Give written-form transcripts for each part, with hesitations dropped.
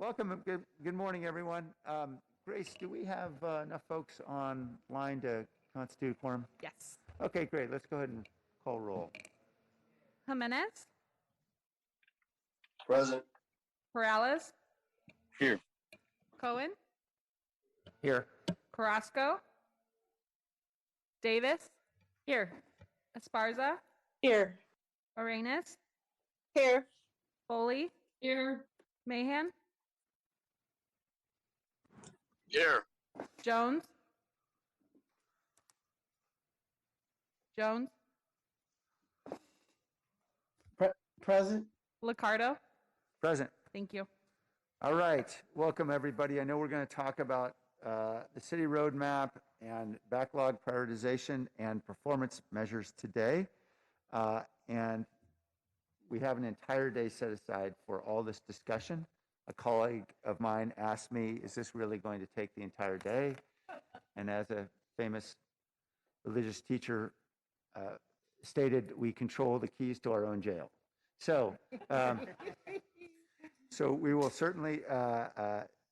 Welcome and good morning, everyone. Grace, do we have enough folks online to constitute a quorum? Yes. Okay, great. Let's go ahead and call roll. Jimenez, Present. Perales, Here. Cohen, Here. Carrasco, Davis, here. Esparza, Here. Readiness, Here. Foley, Here. Mahan, Here. Jones, Present. Licardo. Present. Thank you. All right. Welcome, everybody. I know we're going to talk about the city roadmap and backlog prioritization and performance measures today. And we have an entire day set aside for all this discussion. A colleague of mine asked me, is this really going to take the entire day? And as a famous religious teacher stated, we control the keys to our own jail. So, so we will certainly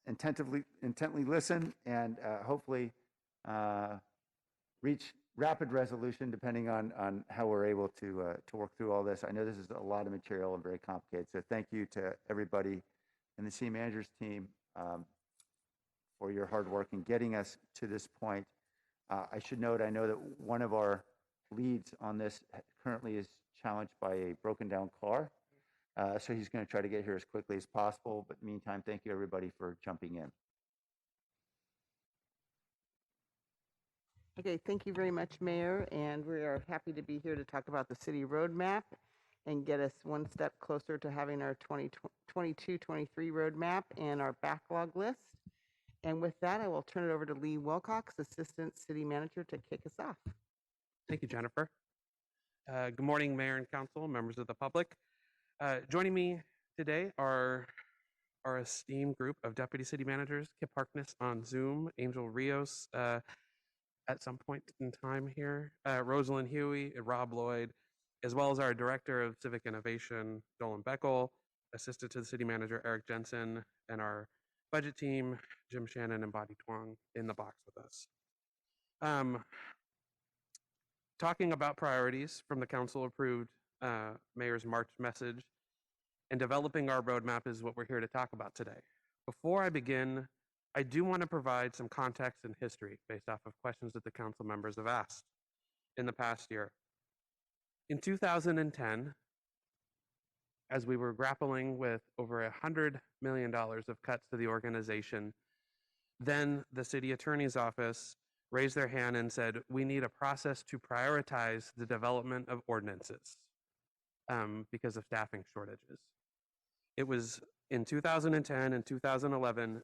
intently listen and hopefully reach rapid resolution depending on how we're able to work through all this. I know this is a lot of material and very complicated, so thank you to everybody in the city manager's team for your hard work in getting us to this point. I should note, I know that one of our leads on this currently is challenged by a broken down car. So he's going to try to get here as quickly as possible. But in the meantime, thank you everybody for jumping in. Okay, thank you very much, Mayor. And we are happy to be here to talk about the city roadmap and get us one step closer to having our 2022-23 roadmap and our backlog list. And with that, I will turn it over to Lee Wilcox, Assistant City Manager, to kick us off. Thank you, Jennifer. Good morning, Mayor and Council, members of the public. Joining me today are our esteemed group of Deputy City Managers, Kip Harkness on Zoom, Angel Rios at some point in time here, Rosalind Huey, Rob Lloyd, as well as our Director of Civic Innovation, Dolan Beckel, Assistant to the City Manager, Eric Jensen, and our budget team, Jim Shannon and Bobby Twong in the box with us. Talking about priorities from the council-approved Mayor's March message and developing our roadmap is what we're here to talk about today. Before I begin, I do want to provide some context and history based off of questions that the council members have asked in the past year. In 2010, as we were grappling with over $100 million of cuts to the organization, then the city attorney's office raised their hand and said, we need a process to prioritize the development of ordinances because of staffing shortages. It was in 2010 and 2011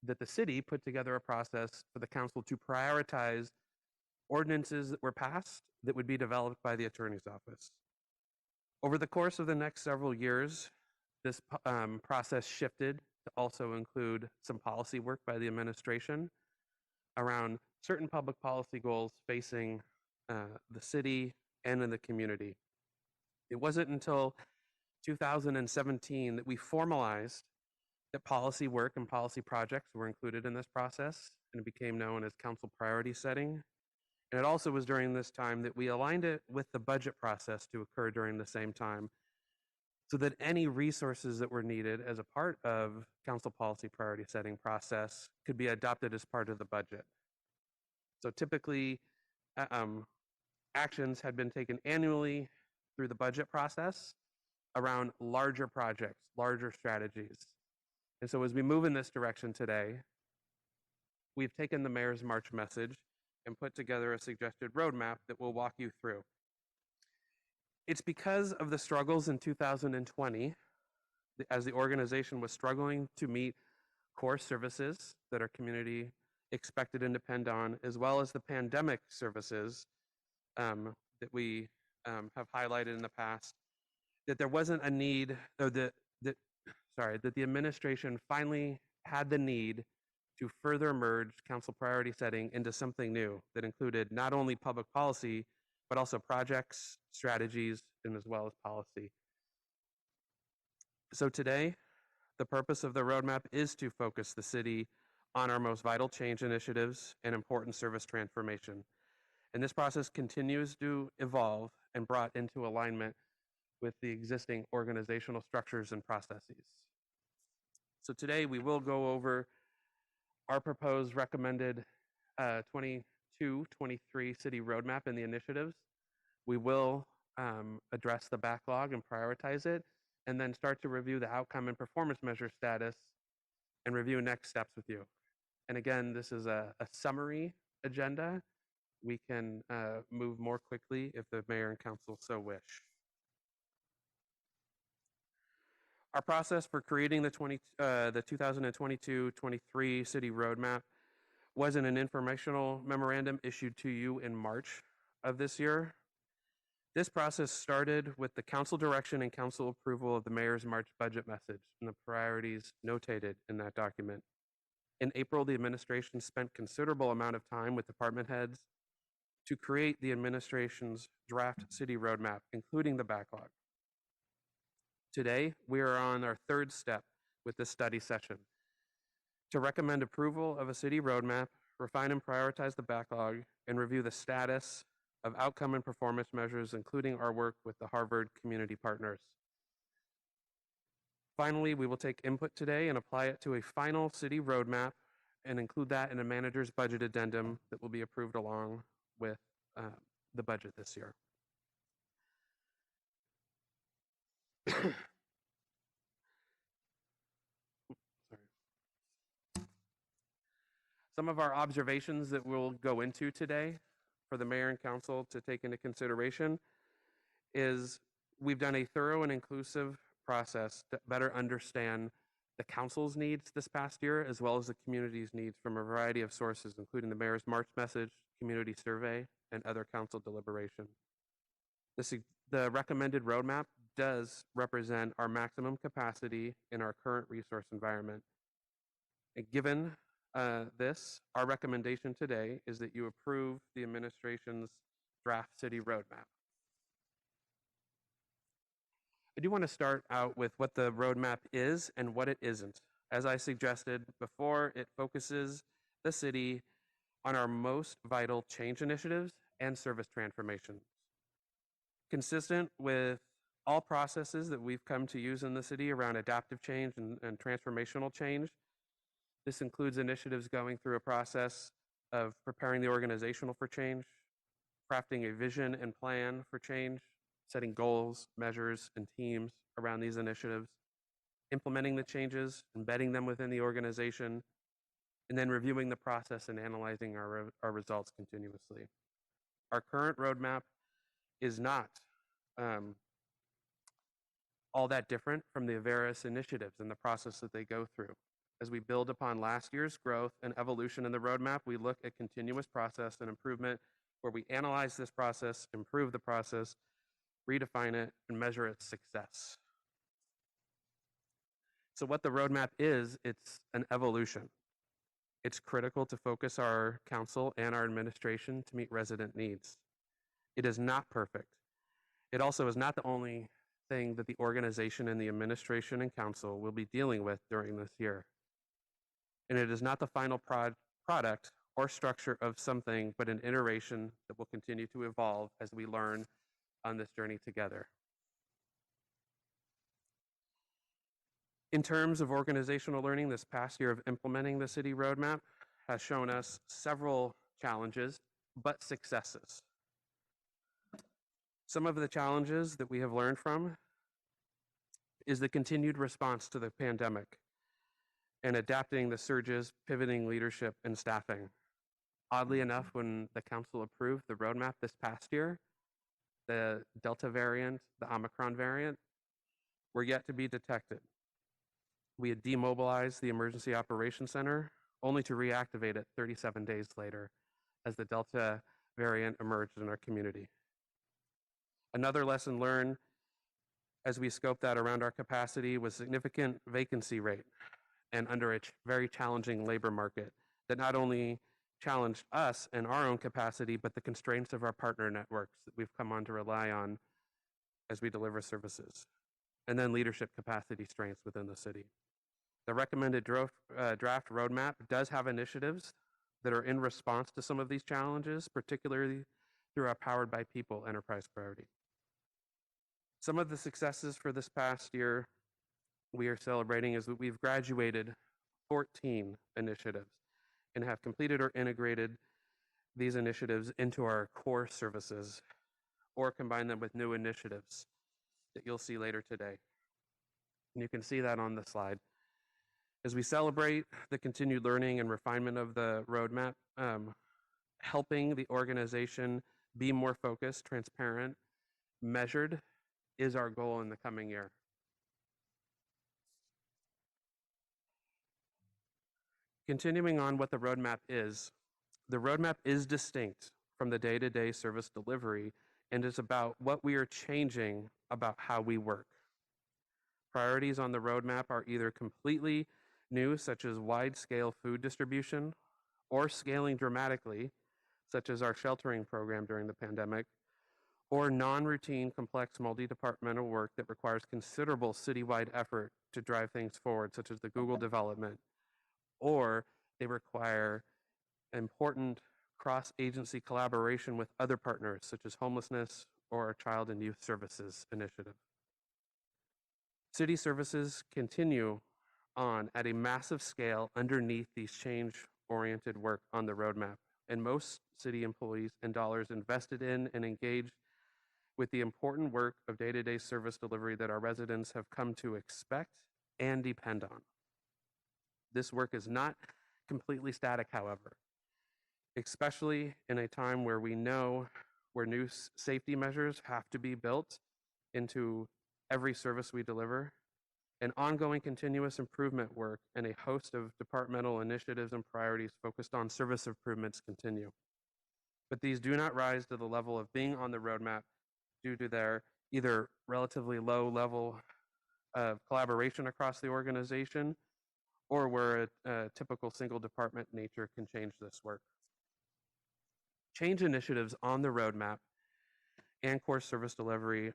that the city put together a process for the council to prioritize ordinances that were passed that would be developed by the attorney's office. Over the course of the next several years, this process shifted to also include some policy work by the administration around certain public policy goals facing the city and in the community. It wasn't until 2017 that we formalized that policy work and policy projects were included in this process, and it became known as council priority setting. And it also was during this time that we aligned it with the budget process to occur during the same time, so that any resources that were needed as a part of council policy priority setting process could be adopted as part of the budget. So typically, actions had been taken annually through the budget process around larger projects, larger strategies. And so as we move in this direction today, we've taken the Mayor's March message and put together a suggested roadmap that we'll walk you through. It's because of the struggles in 2020, as the organization was struggling to meet core services that our community expected and depend on, as well as the pandemic services that we have highlighted in the past, that there wasn't a need, or that the administration finally had the need to further merge council priority setting into something new that included not only public policy, but also projects, strategies, and as well as policy. So today, The purpose of the roadmap is to focus the city on our most vital change initiatives and important service transformation. And this process continues to evolve and brought into alignment with the existing organizational structures and processes. So today we will go over our proposed recommended 22-23 city roadmap and the initiatives. We will address the backlog and prioritize it, and then start to review the outcome and performance measure status and review next steps with you. And again, this is a summary agenda. We can move more quickly if the mayor and council so wish. Our process for creating the 2022-23 city roadmap was in an informational memorandum issued to you in March of this year. This process started with the council direction and council approval of the mayor's March budget message and the priorities notated in that document. In April, the administration spent considerable amount of time with department heads to create the administration's draft city roadmap, including the backlog. Today, we are on our third step with this study session to recommend approval of a city roadmap, refine and prioritize the backlog, and review the status of outcome and performance measures, including our work with the Harvard community partners. Finally, we will take input today and apply it to a final city roadmap and include that in a manager's budget addendum that will be approved along with the budget this year. Sorry. Some of our observations that we'll go into today for the mayor and council to take into consideration is we've done a thorough and inclusive process to better understand the council's needs this past year, as well as the community's needs from a variety of sources, including the mayor's March message, community survey, and other council deliberation. The recommended roadmap does represent our maximum capacity in our current resource environment. And given this, our recommendation today is that you approve the administration's draft city roadmap. I do want to start out with what the roadmap is and what it isn't. As I suggested before, it focuses the city on our most vital change initiatives and service transformations. Consistent with all processes that we've come to use in the city around adaptive change and transformational change, this includes initiatives going through a process of preparing the organizational for change, crafting a vision and plan for change, setting goals, measures, and teams around these initiatives, implementing the changes, embedding them within the organization, and then reviewing the process and analyzing our results continuously. Our current roadmap is not all that different from the various initiatives and the process that they go through. As we build upon last year's growth and evolution in the roadmap, we look at continuous process and improvement where we analyze this process, improve the process, redefine it, and measure its success. So what the roadmap is, it's an evolution. It's critical to focus our council and our administration to meet resident needs. It is not perfect. It also is not the only thing that the organization and the administration and council will be dealing with during this year. And it is not the final product or structure of something, but an iteration that will continue to evolve as we learn on this journey together. In terms of organizational learning, this past year of implementing the city roadmap has shown us several challenges, but successes. Some of the challenges that we have learned from is the continued response to the pandemic and adapting the surges, pivoting leadership and staffing. Oddly enough, when the council approved the roadmap this past year, the Delta variant, the Omicron variant, were yet to be detected. We had demobilized the Emergency Operations Center only to reactivate it 37 days later as the Delta variant emerged in our community. Another lesson learned as we scoped that around our capacity was significant vacancy rate and under a very challenging labor market that not only challenged us and our own capacity, but the constraints of our partner networks that we've come on to rely on as we deliver services. And then leadership capacity strengths within the city. The recommended draft roadmap does have initiatives that are in response to some of these challenges, particularly through our Powered by People enterprise priority. Some of the successes for this past year we are celebrating is that we've graduated 14 initiatives and have completed or integrated these initiatives into our core services or combine them with new initiatives that you'll see later today. And you can see that on the slide. As we celebrate the continued learning and refinement of the roadmap, helping the organization be more focused, transparent, measured is our goal in the coming year. Continuing on what the roadmap is distinct from the day-to-day service delivery and is about what we are changing about how we work. Priorities on the roadmap are either completely new, such as wide-scale food distribution, or scaling dramatically, such as our sheltering program during the pandemic, or non-routine, complex, multi-departmental work that requires considerable citywide effort to drive things forward, such as the Google development, or they require important cross-agency collaboration with other partners, such as Homelessness or our Child and Youth Services initiative. City services continue on at a massive scale underneath these change-oriented work on the roadmap, and most city employees and dollars invested in and engaged with the important work of day-to-day service delivery that our residents have come to expect and depend on. This work is not completely static, however, especially in a time where we know where new safety measures have to be built into every service we deliver, and ongoing continuous improvement work and a host of departmental initiatives and priorities focused on service improvements continue. But these do not rise to the level of being on the roadmap due to their either relatively low level of collaboration across the organization or where a typical single department nature can change this work. Change initiatives on the roadmap and core service delivery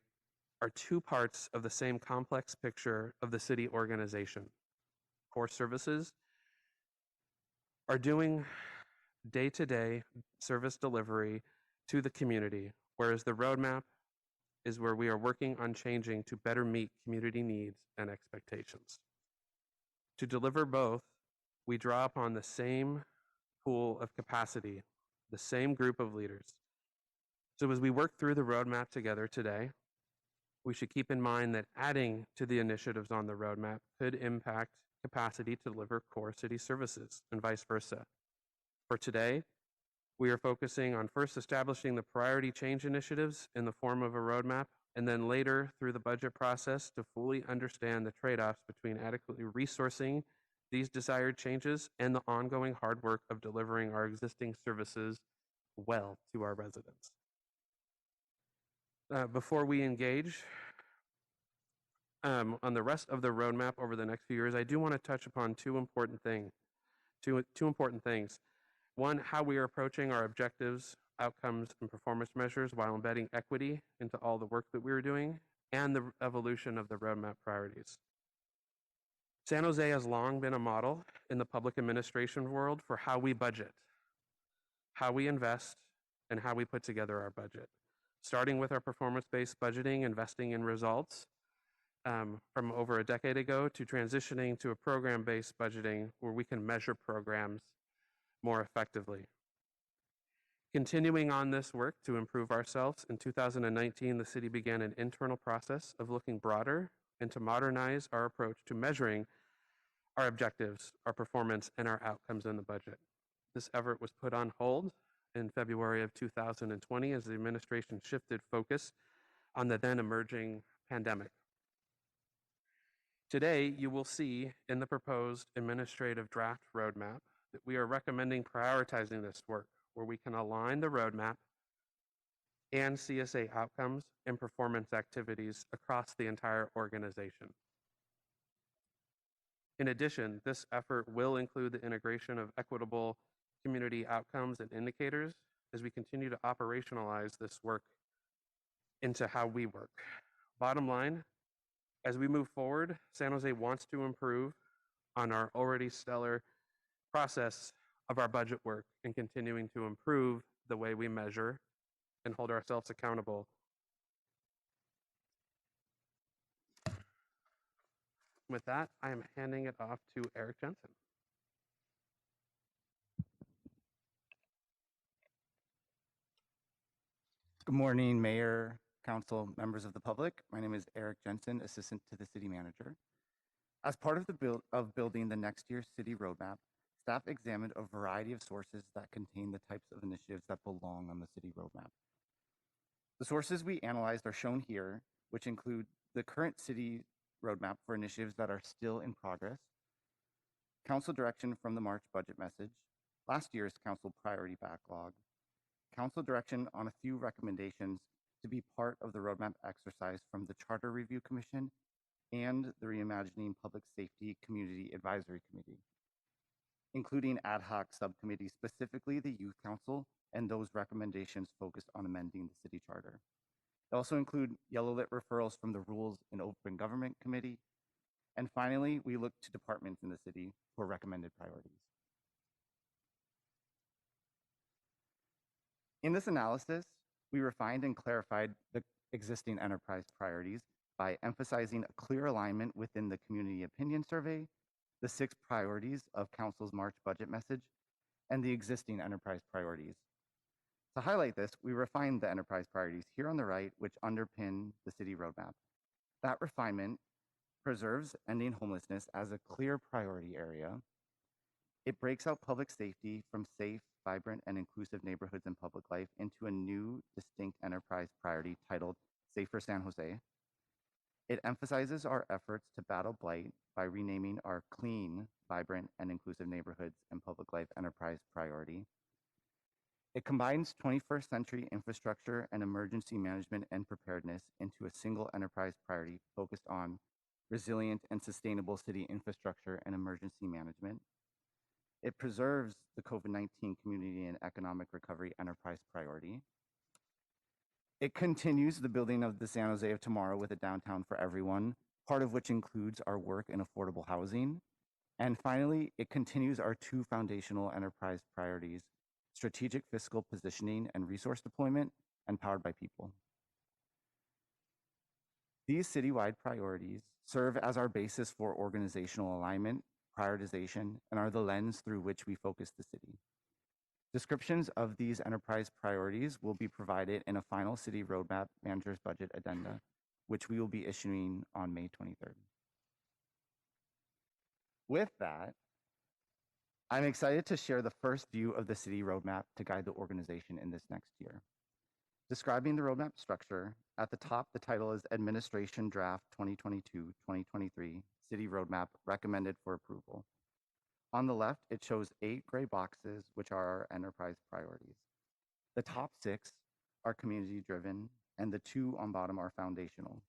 are two parts of the same complex picture of the city organization. Core services are doing day-to-day service delivery to the community, whereas the roadmap is where we are working on changing to better meet community needs and expectations. To deliver both, we draw upon the same pool of capacity, the same group of leaders. So as we work through the roadmap together today, we should keep in mind that adding to the initiatives on the roadmap could impact capacity to deliver core city services and vice versa. For today, we are focusing on first establishing the priority change initiatives in the form of a roadmap, and then later through the budget process to fully understand the trade-offs between adequately resourcing these desired changes and the ongoing hard work of delivering our existing services well to our residents. Before we engage on the rest of the roadmap over the next few years, I do want to touch upon two important things. One, how we are approaching our objectives, outcomes, and performance measures while embedding equity into all the work that we are doing, and the evolution of the roadmap priorities. San Jose has long been a model in the public administration world for how we budget, how we invest, and how we put together our budget. Starting with our performance-based budgeting, investing in results from over a decade ago, to transitioning to a program-based budgeting where we can measure programs more effectively. Continuing on this work to improve ourselves, in 2019, the city began an internal process of looking broader and to modernize our approach to measuring our objectives, our performance, and our outcomes in the budget. This effort was put on hold in February of 2020 as the administration shifted focus on the then emerging pandemic. Today, you will see in the proposed administrative draft roadmap that we are recommending prioritizing this work where we can align the roadmap and CSA outcomes and performance activities across the entire organization. In addition, this effort will include the integration of equitable community outcomes and indicators as we continue to operationalize this work into how we work. Bottom line, as we move forward, San Jose wants to improve on our already stellar process of our budget work and continuing to improve the way we measure and hold ourselves accountable. With that, I am handing it off to Eric Jensen. Good morning, Mayor, Council, members of the public. My name is Eric Jensen, Assistant to the City Manager. As part of building the next year's city roadmap, staff examined a variety of sources that contain the types of initiatives that belong on the city roadmap. The sources we analyzed are shown here, which include the current city roadmap for initiatives that are still in progress, council direction from the March budget message, last year's council priority backlog, council direction on a few recommendations to be part of the roadmap exercise from the Charter Review Commission and the Reimagining Public Safety Community Advisory Committee, including ad hoc subcommittees, specifically the Youth Council, and those recommendations focused on amending the city charter. They also include yellow lit referrals from the Rules and Open Government Committee. And finally, we look to departments in the city for recommended priorities. In this analysis, we refined and clarified the existing enterprise priorities by emphasizing a clear alignment within the community opinion survey, the 6 priorities of Council's March budget message, and the existing enterprise priorities. To highlight this, we refined the enterprise priorities here on the right, which underpin the city roadmap. That refinement preserves ending homelessness as a clear priority area. It breaks out public safety from safe, vibrant, and inclusive neighborhoods and public life into a new, distinct enterprise priority titled Safer San Jose. It emphasizes our efforts to battle blight by renaming our Clean, Vibrant, and Inclusive Neighborhoods and Public Life enterprise priority. It combines 21st century infrastructure and emergency management and preparedness into a single enterprise priority focused on resilient and sustainable city infrastructure and emergency management. It preserves the COVID-19 community and economic recovery enterprise priority. It continues the building of the San Jose of tomorrow with a downtown for everyone, part of which includes our work in affordable housing. And finally, it continues our 2 foundational enterprise priorities: strategic fiscal positioning and resource deployment, and powered by people. These citywide priorities serve as our basis for organizational alignment, prioritization, and are the lens through which we focus the city. Descriptions of these enterprise priorities will be provided in a final city roadmap manager's budget addenda, which we will be issuing on May 23rd. With that, I'm excited to share the first view of the city roadmap to guide the organization in this next year. Describing the roadmap structure, at the top, the title is Administration Draft 2022-2023 City Roadmap Recommended for Approval. On the left, it shows 8 gray boxes, which are our enterprise priorities. The top 6 are community-driven, and the 2 on bottom are foundational.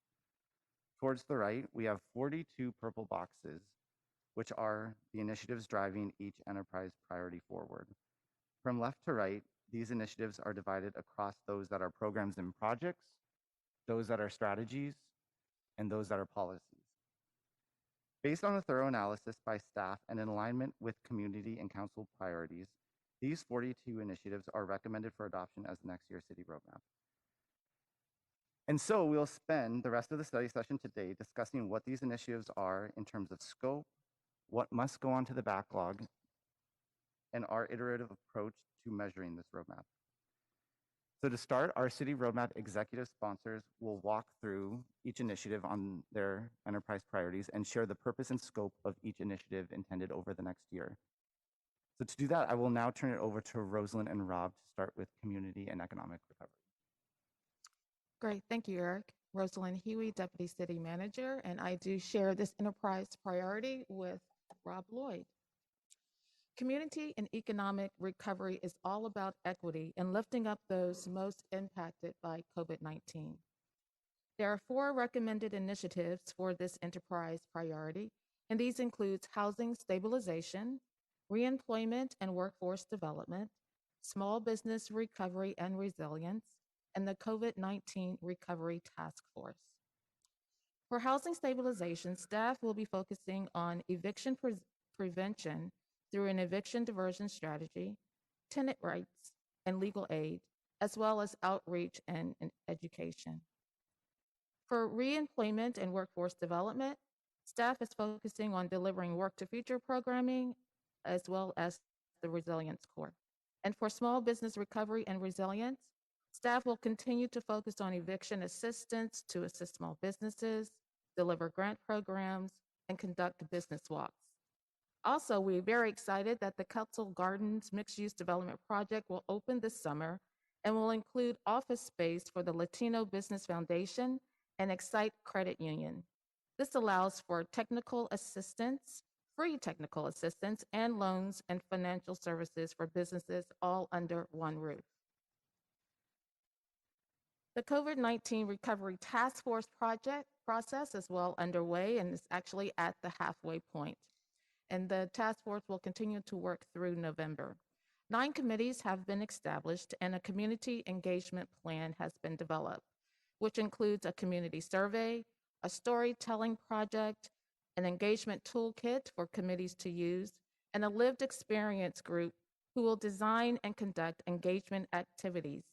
Towards the right, we have 42 purple boxes, which are the initiatives driving each enterprise priority forward. From left to right, these initiatives are divided across those that are programs and projects, those that are strategies, and those that are policies. Based on a thorough analysis by staff and in alignment with community and council priorities, these 42 initiatives are recommended for adoption as next year's city roadmap. And so we'll spend the rest of the study session today discussing what these initiatives are in terms of scope, what must go onto the backlog, and our iterative approach to measuring this roadmap. So to start, our city roadmap executive sponsors will walk through each initiative on their enterprise priorities and share the purpose and scope of each initiative intended over the next year. So to do that, I will now turn it over to Rosalind and Rob to start with community and economic recovery. Great, thank you, Eric. Rosalind Huey, Deputy City Manager, and I do share this enterprise priority with Rob Lloyd. Community and economic recovery is all about equity and lifting up those most impacted by COVID-19. There are 4 recommended initiatives for this enterprise priority, and these include housing stabilization, reemployment and workforce development, small business recovery and resilience, and the COVID-19 Recovery Task Force. For housing stabilization, staff will be focusing on eviction prevention through an eviction diversion strategy, tenant rights, and legal aid, as well as outreach and education. For reemployment and workforce development, staff is focusing on delivering work to future programming as well as the resilience core. And for small business recovery and resilience, staff will continue to focus on eviction assistance to assist small businesses, deliver grant programs, and conduct business walks. Also, we're very excited that the Cutzel Gardens mixed-use development project will open this summer and will include office space for the Latino Business Foundation and Excite Credit Union. This allows for technical assistance, free technical assistance, and loans and financial services for businesses all under one roof. The COVID-19 Recovery Task Force project process is well underway and is actually at the halfway point. And the task force will continue to work through November. 9 committees have been established and a community engagement plan has been developed, which includes a community survey, a storytelling project, an engagement toolkit for committees to use, and a lived experience group who will design and conduct engagement activities.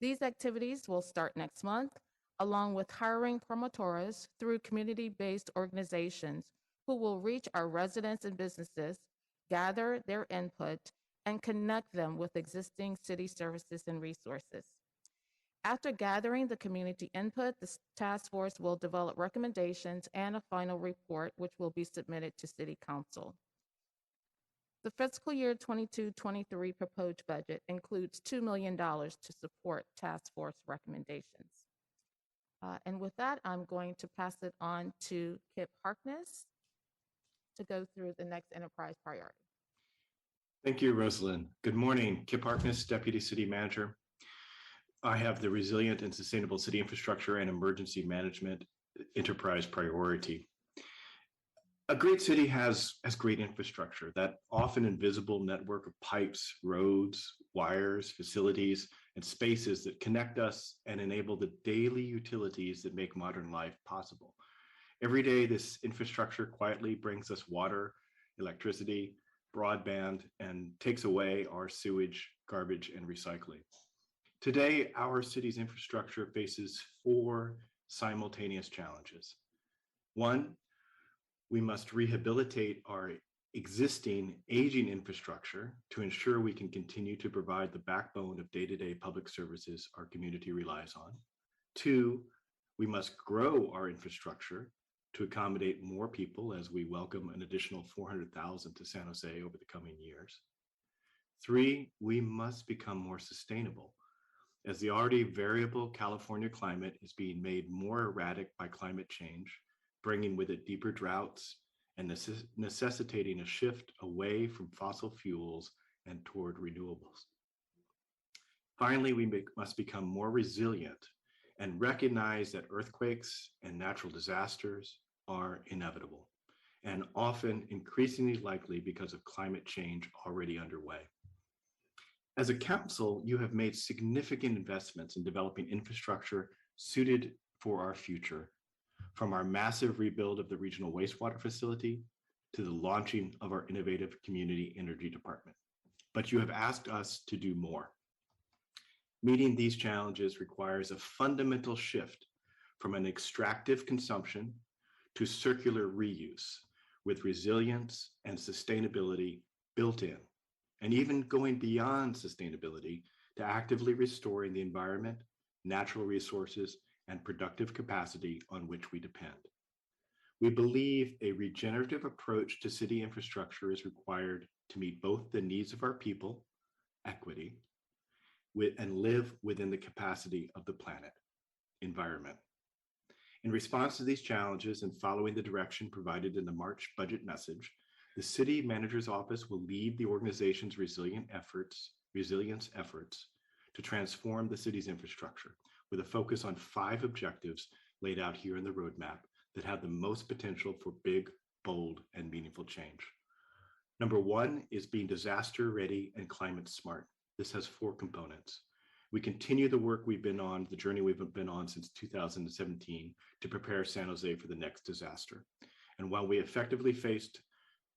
These activities will start next month, along with hiring promotoras through community-based organizations who will reach our residents and businesses, gather their input, and connect them with existing city services and resources. After gathering the community input, the task force will develop recommendations and a final report, which will be submitted to City Council. The fiscal year 22-23 proposed budget includes $2 million to support task force recommendations. And with that, I'm going to pass it on to Kip Harkness to go through the next enterprise priority. Thank you, Rosalind. Good morning. Kip Harkness, Deputy City Manager. I have the Resilient and Sustainable City Infrastructure and Emergency Management Enterprise Priority. A great city has great infrastructure, that often invisible network of pipes, roads, wires, facilities, and spaces that connect us and enable the daily utilities that make modern life possible. Every day, this infrastructure quietly brings us water, electricity, broadband, and takes away our sewage, garbage, and recycling. Today, our city's infrastructure faces 4 simultaneous challenges. 1, we must rehabilitate our existing aging infrastructure to ensure we can continue to provide the backbone of day-to-day public services our community relies on. 2, we must grow our infrastructure to accommodate more people as we welcome an additional 400,000 to San Jose over the coming years. 3, we must become more sustainable as the already variable California climate is being made more erratic by climate change, bringing with it deeper droughts and necessitating a shift away from fossil fuels and toward renewables. Finally, we must become more resilient and recognize that earthquakes and natural disasters are inevitable and often increasingly likely because of climate change already underway. As a council, you have made significant investments in developing infrastructure suited for our future, from our massive rebuild of the regional wastewater facility to the launching of our innovative community energy department. But you have asked us to do more. Meeting these challenges requires a fundamental shift from an extractive consumption to circular reuse, with resilience and sustainability built in, and even going beyond sustainability to actively restoring the environment, natural resources, and productive capacity on which we depend. We believe a regenerative approach to city infrastructure is required to meet both the needs of our people, equity, and live within the capacity of the planet, environment. In response to these challenges and following the direction provided in the March budget message, the City Manager's Office will lead the organization's resilience efforts to transform the city's infrastructure with a focus on 5 objectives laid out here in the roadmap that have the most potential for big, bold, and meaningful change. Number 1 is being disaster ready and climate smart. This has 4 components. We continue the work we've been on, the journey we've been on since 2017 to prepare San Jose for the next disaster. And while we effectively faced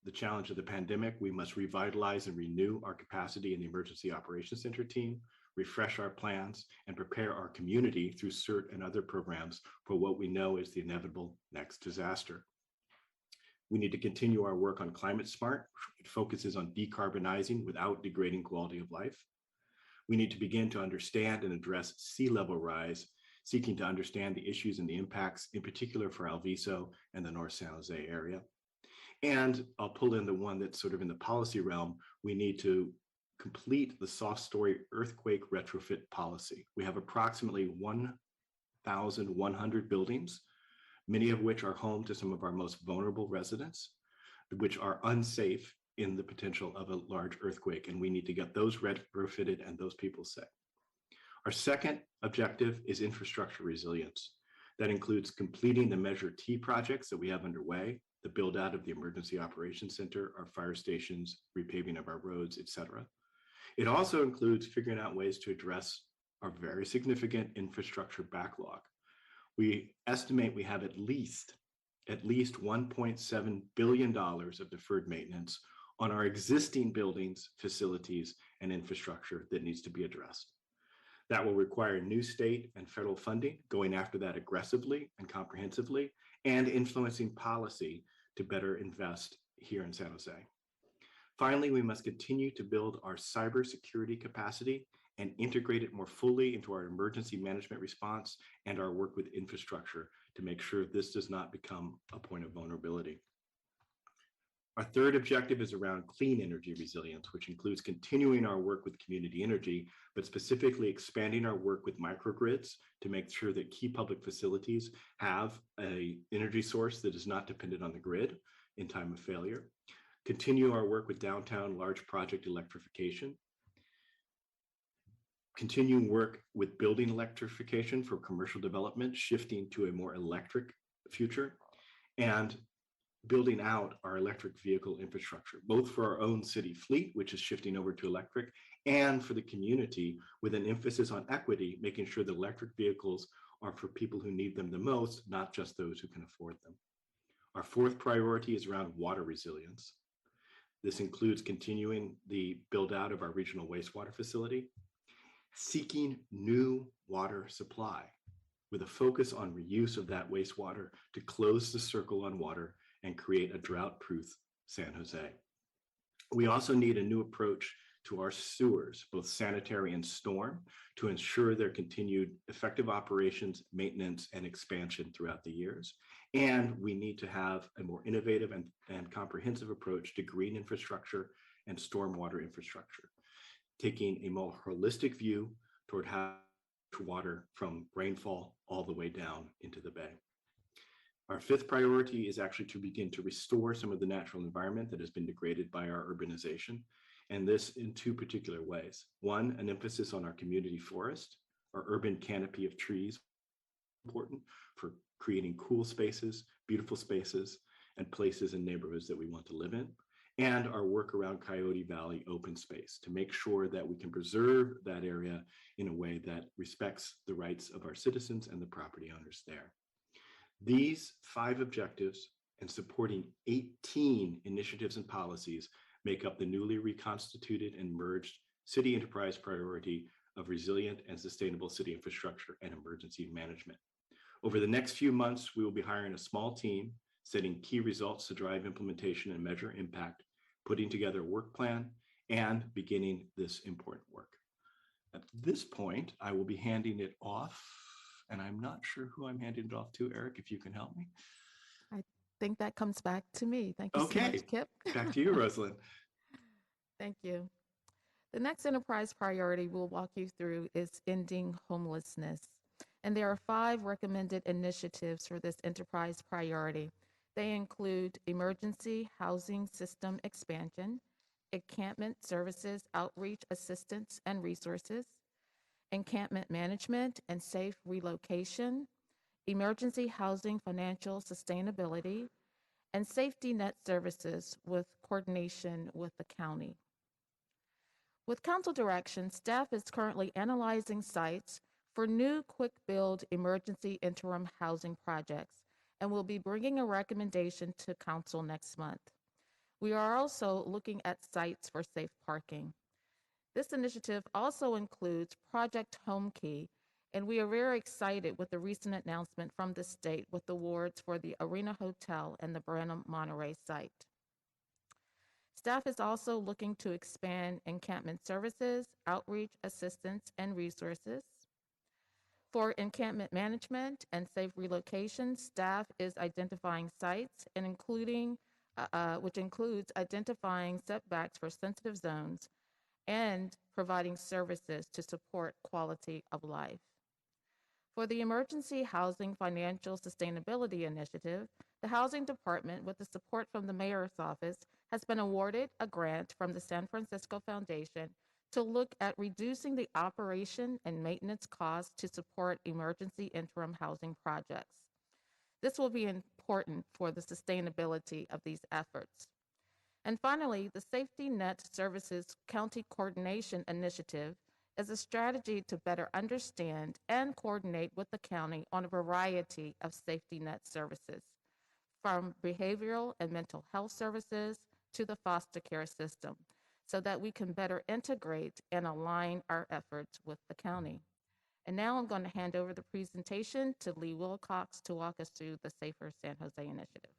the challenge of the pandemic, we must revitalize and renew our capacity in the Emergency Operations Center team, refresh our plans, and prepare our community through CERT and other programs for what we know is the inevitable next disaster. We need to continue our work on climate smart, which focuses on decarbonizing without degrading quality of life. We need to begin to understand and address sea level rise, seeking to understand the issues and the impacts, in particular for Alviso and the North San Jose area. And I'll pull in the one that's sort of in the policy realm. We need to complete the soft story earthquake retrofit policy. We have approximately 1,100 buildings, many of which are home to some of our most vulnerable residents, which are unsafe in the potential of a large earthquake. And we need to get those retrofitted and those people safe. Our second objective is infrastructure resilience. That includes completing the Measure T projects that we have underway, the build out of the Emergency Operations Center, our fire stations, repaving of our roads, et cetera. It also includes figuring out ways to address our very significant infrastructure backlog. We estimate we have at least $1.7 billion of deferred maintenance on our existing buildings, facilities, and infrastructure that needs to be addressed. That will require new state and federal funding, going after that aggressively and comprehensively, and influencing policy to better invest here in San Jose. Finally, we must continue to build our cybersecurity capacity and integrate it more fully into our emergency management response and our work with infrastructure to make sure this does not become a point of vulnerability. Our third objective is around clean energy resilience, which includes continuing our work with community energy, but specifically expanding our work with microgrids to make sure that key public facilities have an energy source that is not dependent on the grid in time of failure. Continue our work with downtown large project electrification. Continuing work with building electrification for commercial development, shifting to a more electric future, and building out our electric vehicle infrastructure, both for our own city fleet, which is shifting over to electric, and for the community with an emphasis on equity, making sure that electric vehicles are for people who need them the most, not just those who can afford them. Our fourth priority is around water resilience. This includes continuing the build out of our regional wastewater facility, seeking new water supply with a focus on reuse of that wastewater to close the circle on water and create a drought-proof San Jose. We also need a new approach to our sewers, both sanitary and storm, to ensure their continued effective operations, maintenance, and expansion throughout the years. And we need to have a more innovative and comprehensive approach to green infrastructure and stormwater infrastructure, taking a more holistic view toward how to water from rainfall all the way down into the bay. Our fifth priority is actually to begin to restore some of the natural environment that has been degraded by our urbanization, and this in two particular ways. One, an emphasis on our community forest, our urban canopy of trees, important for creating cool spaces, beautiful spaces, and places and neighborhoods that we want to live in, and our work around Coyote Valley open space to make sure that we can preserve that area in a way that respects the rights of our citizens and the property owners there. These 5 objectives and supporting 18 initiatives and policies make up the newly reconstituted and merged city enterprise priority of resilient and sustainable city infrastructure and emergency management. Over the next few months, we will be hiring a small team, setting key results to drive implementation and measure impact, putting together a work plan, and beginning this important work. At this point, I will be handing it off, and I'm not sure who I'm handing it off to. Eric, if you can help me. I think that comes back to me. Thank you so much, Kip. Back to you, Rosalind. Thank you. The next enterprise priority we'll walk you through is ending homelessness. And there are 5 recommended initiatives for this enterprise priority. They include emergency housing system expansion, encampment services, outreach assistance and resources, encampment management and safe relocation, emergency housing financial sustainability, and safety net services with coordination with the county. With council direction, staff is currently analyzing sites for new quick-build emergency interim housing projects and will be bringing a recommendation to council next month. We are also looking at sites for safe parking. This initiative also includes Project Home Key, and we are very excited with the recent announcement from the state with awards for the Arena Hotel and the Branham Monterey site. Staff is also looking to expand encampment services, outreach, assistance, and resources. For encampment management and safe relocation, staff is identifying sites and which includes identifying setbacks for sensitive zones and providing services to support quality of life. For the Emergency Housing Financial Sustainability Initiative, the Housing Department, with the support from the Mayor's Office, has been awarded a grant from the San Francisco Foundation to look at reducing the operation and maintenance costs to support emergency interim housing projects. This will be important for the sustainability of these efforts. And finally, the Safety Net Services County Coordination Initiative is a strategy to better understand and coordinate with the county on a variety of safety net services, from behavioral and mental health services to the foster care system, so that we can better integrate and align our efforts with the county. And now I'm going to hand over the presentation to Lee Wilcox to walk us through the Safer San Jose Initiative.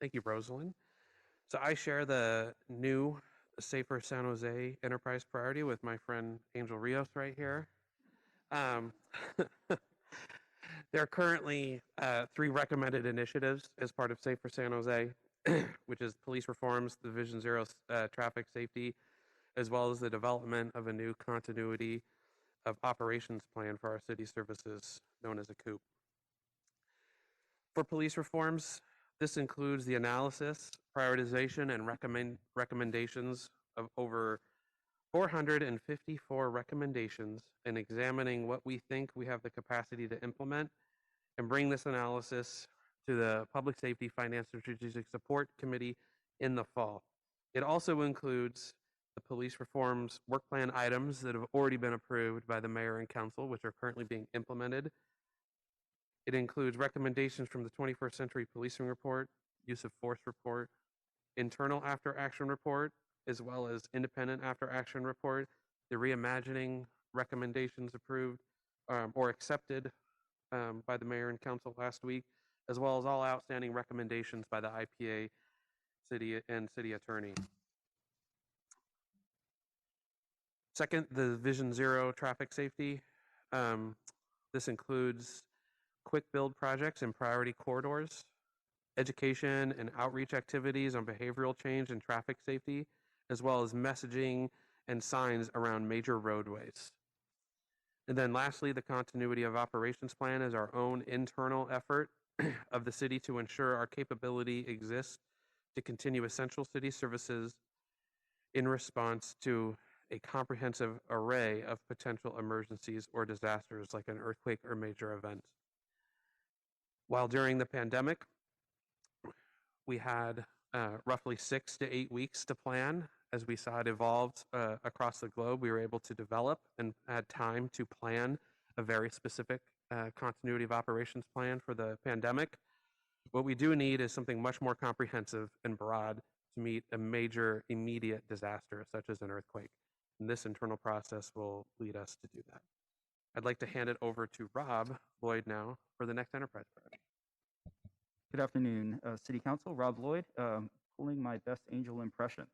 Thank you, Rosalind. So I share the new Safer San Jose enterprise priority with my friend Angel Rios right here. There are currently 3 recommended initiatives as part of Safer San Jose, which is police reforms, the Vision Zero traffic safety, as well as the development of a new continuity of operations plan for our city services known as a COOP. For police reforms, this includes the analysis, prioritization, and recommendations of over 454 recommendations and examining what we think we have the capacity to implement and bring this analysis to the Public Safety Finance and Strategic Support Committee in the fall. It also includes the police reforms work plan items that have already been approved by the mayor and council, which are currently being implemented. It includes recommendations from the 21st Century Policing Report, Use of Force Report, Internal After Action Report, as well as Independent After Action Report, the reimagining recommendations approved or accepted by the mayor and council last week, as well as all outstanding recommendations by the IPA city and city attorney. Second, the Vision Zero traffic safety. This includes quick build projects in priority corridors, education and outreach activities on behavioral change and traffic safety, as well as messaging and signs around major roadways. And then lastly, the continuity of operations plan is our own internal effort of the city to ensure our capability exists to continue essential city services in response to a comprehensive array of potential emergencies or disasters like an earthquake or major event. While during the pandemic, we had roughly 6 to 8 weeks to plan. As we saw it evolve across the globe, we were able to develop and had time to plan a very specific continuity of operations plan for the pandemic. What we do need is something much more comprehensive and broad to meet a major immediate disaster, such as an earthquake. And this internal process will lead us to do that. I'd like to hand it over to Rob Lloyd now for the next enterprise priority. Good afternoon, City Council. Rob Lloyd, pulling my best angel impression.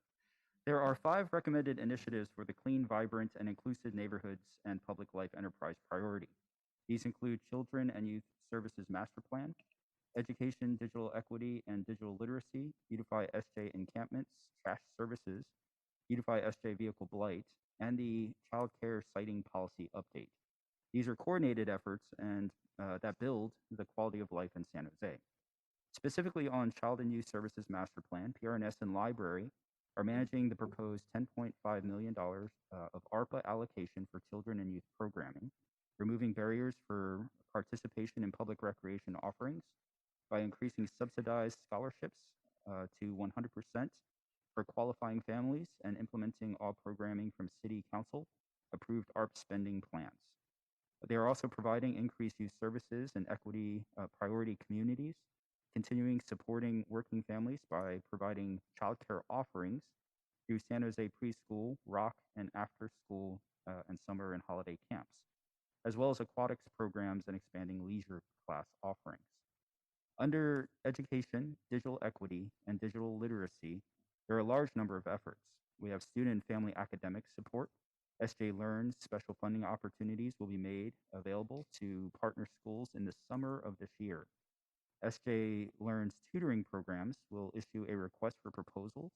There are 5 recommended initiatives for the clean, vibrant, and inclusive neighborhoods and public life enterprise priority. These include Children and Youth Services Master Plan, Education, Digital Equity, and Digital Literacy, Beautify SJ Encampments, Trash Services, Beautify SJ Vehicle Blight, and the Child Care Siting Policy Update. These are coordinated efforts and that build the quality of life in San Jose. Specifically on Child and Youth Services Master Plan, PRNS and Library are managing the proposed $10.5 million of ARPA allocation for children and youth programming, removing barriers for participation in public recreation offerings by increasing subsidized scholarships to 100% for qualifying families and implementing all programming from City Council approved ARP spending plans. They are also providing increased youth services and equity priority communities continuing supporting working families by providing childcare offerings through San Jose Preschool, Rock, and after school and summer and holiday camps, as well as aquatics programs and expanding leisure class offerings. Under education, digital equity, and digital literacy, there are a large number of efforts. We have student and family academic support. SJ Learns special funding opportunities will be made available to partner schools in the summer of this year. SJ Learns tutoring programs will issue a request for proposals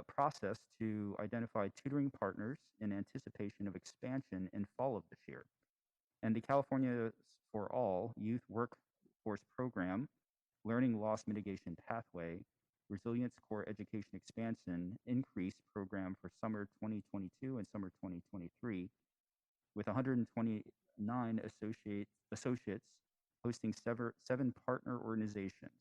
process to identify tutoring partners in anticipation of expansion in fall of this year. And the California for All Youth Workforce Program, Learning Loss Mitigation Pathway, Resilience Core Education Expansion Increase Program for summer 2022 and summer 2023, with 129 associates hosting seven partner organizations.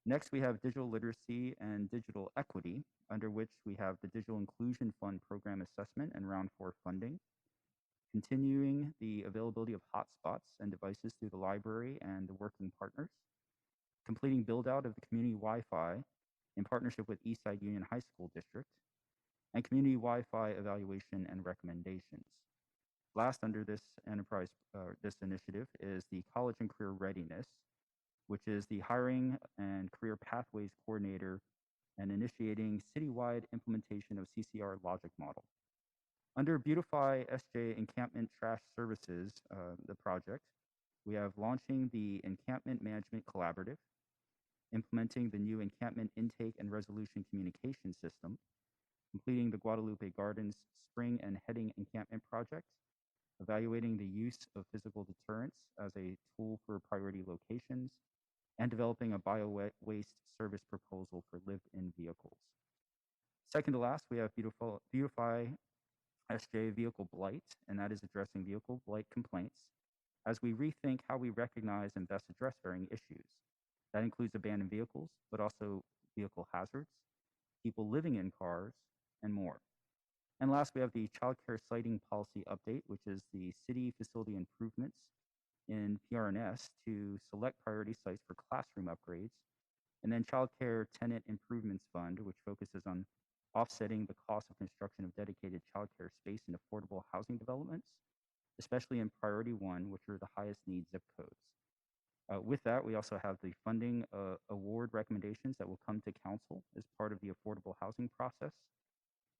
Next, we have digital literacy and digital equity, under which we have the Digital Inclusion Fund program assessment and round 4 funding, continuing the availability of hotspots and devices through the library and the working partners, completing build out of the community Wi-Fi in partnership with Eastside Union High School District, and community Wi-Fi evaluation and recommendations. Last under this enterprise, this initiative is the College and Career Readiness, which is the hiring and career pathways coordinator and initiating citywide implementation of CCR logic model. Under Beautify SJ Encampment Trash Services, the project, we have launching the Encampment Management Collaborative, implementing the new encampment intake and resolution communication system, completing the Guadalupe Gardens Spring and Heading Encampment Project, evaluating the use of physical deterrence as a tool for priority locations, and developing a bio-waste service proposal for lived-in vehicles. Second to last, we have Beautify SJ Vehicle Blight, and that is addressing vehicle blight complaints as we rethink how we recognize and best address varying issues. That includes abandoned vehicles, but also vehicle hazards, people living in cars, and more. And last, we have the Child Care Siting Policy Update, which is the city facility improvements in PRNS to select priority sites for classroom upgrades, and then Child Care Tenant Improvements Fund, which focuses on offsetting the cost of construction of dedicated child care space in affordable housing developments, especially in Priority 1, which are the highest need zip codes. With that, we also have the funding award recommendations that will come to council as part of the affordable housing process,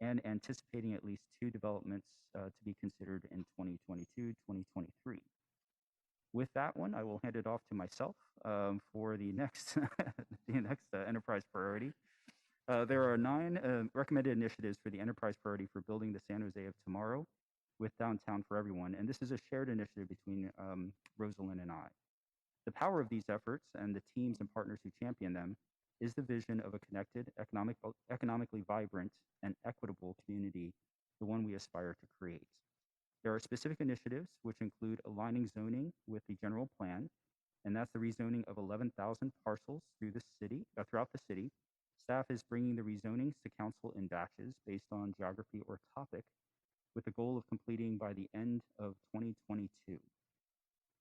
and anticipating at least 2 developments to be considered in 2022-2023. With that one, I will hand it off to myself for the next, enterprise priority. There are 9 recommended initiatives for the enterprise priority for building the San Jose of tomorrow with Downtown for Everyone, and this is a shared initiative between Rosalind and I. The power of these efforts and the teams and partners who champion them is the vision of a connected, economically vibrant, and equitable community, the one we aspire to create. There are specific initiatives which include aligning zoning with the general plan, and that's the rezoning of 11,000 parcels throughout the city. Staff is bringing the rezonings to council in batches based on geography or topic, with the goal of completing by the end of 2022.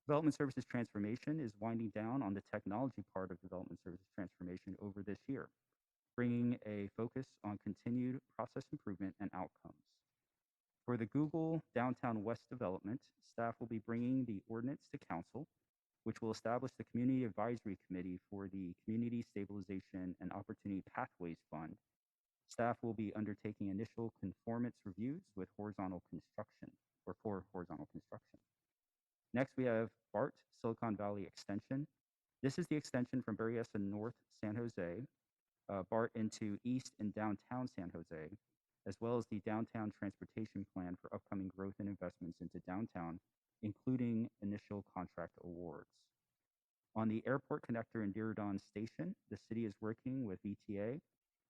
Development Services Transformation is winding down on the technology part of Development Services Transformation over this year, bringing a focus on continued process improvement and outcomes. For the Google Downtown West development, staff will be bringing the ordinance to council, which will establish the Community Advisory Committee for the Community Stabilization and Opportunity Pathways Fund. Staff will be undertaking initial conformance reviews with horizontal construction, or for horizontal construction. Next, we have Bart Silicon Valley Extension. This is the extension from Berryessa North San Jose, Bart into East and Downtown San Jose, as well as the Downtown Transportation Plan for upcoming growth and investments into downtown, including initial contract awards. On the airport connector in Diridon Station, the city is working with VTA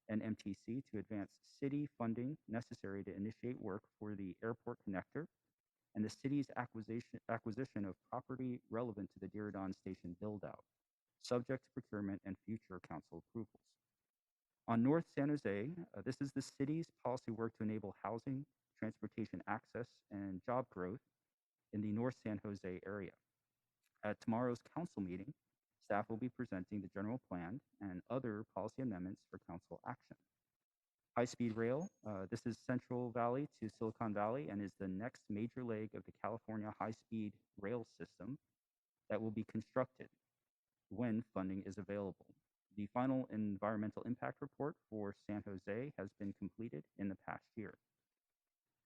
and MTC to advance city funding necessary to initiate work for the airport connector and the city's acquisition of property relevant to the Diridon Station build-out, subject to procurement and future council approvals. On North San Jose, this is the city's policy work to enable housing, transportation access, and job growth in the North San Jose area. At tomorrow's council meeting, staff will be presenting the general plan and other policy amendments for council action. High-speed rail, this is Central Valley to Silicon Valley and is the next major leg of the California high-speed rail system that will be constructed when funding is available. The final environmental impact report for San Jose has been completed in the past year.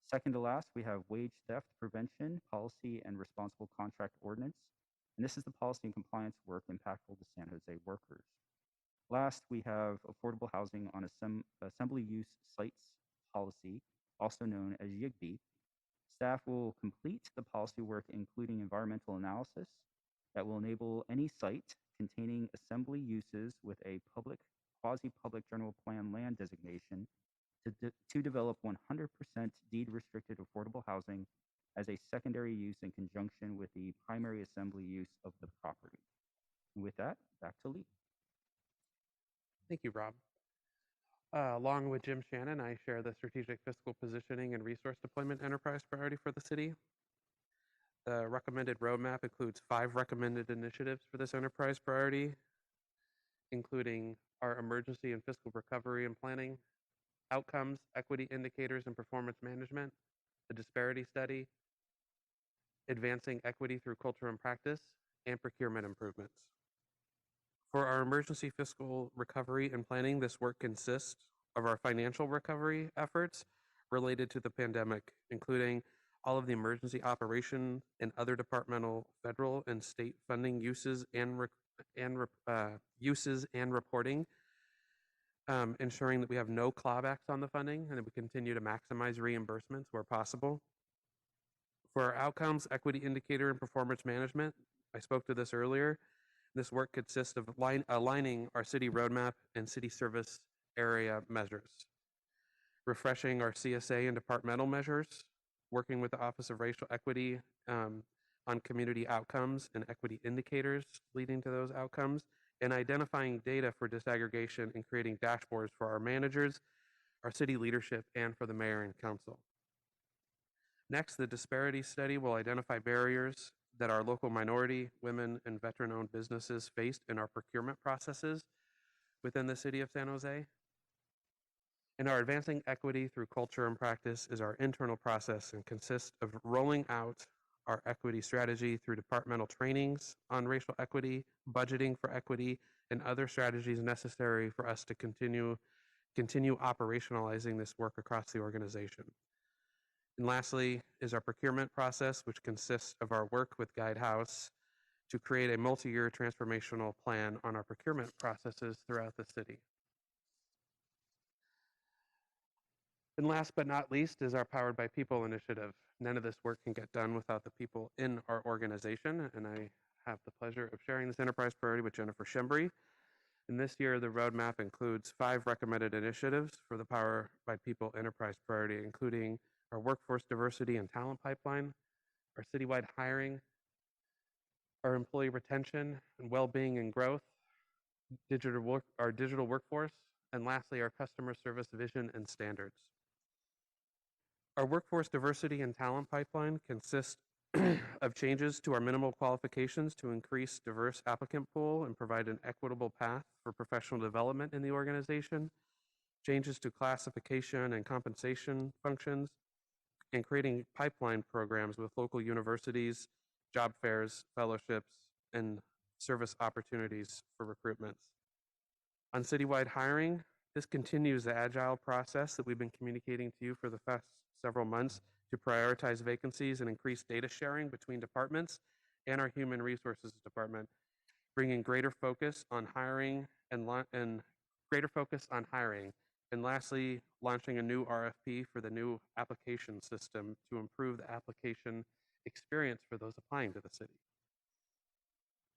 Second to last, we have wage theft prevention policy and responsible contract ordinance. And this is the policy and compliance work impactful to San Jose workers. Last, we have affordable housing on assembly use sites policy, also known as YIGB. Staff will complete the policy work, including environmental analysis that will enable any site containing assembly uses with a public, quasi-public general plan land designation to develop 100% deed-restricted affordable housing as a secondary use in conjunction with the primary assembly use of the property. And with that, back to Lee. Thank you, Rob. Along with Jim Shannon, I share the strategic fiscal positioning and resource deployment enterprise priority for the city. The recommended roadmap includes 5 recommended initiatives for this enterprise priority, including our emergency and fiscal recovery and planning, outcomes, equity indicators and performance management, the disparity study, advancing equity through culture and practice, and procurement improvements. For our emergency fiscal recovery and planning, this work consists of our financial recovery efforts related to the pandemic, including all of the emergency operation and other departmental, federal, and state funding uses and reporting, ensuring that we have no clawbacks on the funding and that we continue to maximize reimbursements where possible. For our outcomes, equity indicator, and performance management, I spoke to this earlier. This work consists of aligning our city roadmap and city service area measures, refreshing our CSA and departmental measures, working with the Office of Racial Equity on community outcomes and equity indicators leading to those outcomes, and identifying data for disaggregation and creating dashboards for our managers, our city leadership, and for the mayor and council. Next, the Disparity Study will identify barriers that our local minority, women, and veteran-owned businesses faced in our procurement processes within the city of San Jose. And our Advancing Equity Through Culture and Practice is our internal process and consists of rolling out our equity strategy through departmental trainings on racial equity, budgeting for equity, and other strategies necessary for us to continue operationalizing this work across the organization. And lastly is our procurement process, which consists of our work with Guidehouse to create a multi-year transformational plan on our procurement processes throughout the city. And last but not least is our Powered by People initiative. None of this work can get done without the people in our organization, and I have the pleasure of sharing this enterprise priority with Jennifer Shembry. And this year, the roadmap includes 5 recommended initiatives for the Power by People enterprise priority, including our workforce diversity and talent pipeline, our citywide hiring, our employee retention and well-being and growth, our digital workforce, and lastly, our customer service vision and standards. Our workforce diversity and talent pipeline consists of changes to our minimal qualifications to increase diverse applicant pool and provide an equitable path for professional development in the organization, changes to classification and compensation functions, and creating pipeline programs with local universities, job fairs, fellowships, and service opportunities for recruitments. On citywide hiring, this continues the agile process that we've been communicating to you for the past several months to prioritize vacancies and increase data sharing between departments and our human resources department, bringing greater focus on hiring and greater focus on hiring. And lastly, launching a new RFP for the new application system to improve the application experience for those applying to the city.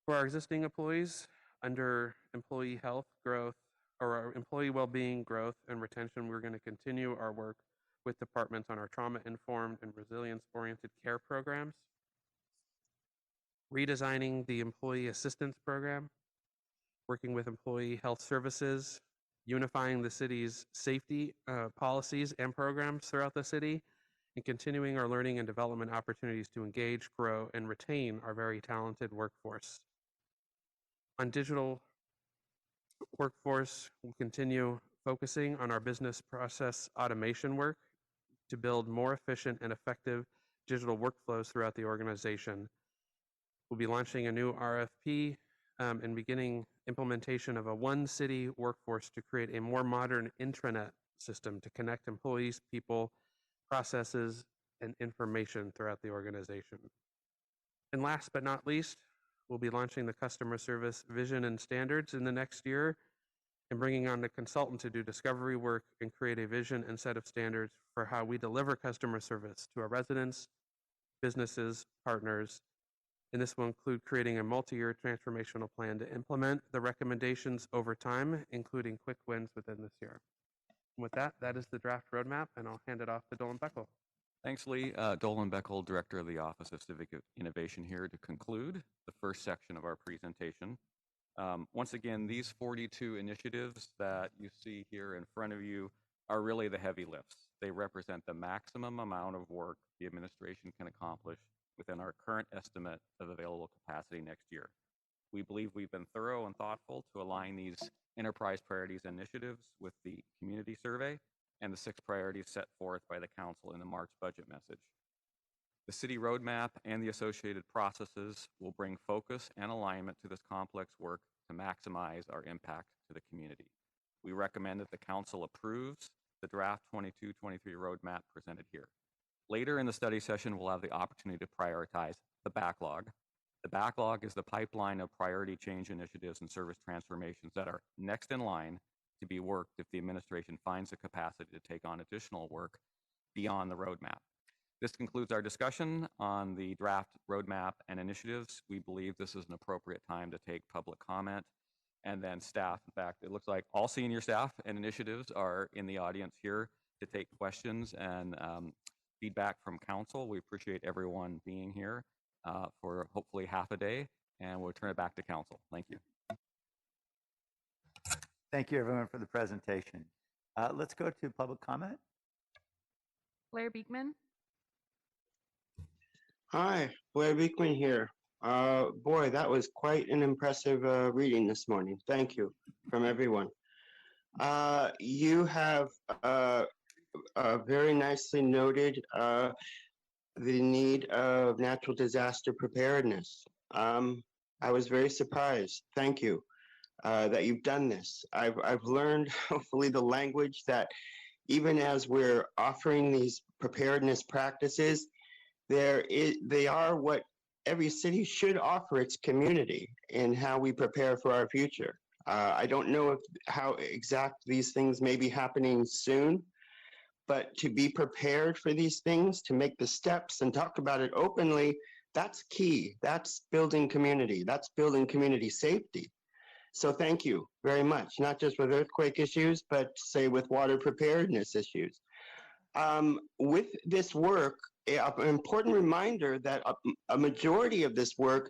For our existing employees, under employee health growth, or our employee well-being growth and retention, we're going to continue our work with departments on our trauma-informed and resilience-oriented care programs, redesigning the employee assistance program, working with employee health services, unifying the city's safety policies and programs throughout the city, and continuing our learning and development opportunities to engage, grow, and retain our very talented workforce. On digital workforce, we'll continue focusing on our business process automation work to build more efficient and effective digital workflows throughout the organization. We'll be launching a new RFP and beginning implementation of a one city workforce to create a more modern intranet system to connect employees, people, processes, and information throughout the organization. And last but not least, we'll be launching the customer service vision and standards in the next year and bringing on a consultant to do discovery work and create a vision and set of standards for how we deliver customer service to our residents, businesses, partners. And this will include creating a multi-year transformational plan to implement the recommendations over time, including quick wins within this year. And with that, that is the draft roadmap, and I'll hand it off to Dolan Beckel. Thanks, Lee. Dolan Beckel, Director of the Office of Civic Innovation, here to conclude the first section of our presentation. Once again, these 42 initiatives that you see here in front of you are really the heavy lifts. They represent the maximum amount of work the administration can accomplish within our current estimate of available capacity next year. We believe we've been thorough and thoughtful to align these enterprise priorities initiatives with the community survey and the 6 priorities set forth by the council in the March budget message. The city roadmap and the associated processes will bring focus and alignment to this complex work to maximize our impact to the community. We recommend that the council approves the draft 22-23 roadmap presented here. Later in the study session, we'll have the opportunity to prioritize the backlog. The backlog is the pipeline of priority change initiatives and service transformations that are next in line to be worked if the administration finds the capacity to take on additional work beyond the roadmap. This concludes our discussion on the draft roadmap and initiatives. We believe this is an appropriate time to take public comment and then staff. In fact, it looks like all senior staff and initiatives are in the audience here to take questions and feedback from council. We appreciate everyone being here for hopefully half a day, and we'll turn it back to council. Thank you. Thank you, everyone, for the presentation. Let's go to public comment. Blair Beekman. Hi, Blair Beekman here. Boy, that was quite an impressive reading this morning. Thank you from everyone. You have very nicely noted the need of natural disaster preparedness. I was very surprised. Thank you that you've done this. I've learned, hopefully, the language that even as we're offering these preparedness practices, they are what every city should offer its community in how we prepare for our future. I don't know how exact these things may be happening soon, but to be prepared for these things, to make the steps and talk about it openly, that's key. That's building community. That's building community safety. So thank you very much, not just with earthquake issues, but say with water preparedness issues. With this work, an important reminder that a majority of this work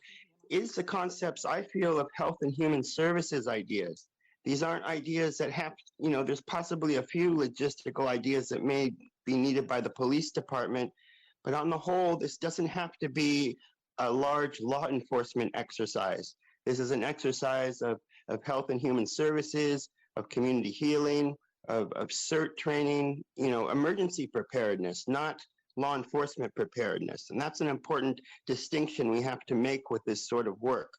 is the concepts, I feel, of health and human services ideas. These aren't ideas that have, there's possibly a few logistical ideas that may be needed by the police department, but on the whole, this doesn't have to be a large law enforcement exercise. This is an exercise of health and human services, of community healing, of CERT training, emergency preparedness, not law enforcement preparedness. And that's an important distinction we have to make with this sort of work.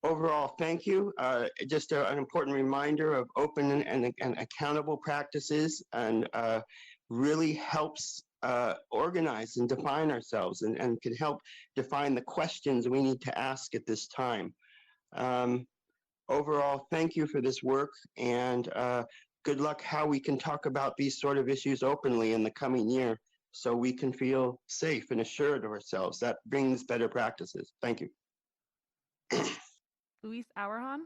Overall, thank you. Just an important reminder of open and accountable practices, and really helps organize and define ourselves, and can help define the questions we need to ask at this time. Overall, thank you for this work, and good luck how we can talk about these sort of issues openly in the coming year so we can feel safe and assured of ourselves. That brings better practices. Thank you. Luis Auerhahn.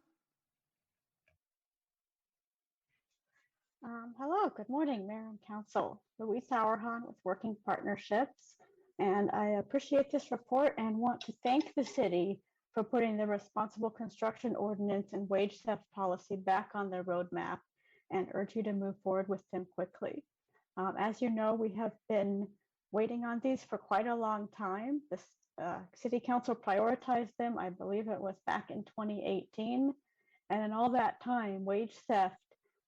Hello, good morning, Mayor and Council. Louise Auerhahn with Working Partnerships, and I appreciate this report and want to thank the city for putting the responsible construction ordinance and wage theft policy back on their roadmap, and urge you to move forward with them quickly. As you know, we have been waiting on these for quite a long time. This City Council prioritized them. I believe it was back in 2018. And in all that time, wage theft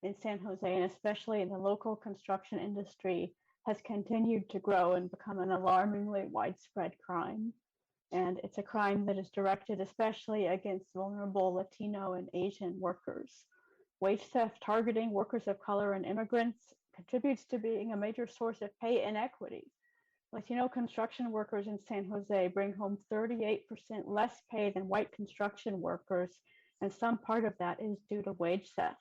in San Jose, and especially in the local construction industry, has continued to grow and become an alarmingly widespread crime. And it's a crime that is directed especially against vulnerable Latino and Asian workers. Wage theft targeting workers of color and immigrants contributes to being a major source of pay inequity. Latino construction workers in San Jose bring home 38% less pay than white construction workers, and some part of that is due to wage theft.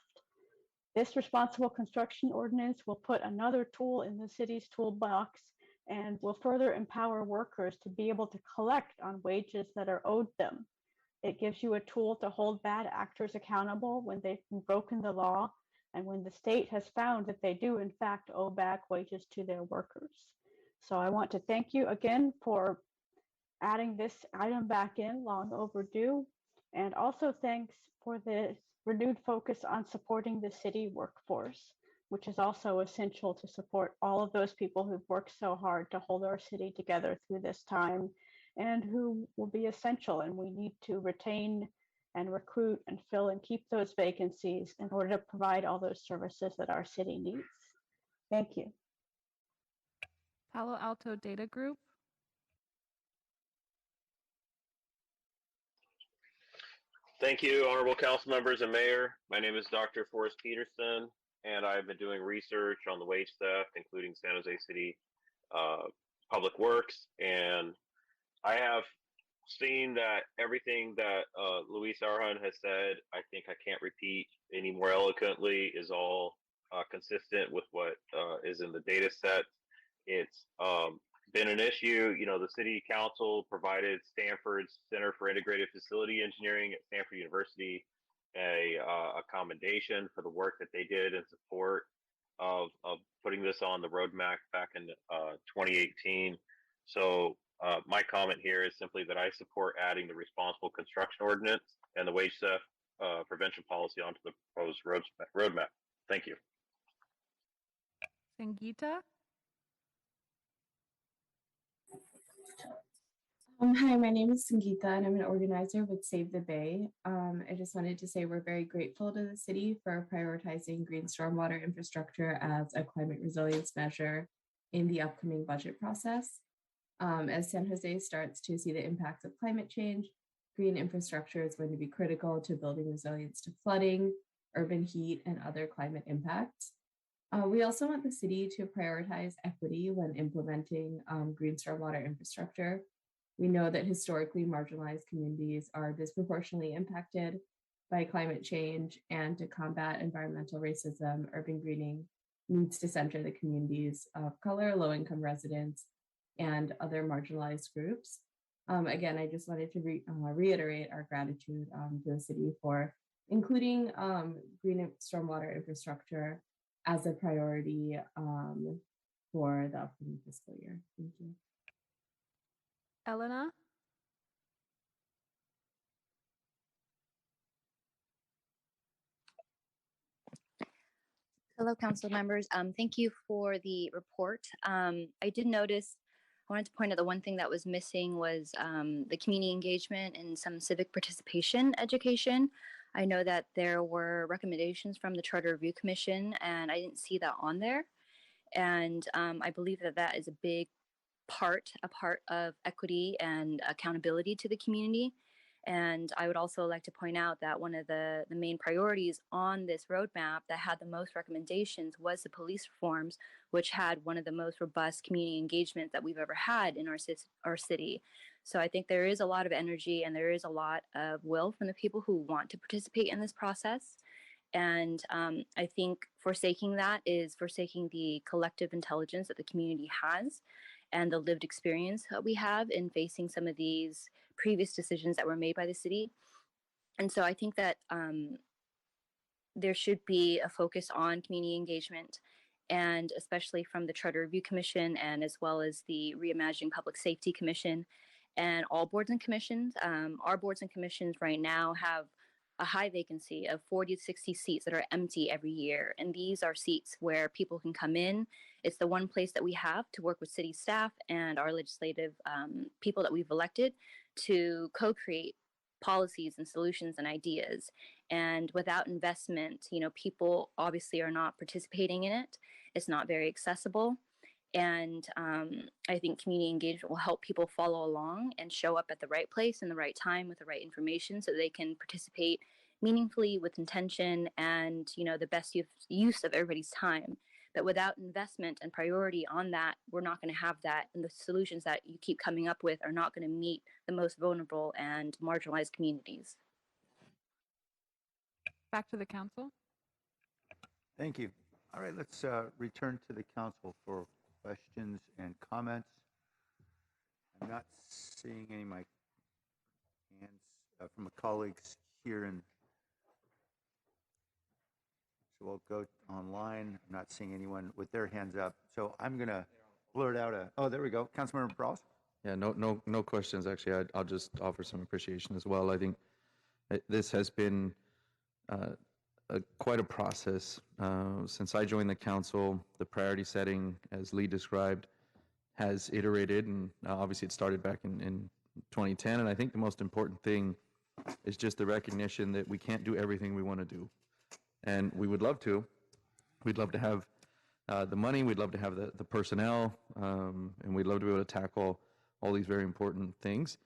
This responsible construction ordinance will put another tool in the city's toolbox and will further empower workers to be able to collect on wages that are owed them. It gives you a tool to hold bad actors accountable when they've broken the law and when the state has found that they do in fact owe back wages to their workers. So I want to thank you again for adding this item back in, long overdue, and also thanks for the renewed focus on supporting the city workforce, which is also essential to support all of those people who've worked so hard to hold our city together through this time and who will be essential. And we need to retain and recruit and fill and keep those vacancies in order to provide all those services that our city needs. Thank you. Palo Alto Data Group. Thank you, honorable council members and mayor. My name is Dr. Forrest Peterson, and I've been doing research on the wage theft, including San Jose City Public Works. And I have seen that everything that Luis Arjan has said, I think I can't repeat any more eloquently, is all consistent with what is in the data set. It's been an issue. You know, the city council provided Stanford's Center for Integrated Facility Engineering at Stanford University a commendation for the work that they did in support of putting this on the roadmap back in 2018. So my comment here is simply that I support adding the responsible construction ordinance and the wage theft prevention policy onto the proposed roadmap. Thank you. Sangeeta. Hi, my name is Sangeeta, and I'm an organizer with Save the Bay. I just wanted to say we're very grateful to the city for prioritizing green stormwater infrastructure as a climate resilience measure in the upcoming budget process. As San Jose starts to see the impacts of climate change, green infrastructure is going to be critical to building resilience to flooding, urban heat, and other climate impacts. We also want the city to prioritize equity when implementing green stormwater infrastructure. We know that historically marginalized communities are disproportionately impacted by climate change, and to combat environmental racism, urban greening needs to center the communities of color, low-income residents, and other marginalized groups. Again, I just wanted to reiterate our gratitude to the city for including green stormwater infrastructure as a priority for the upcoming fiscal year. Thank you. Elena. Hello, council members. Thank you for the report. I did notice, I wanted to point out the one thing that was missing was the community engagement and some civic participation education. I know that there were recommendations from the Charter Review Commission, and I didn't see that on there. And I believe that that is a big part of equity and accountability to the community. And I would also like to point out that one of the main priorities on this roadmap that had the most recommendations was the police reforms, which had one of the most robust community engagements that we've ever had in our city. So I think there is a lot of energy and there is a lot of will from the people who want to participate in this process. And I think forsaking that is forsaking the collective intelligence that the community has and the lived experience that we have in facing some of these previous decisions that were made by the city. And so I think that there should be a focus on community engagement, and especially from the Charter Review Commission and as well as the Reimagining Public Safety Commission and all boards and commissions. Our boards and commissions right now have a high vacancy of 40 to 60 seats that are empty every year. And these are seats where people can come in. It's the one place that we have to work with city staff and our legislative people that we've elected to co-create policies and solutions and ideas. And without investment, people obviously are not participating in it. It's not very accessible. And I think community engagement will help people follow along and show up at the right place and the right time with the right information so they can participate meaningfully with intention and, the best use of everybody's time. But without investment and priority on that, we're not going to have that. And the solutions that you keep coming up with are not going to meet the most vulnerable and marginalized communities. Back to the council. Thank you. All right, let's return to the council for questions and comments. I'm not seeing any of my hands from my colleagues here, and so we'll go online. I'm not seeing anyone with their hands up, so I'm gonna blurt out oh, there we go, Councilmember Brawls. Yeah, no questions. Actually, I'll just offer some appreciation as well. I think this has been quite a process. Since I joined the council, the priority setting, as Lee described, has iterated, and obviously it started back in 2010. And I think the most important thing is just the recognition that we can't do everything we want to do. And we would love to. We'd love to have the money, we'd love to have the personnel, and we'd love to be able to tackle all these very important things.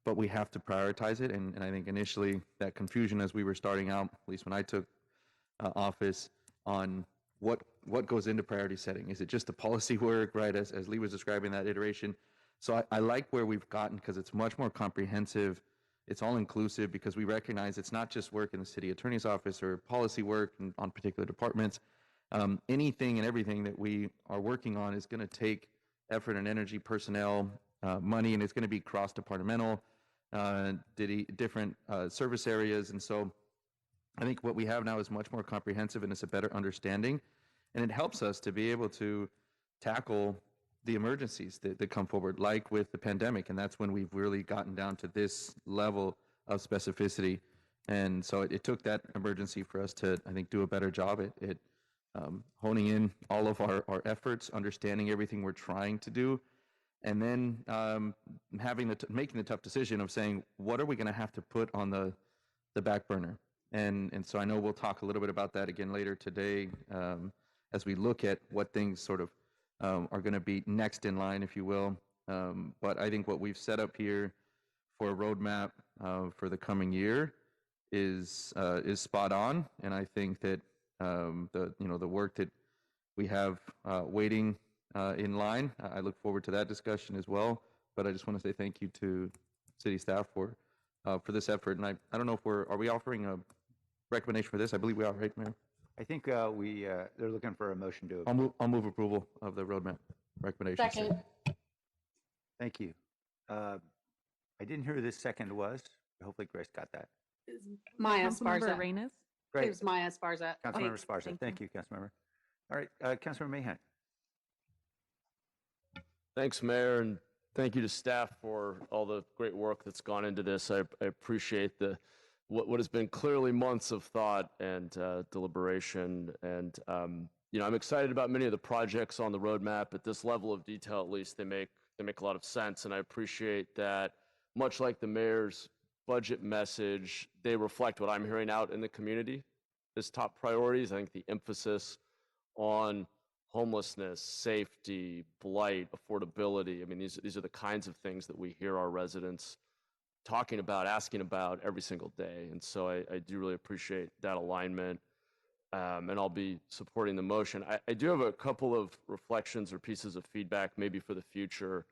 But we have to prioritize it. And I think initially that confusion as we were starting out, at least when I took office, on what goes into priority setting. Is it just the policy work, right, as Lee was describing that iteration? So I like where we've gotten, because it's much more comprehensive. It's all inclusive, because we recognize it's not just work in the city attorney's office or policy work on particular departments. Anything and everything that we are working on is going to take effort and energy, personnel, money, and it's going to be cross-departmental, different service areas. And so I think what we have now is much more comprehensive, and it's a better understanding, and it helps us to be able to tackle the emergencies that come forward, like with the pandemic. And that's when we've really gotten down to this level of specificity. And so it took that emergency for us to, I think, do a better job at honing in all of our efforts, understanding everything we're trying to do, and then making the tough decision of saying, what are we going to have to put on the back burner? And so I know we'll talk a little bit about that again later today, as we look at what things sort of are going to be next in line, if you will. But I think what we've set up here for a roadmap for the coming year is spot on, and I think that the work that we have waiting in line, I look forward to that discussion as well. But I just want to say thank you to city staff for this effort. And I don't know if are we offering a recommendation for this? I believe we are, right, Mayor? I think they're looking for a motion to. I'll move approval of the roadmap recommendations. Second. Thank you. I didn't hear who this second was. Hopefully Grace got that. Maya Councilmember Sparza. Readiness. Great. It was Maya Sparza. Councilmember Sparza. Thank you, Councilmember. All right, Councilmember Mahan. Thanks, Mayor, and thank you to staff for all the great work that's gone into this. I appreciate what has been clearly months of thought and deliberation. And I'm excited about many of the projects on the roadmap. At this level of detail, at least, they make a lot of sense. And I appreciate that, much like the mayor's budget message, they reflect what I'm hearing out in the community as top priorities. I think the emphasis on homelessness, safety, blight, affordability. I mean, these are the kinds of things that we hear our residents talking about, asking about every single day. And so I do really appreciate that alignment. And I'll be supporting the motion. I do have a couple of reflections or pieces of feedback maybe for the future,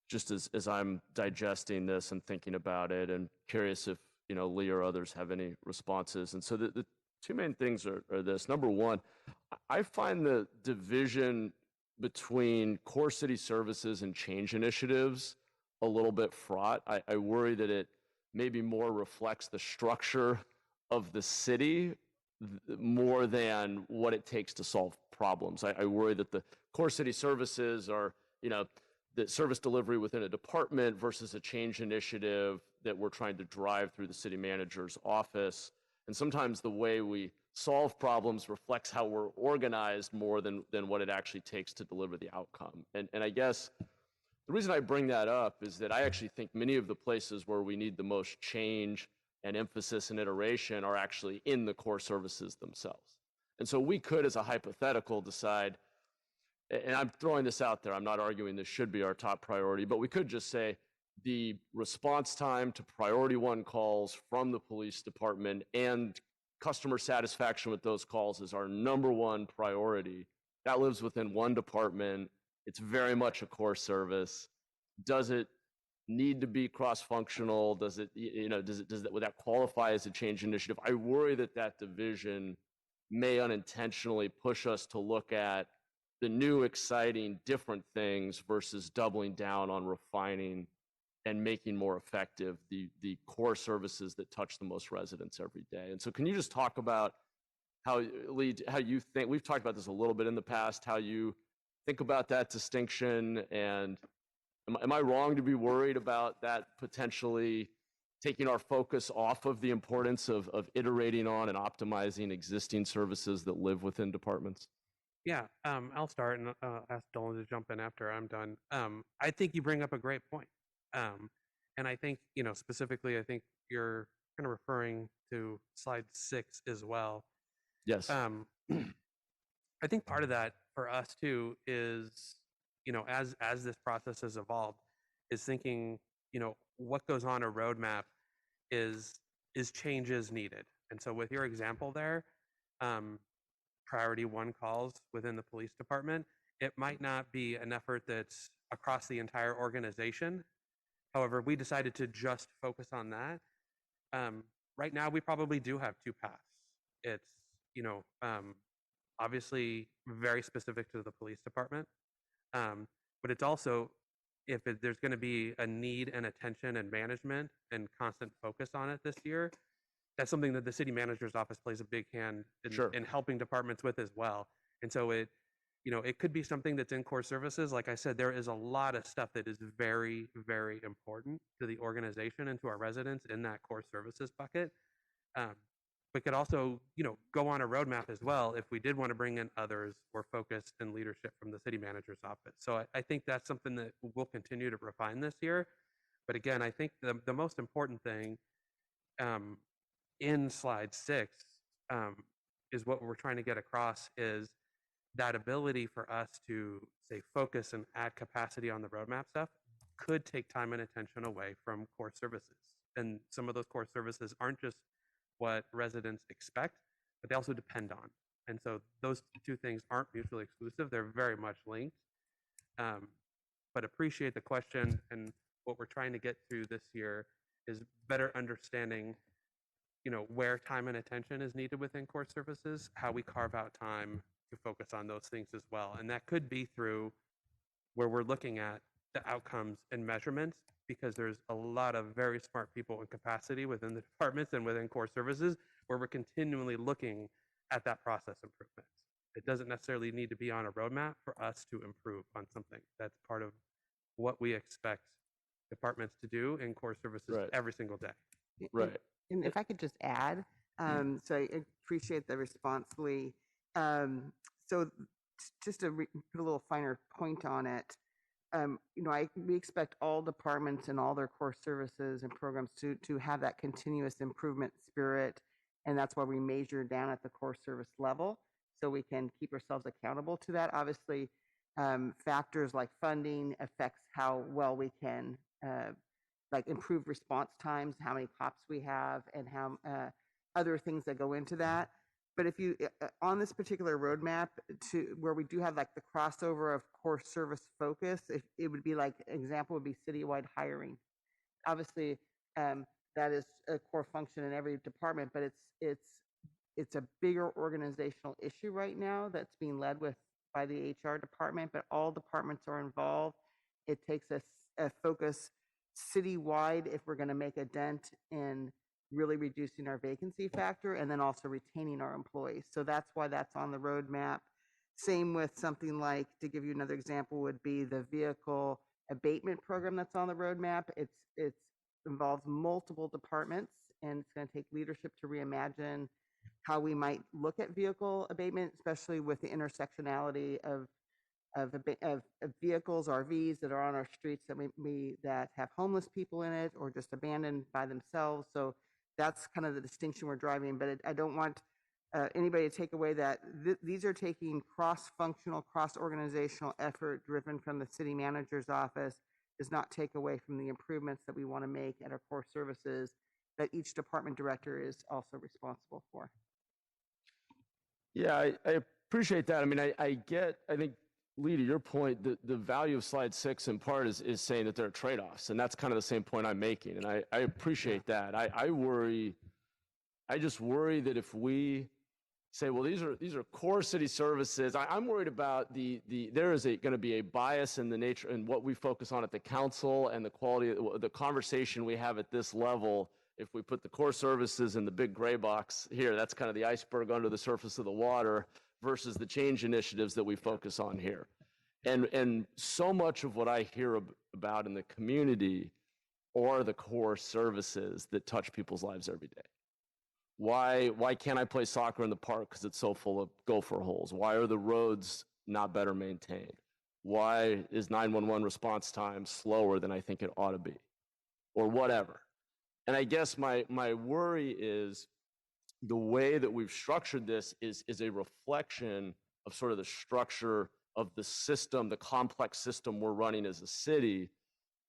just as I'm digesting this and thinking about it, and curious if Lee or others have any responses. And so the two main things are this. Number one, I find the division between core city services and change initiatives a little bit fraught. I worry that it maybe more reflects the structure of the city more than what it takes to solve problems. I worry that the core city services are, the service delivery within a department versus a change initiative that we're trying to drive through the city manager's office. And sometimes the way we solve problems reflects how we're organized more than what it actually takes to deliver the outcome. And I guess the reason I bring that up is that I actually think many of the places where we need the most change and emphasis and iteration are actually in the core services themselves. And so we could, as a hypothetical, decide, and I'm throwing this out there, I'm not arguing this should be our top priority, but we could just say the response time to priority one calls from the police department and customer satisfaction with those calls is our number one priority. That lives within one department. It's very much a core service. Does it need to be cross-functional? Does it, would that qualify as a change initiative? I worry that that division may unintentionally push us to look at the new, exciting, different things versus doubling down on refining and making more effective the core services that touch the most residents every day. And so can you just talk about how, Lee, how you think, we've talked about this a little bit in the past, how you think about that distinction, and am I wrong to be worried about that potentially taking our focus off of the importance of iterating on and optimizing existing services that live within departments? Yeah, I'll start and ask Dolan to jump in after I'm done. I think you bring up a great point. And I think, specifically, I think you're kind of referring to slide 6 as well. Yes. I think part of that for us too is, as this process has evolved, is thinking, what goes on a roadmap is changes needed. And so with your example there, priority one calls within the police department, it might not be an effort that's across the entire organization. However, we decided to just focus on that. Right now, we probably do have two paths. It's, obviously very specific to the police department, but it's also, if there's going to be a need and attention and management and constant focus on it this year, that's something that the city manager's office plays a big hand in helping departments with as well. And so it could be something that's in core services. Like I said, there is a lot of stuff that is very, very important to the organization and to our residents in that core services bucket. We could also, go on a roadmap as well if we did want to bring in others or focus and leadership from the city manager's office. So I think that's something that we'll continue to refine this year. But again, I think the most important thing in slide 6 is what we're trying to get across is that ability for us to say focus and add capacity on the roadmap stuff could take time and attention away from core services. And some of those core services aren't just what residents expect, but they also depend on. And so those two things aren't mutually exclusive. They're very much linked. But appreciate the question, and what we're trying to get to this year is better understanding where time and attention is needed within core services, how we carve out time to focus on those things as well. And that could be through where we're looking at the outcomes and measurements, because there's a lot of very smart people in capacity within the departments and within core services where we're continually looking at that process improvement. It doesn't necessarily need to be on a roadmap for us to improve on something. That's part of what we expect departments to do in core services every single day. Right. And if I could just add, so I appreciate the response, Lee. So just to put a little finer point on it, we expect all departments and all their core services and programs to have that continuous improvement spirit, and that's why we measure down at the core service level, so we can keep ourselves accountable to that. Obviously, factors like funding affects how well we can like improve response times, how many cops we have, and how other things that go into that. But if you, on this particular roadmap, to where we do have like the crossover of core service focus, it would be like, example would be citywide hiring. Obviously, that is a core function in every department, but it's a bigger organizational issue right now that's being led with by the HR department, but all departments are involved. It takes a focus citywide if we're going to make a dent in really reducing our vacancy factor and then also retaining our employees. So that's why that's on the roadmap. Same with something like, to give you another example, would be the vehicle abatement program that's on the roadmap. It involves multiple departments and it's going to take leadership to reimagine how we might look at vehicle abatement, especially with the intersectionality of vehicles, RVs that are on our streets that have homeless people in it or just abandoned by themselves. So that's kind of the distinction we're driving. But I don't want anybody to take away that these are taking cross-functional, cross-organizational effort driven from the city manager's office. Does not take away from the improvements that we want to make at our core services that each department director is also responsible for. Yeah, I appreciate that. I mean, I think, Lee, to your point, the value of slide 6 in part is saying that there are trade-offs, and that's kind of the same point I'm making, and I appreciate that. I just worry that if we say, well, these are core city services, I'm worried about there is going to be a bias in the nature and what we focus on at the council and the quality of the conversation we have at this level. If we put the core services in the big gray box here, that's kind of the iceberg under the surface of the water versus the change initiatives that we focus on here. And so much of what I hear about in the community are the core services that touch people's lives every day. Why can't I play soccer in the park because it's so full of gopher holes? Why are the roads not better maintained? Why is 911 response time slower than I think it ought to be? Or whatever. And I guess my worry is the way that we've structured this is a reflection of sort of the structure of the system, the complex system we're running as a city.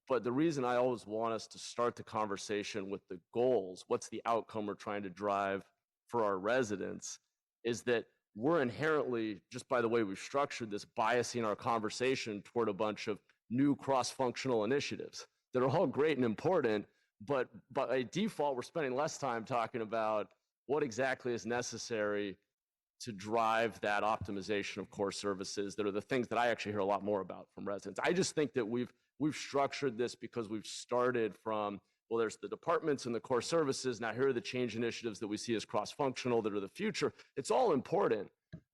But the reason I always want us to start the conversation with the goals, what's the outcome we're trying to drive for our residents, is that we're inherently, just by the way we've structured this, biasing our conversation toward a bunch of new cross-functional initiatives that are all great and important, but by default, we're spending less time talking about what exactly is necessary to drive that optimization of core services that are the things that I actually hear a lot more about from residents. I just think that we've structured this because we've started from, well, there's the departments and the core services. Now here are the change initiatives that we see as cross-functional that are the future. It's all important,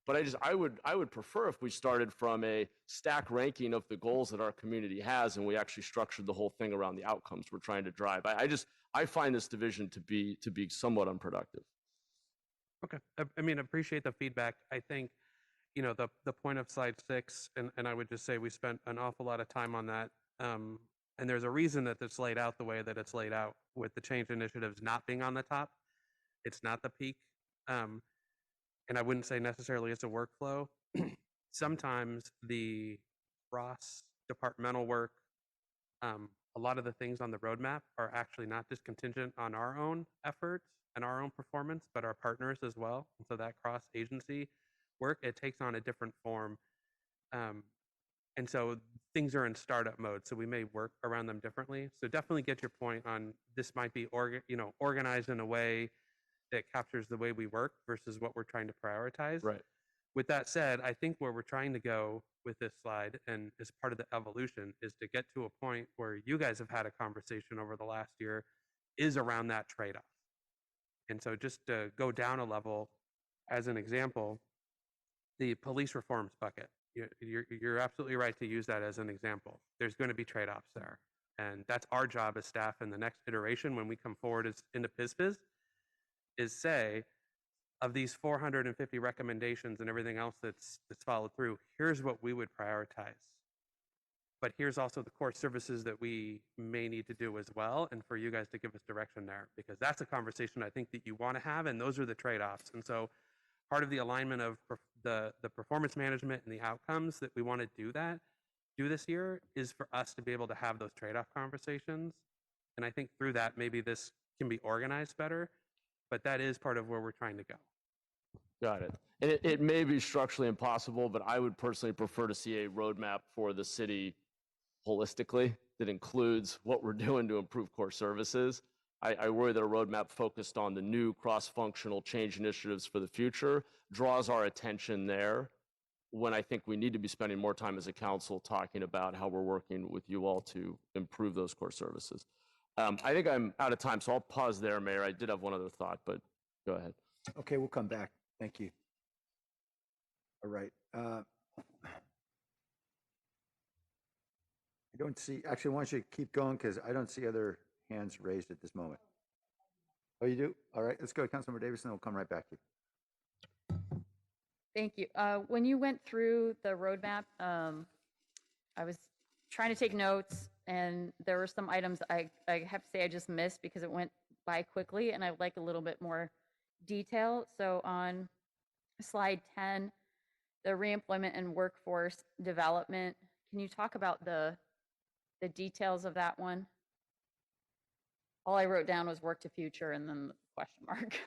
but I would prefer if we started from a stack ranking of the goals that our community has, and we actually structured the whole thing around the outcomes we're trying to drive. I find this division to be somewhat unproductive. Okay. I mean, appreciate the feedback. I think, the point of slide 6, and I would just say we spent an awful lot of time on that. And there's a reason that it's laid out the way that it's laid out, with the change initiatives not being on the top. It's not the peak. And I wouldn't say necessarily it's a workflow. Sometimes the cross-departmental work, a lot of the things on the roadmap are actually not just contingent on our own efforts and our own performance, but our partners as well. And so that cross-agency work, it takes on a different form. And so things are in startup mode, so we may work around them differently. So definitely get your point on this might be organized in a way that captures the way we work versus what we're trying to prioritize. Right. With that said, I think where we're trying to go with this slide, and as part of the evolution, is to get to a point where you guys have had a conversation over the last year, is around that trade-off. And so just to go down a level, as an example, the police reforms bucket. You're absolutely right to use that as an example. There's going to be trade-offs there. And that's our job as staff in the next iteration when we come forward into PISPIS, is say, of these 450 recommendations and everything else that's followed through, here's what we would prioritize. But here's also the core services that we may need to do as well, and for you guys to give us direction there, because that's a conversation I think that you want to have, and those are the trade-offs. And so part of the alignment of the performance management and the outcomes that we want to do this year is for us to be able to have those trade-off conversations. And I think through that, maybe this can be organized better, but that is part of where we're trying to go. Got it. And it may be structurally impossible, but I would personally prefer to see a roadmap for the city holistically that includes what we're doing to improve core services. I worry that a roadmap focused on the new cross-functional change initiatives for the future draws our attention there, when I think we need to be spending more time as a council talking about how we're working with you all to improve those core services. I think I'm out of time, so I'll pause there, Mayor. I did have one other thought, but go ahead. Okay, we'll come back. Thank you. All right. I don't see, actually, I want you to keep going because I don't see other hands raised at this moment. Oh, you do? All right, let's go to Councilmember Davis, and we'll come right back to you. Thank you. When you went through the roadmap, I was trying to take notes, and there were some items I have to say I just missed because it went by quickly, and I'd like a little bit more detail. So on slide 10, the reemployment and workforce development, can you talk about the details of that one? All I wrote down was work to future and then the question mark.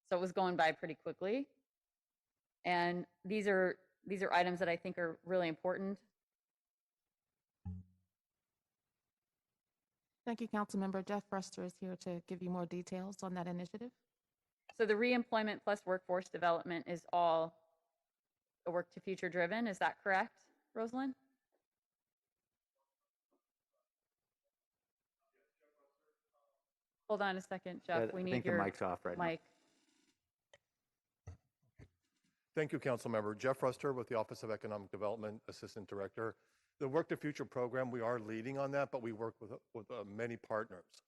So it was going by pretty quickly. And these are items that I think are really important. Thank you, Councilmember. Jeff Ruster is here to give you more details on that initiative. So the reemployment plus workforce development is all the work to future driven. Is that correct, Rosalind? Hold on a second, Jeff. We need your the mic's off right now. mic. Thank you, Councilmember. Jeff Ruster with the Office of Economic Development, Assistant Director. The Work to Future program, we are leading on that, but we work with many partners.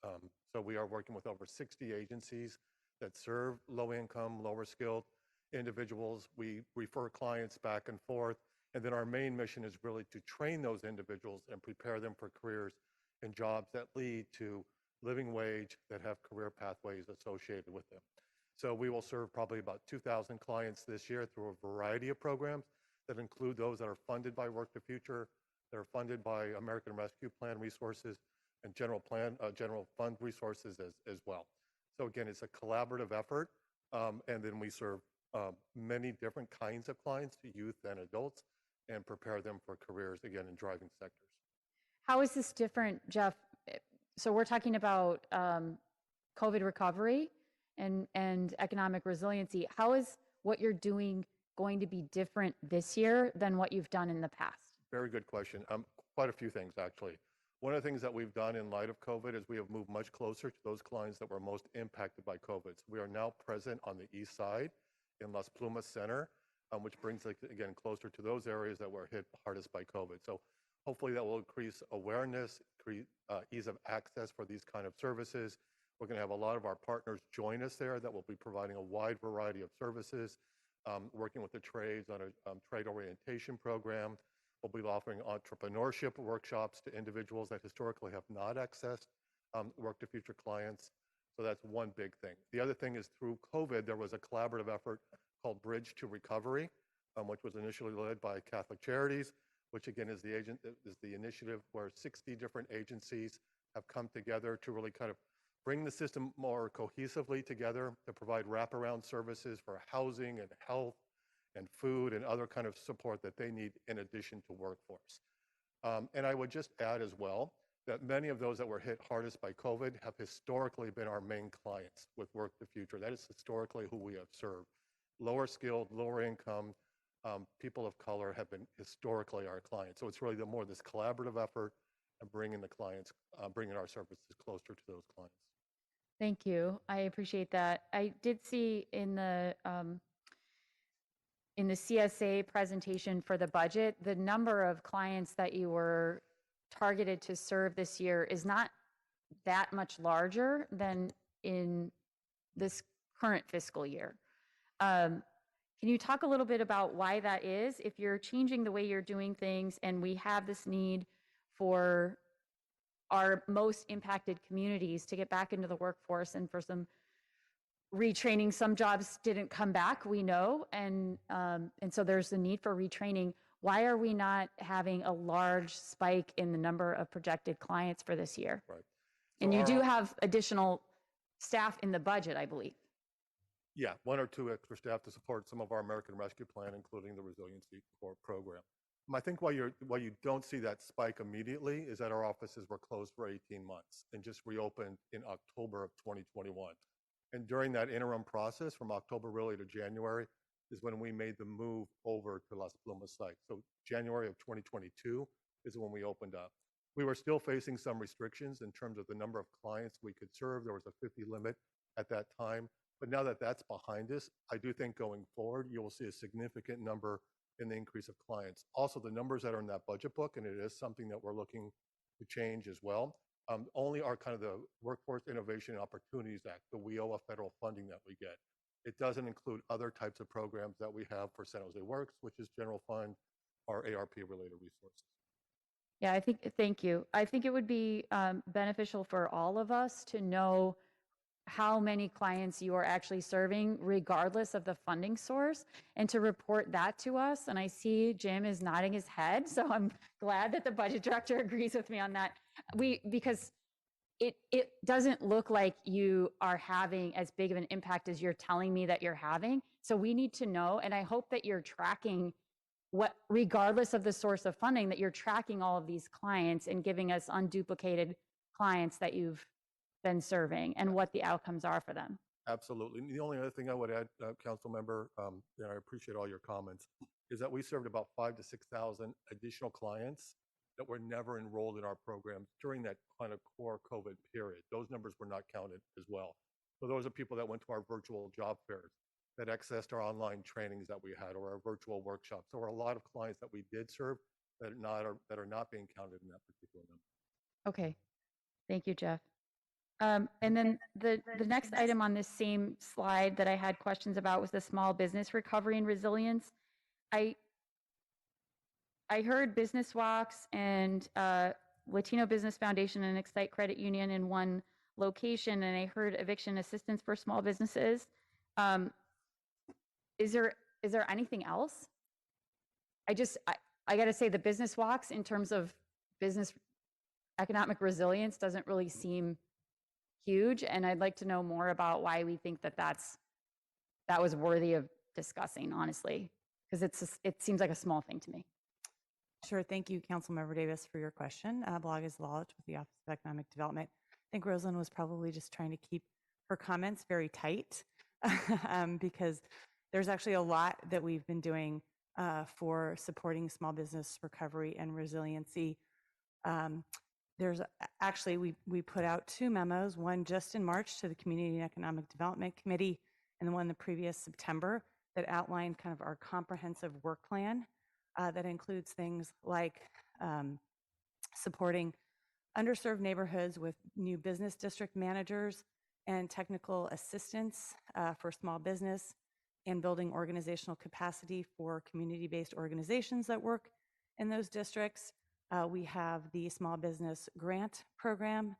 So we are working with over 60 agencies that serve low-income, lower-skilled individuals. We refer clients back and forth, and then our main mission is really to train those individuals and prepare them for careers and jobs that lead to living wage, that have career pathways associated with them. So we will serve probably about 2,000 clients this year through a variety of programs that include those that are funded by Work to Future, that are funded by American Rescue Plan resources, and general fund resources as well. So again, it's a collaborative effort, and then we serve many different kinds of clients, youth and adults, and prepare them for careers, again, in driving sectors. How is this different, Jeff? So we're talking about COVID recovery and economic resiliency. How is what you're doing going to be different this year than what you've done in the past? Very good question. Quite a few things, actually. One of the things that we've done in light of COVID is we have moved much closer to those clients that were most impacted by COVID. So we are now present on the east side in Las Plumas Center, which brings us, again, closer to those areas that were hit hardest by COVID. So hopefully that will increase awareness, ease of access for these kind of services. We're going to have a lot of our partners join us there that will be providing a wide variety of services, working with the trades on a trade orientation program. We'll be offering entrepreneurship workshops to individuals that historically have not accessed Work to Future clients. So that's one big thing. The other thing is through COVID, there was a collaborative effort called Bridge to Recovery, which was initially led by Catholic Charities, which again is the initiative where 60 different agencies have come together to really kind of bring the system more cohesively together to provide wraparound services for housing and health and food and other kind of support that they need in addition to workforce. And I would just add as well that many of those that were hit hardest by COVID have historically been our main clients with Work the Future. That is historically who we have served. Lower skilled, lower income, people of color have been historically our clients. So it's really more this collaborative effort of bringing the clients, bringing our services closer to those clients. Thank you. I appreciate that. I did see in the CSA presentation for the budget, the number of clients that you were targeted to serve this year is not that much larger than in this current fiscal year. Can you talk a little bit about why that is? If you're changing the way you're doing things and we have this need for our most impacted communities to get back into the workforce and for some retraining, some jobs didn't come back, we know, and so there's the need for retraining. Why are we not having a large spike in the number of projected clients for this year? Right. And you do have additional staff in the budget, I believe. Yeah, 1 or 2 extra staff to support some of our American Rescue Plan, including the Resiliency Corps program. I think why you don't see that spike immediately is that our offices were closed for 18 months and just reopened in October of 2021. And during that interim process, from October really to January, is when we made the move over to Las Plumas site. So January of 2022 is when we opened up. We were still facing some restrictions in terms of the number of clients we could serve. There was a 50 limit at that time. But now that that's behind us, I do think going forward, you will see a significant number in the increase of clients. Also, the numbers that are in that budget book, and it is something that we're looking to change as well, only are kind of the Workforce Innovation and Opportunities Act, the WIOA federal funding that we get. It doesn't include other types of programs that we have for San Jose Works, which is general fund, or ARP related resources. Yeah, thank you. I think it would be beneficial for all of us to know how many clients you are actually serving, regardless of the funding source, and to report that to us. And I see Jim is nodding his head, so I'm glad that the budget director agrees with me on that. Because it doesn't look like you are having as big of an impact as you're telling me that you're having. So we need to know, and I hope that you're tracking what, regardless of the source of funding, that you're tracking all of these clients and giving us unduplicated clients that you've been serving and what the outcomes are for them. Absolutely. The only other thing I would add, Council Member, and I appreciate all your comments, is that we served about 5,000 to 6,000 additional clients that were never enrolled in our program during that kind of core COVID period. Those numbers were not counted as well. So those are people that went to our virtual job fairs, that accessed our online trainings that we had, or our virtual workshops. So there were a lot of clients that we did serve that are not being counted in that particular number. Okay, thank you, Jeff. And then the next item on this same slide that I had questions about was the small business recovery and resilience. I heard Business Walks and Latino Business Foundation and Excite Credit Union in one location, and I heard eviction assistance for small businesses. Is there anything else? I got to say, the Business Walks in terms of business economic resilience doesn't really seem huge, and I'd like to know more about why we think that that was worthy of discussing, honestly, because it seems like a small thing to me. Sure. Thank you, Councilmember Davis, for your question. Blagis Lalich with the Office of Economic Development. I think Rosalind was probably just trying to keep her comments very tight because there's actually a lot that we've been doing for supporting small business recovery and resiliency. There's actually, we put out 2 memos, one just in March to the Community and Economic Development Committee, and the one the previous September that outlined kind of our comprehensive work plan that includes things like supporting underserved neighborhoods with new business district managers and technical assistance for small business, and building organizational capacity for community-based organizations that work in those districts. We have the small business grant program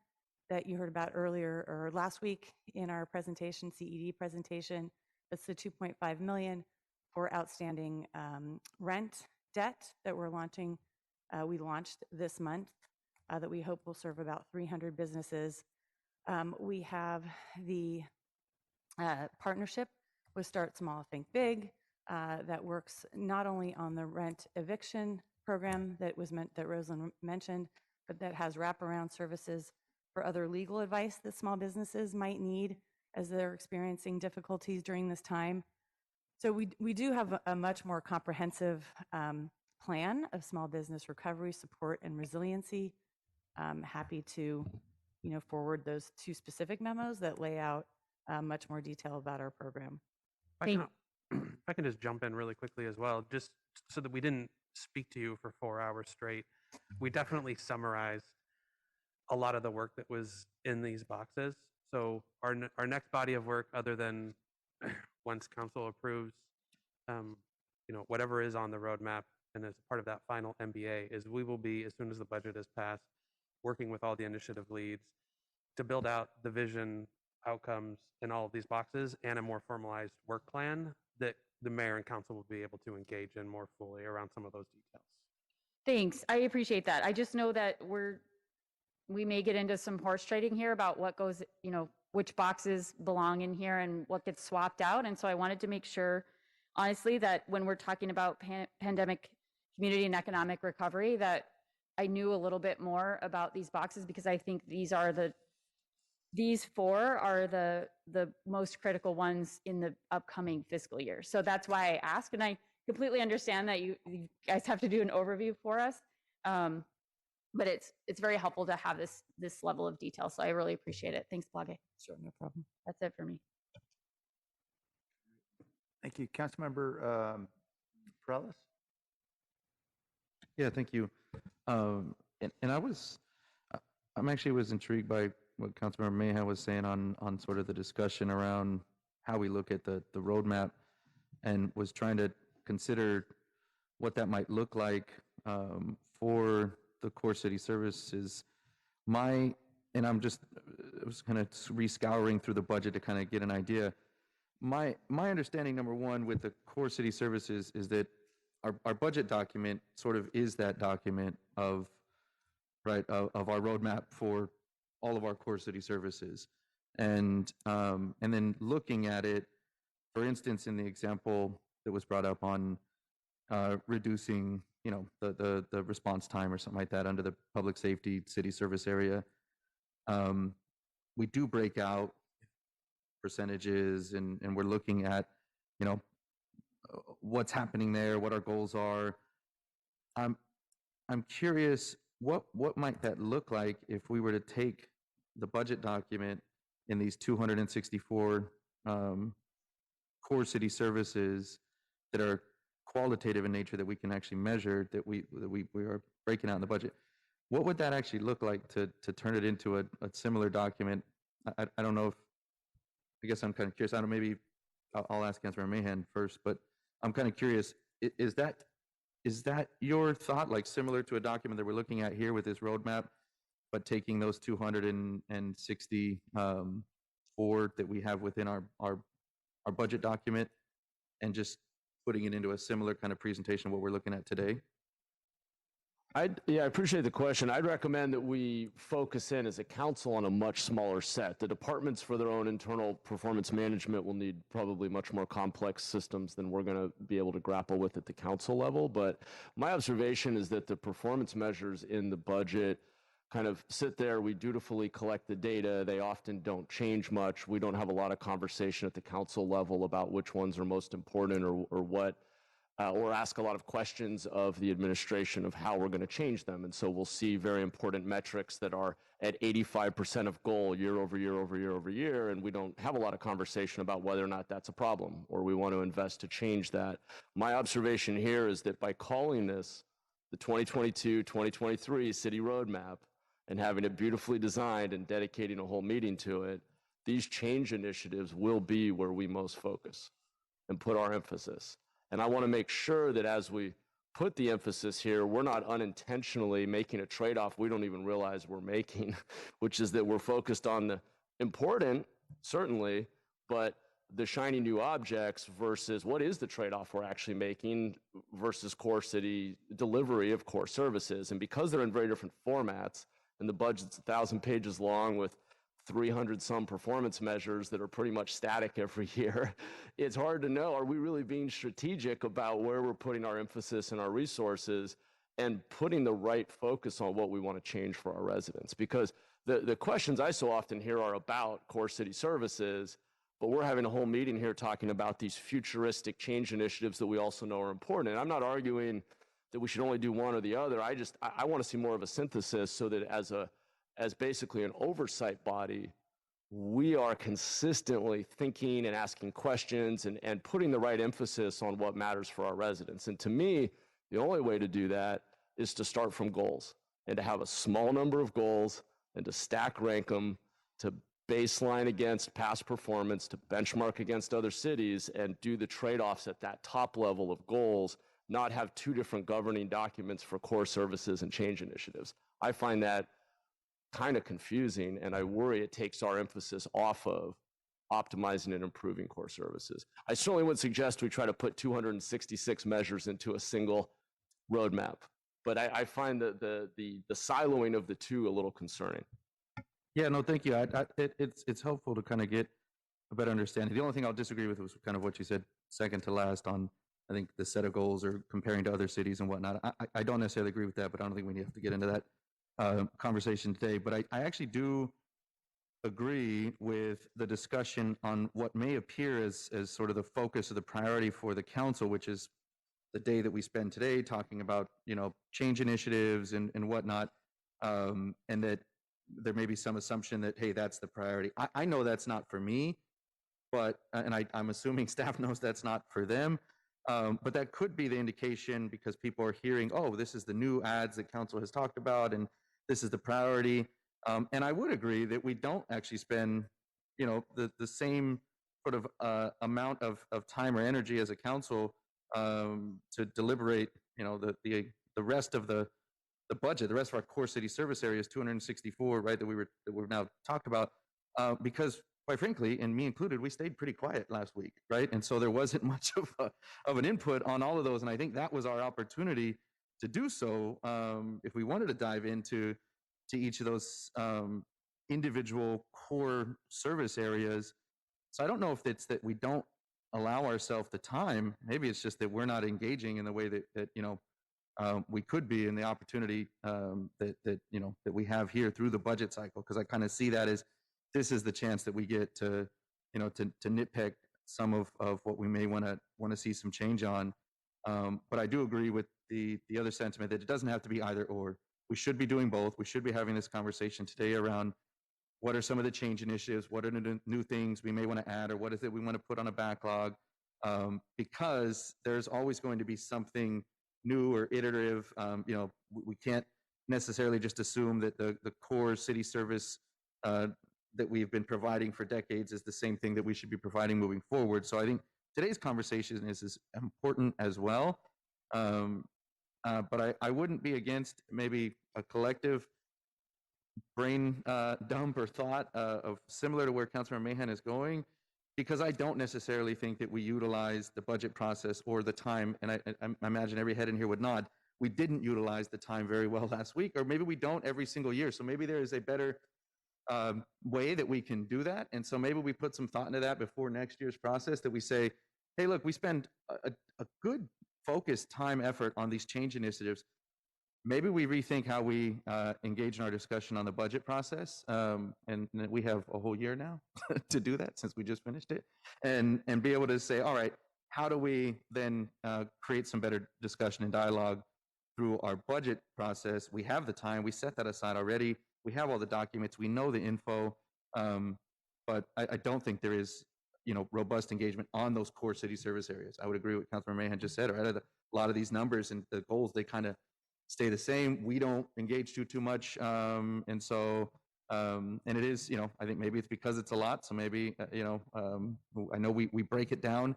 that you heard about earlier or last week in our presentation, CED presentation. That's the $2.5 million for outstanding rent debt that we're launching. We launched this month that we hope will serve about 300 businesses. We have the partnership with Start Small, Think Big that works not only on the rent eviction program that Rosalind mentioned, but that has wraparound services for other legal advice that small businesses might need as they're experiencing difficulties during this time. So we do have a much more comprehensive plan of small business recovery, support, and resiliency. I'm happy to forward those 2 specific memos that lay out much more detail about our program. I can just jump in really quickly as well, just so that we didn't speak to you for 4 hours straight. We definitely summarized a lot of the work that was in these boxes. So our next body of work, other than once council approves, whatever is on the roadmap, and as part of that final MBA, is we will be, as soon as the budget is passed, working with all the initiative leads to build out the vision, outcomes in all of these boxes, and a more formalized work plan that the mayor and council will be able to engage in more fully around some of those details. Thanks. I appreciate that. I just know that we may get into some horse trading here about what goes, which boxes belong in here and what gets swapped out. And so I wanted to make sure, honestly, that when we're talking about pandemic community and economic recovery, that I knew a little bit more about these boxes, because I think these 4 are the most critical ones in the upcoming fiscal year. So that's why I asked, and I completely understand that you guys have to do an overview for us. But it's very helpful to have this level of detail. So I really appreciate it. Thanks, Blage. Sure, no problem. That's it for me. Thank you. Councilmember Perales? Yeah, thank you. And I was, I'm actually was intrigued by what Councilmember Mahan was saying on sort of the discussion around how we look at the roadmap, and was trying to consider what that might look like for the core city services. And I was kind of rescouring through the budget to kind of get an idea. My understanding, number one, with the core city services is that our budget document sort of is that document of our roadmap for all of our core city services. And then looking at it, for instance, in the example that was brought up on reducing, the response time or something like that under the public safety city service area, we do break out percentages, and we're looking at, what's happening there, what our goals are. I'm curious, what might that look like if we were to take the budget document in these 264 core city services that are qualitative in nature, that we can actually measure, that we are breaking out in the budget. What would that actually look like to turn it into a similar document? I don't know if, I guess I'm kind of curious. I don't know, maybe I'll ask Councilmember Mahan first, but I'm kind of curious, is that your thought, like similar to a document that we're looking at here with this roadmap, but taking those 260 forward that we have within our budget document and just putting it into a similar kind of presentation of what we're looking at today? I appreciate the question. I'd recommend that we focus in as a council on a much smaller set. The departments for their own internal performance management will need probably much more complex systems than we're going to be able to grapple with at the council level. But my observation is that the performance measures in the budget kind of sit there. We dutifully collect the data. They often don't change much. We don't have a lot of conversation at the council level about which ones are most important or what. Or ask a lot of questions of the administration of how we're going to change them. And so we'll see very important metrics that are at 85% of goal year over year over year over year, and we don't have a lot of conversation about whether or not that's a problem or we want to invest to change that. My observation here is that by calling this the 2022-2023 city roadmap and having it beautifully designed and dedicating a whole meeting to it, these change initiatives will be where we most focus and put our emphasis. And I want to make sure that as we put the emphasis here, we're not unintentionally making a trade-off we don't even realize we're making, which is that we're focused on the important, certainly, but the shiny new objects versus what is the trade-off we're actually making versus core city delivery of core services. And because they're in very different formats, and the budget's 1,000 pages long with 300 some performance measures that are pretty much static every year, it's hard to know, are we really being strategic about where we're putting our emphasis and our resources and putting the right focus on what we want to change for our residents? Because the questions I so often hear are about core city services, but we're having a whole meeting here talking about these futuristic change initiatives that we also know are important. And I'm not arguing that we should only do one or the other. I want to see more of a synthesis so that as basically an oversight body, we are consistently thinking and asking questions and putting the right emphasis on what matters for our residents. And to me, the only way to do that is to start from goals and to have a small number of goals and to stack rank them, to baseline against past performance, to benchmark against other cities and do the trade-offs at that top level of goals, not have two different governing documents for core services and change initiatives. I find that kind of confusing, and I worry it takes our emphasis off of optimizing and improving core services. I certainly would suggest we try to put 266 measures into a single roadmap, but I find that the siloing of the two a little concerning. Yeah, no, thank you. It's helpful to kind of get a better understanding. The only thing I'll disagree with was kind of what you said second to last on, I think, the set of goals or comparing to other cities and whatnot. I don't necessarily agree with that, but I don't think we have to get into that conversation today. But I actually do agree with the discussion on what may appear as sort of the focus of the priority for the council, which is the day that we spend today talking about, change initiatives and whatnot, and that there may be some assumption that, hey, that's the priority. I know that's not for me, but, and I'm assuming staff knows that's not for them, but that could be the indication because people are hearing, oh, this is the new ads that council has talked about, and this is the priority. And I would agree that we don't actually spend, the same sort of amount of time or energy as a council to deliberate, the rest of the budget, the rest of our core city service areas, 264, right, that we've now talked about, because quite frankly, and me included, we stayed pretty quiet last week, right? And so there wasn't much of an input on all of those, and I think that was our opportunity to do so if we wanted to dive into each of those individual core service areas. So I don't know if it's that we don't allow ourselves the time. Maybe it's just that we're not engaging in the way that we could be, in the opportunity that we have here through the budget cycle. Because I kind of see that as this is the chance that we get to to nitpick some of what we may want to see some change on. But I do agree with the other sentiment that it doesn't have to be either or. We should be doing both. We should be having this conversation today around what are some of the change initiatives, what are the new things we may want to add, or what is it we want to put on a backlog, because there's always going to be something new or iterative. We can't necessarily just assume that the core city service that we've been providing for decades is the same thing that we should be providing moving forward. So I think today's conversation is important as well. But I wouldn't be against maybe a collective brain dump or thought of similar to where Councilmember Mahan is going, because I don't necessarily think that we utilize the budget process or the time, and I imagine every head in here would nod, we didn't utilize the time very well last week, or maybe we don't every single year. So maybe there is a better way that we can do that. And so maybe we put some thought into that before next year's process, that we say, hey, look, we spend a good focused time effort on these change initiatives. Maybe we rethink how we engage in our discussion on the budget process, and we have a whole year now to do that since we just finished it, and be able to say, all right, how do we then create some better discussion and dialogue through our budget process? We have the time, we set that aside already, we have all the documents, we know the info, but I don't think there is robust engagement on those core city service areas. I would agree with Councilmember Mahan just said, right? A lot of these numbers and the goals, they kind of stay the same. We don't engage too much. And so, and it is, I think maybe it's because it's a lot. So maybe, I know we break it down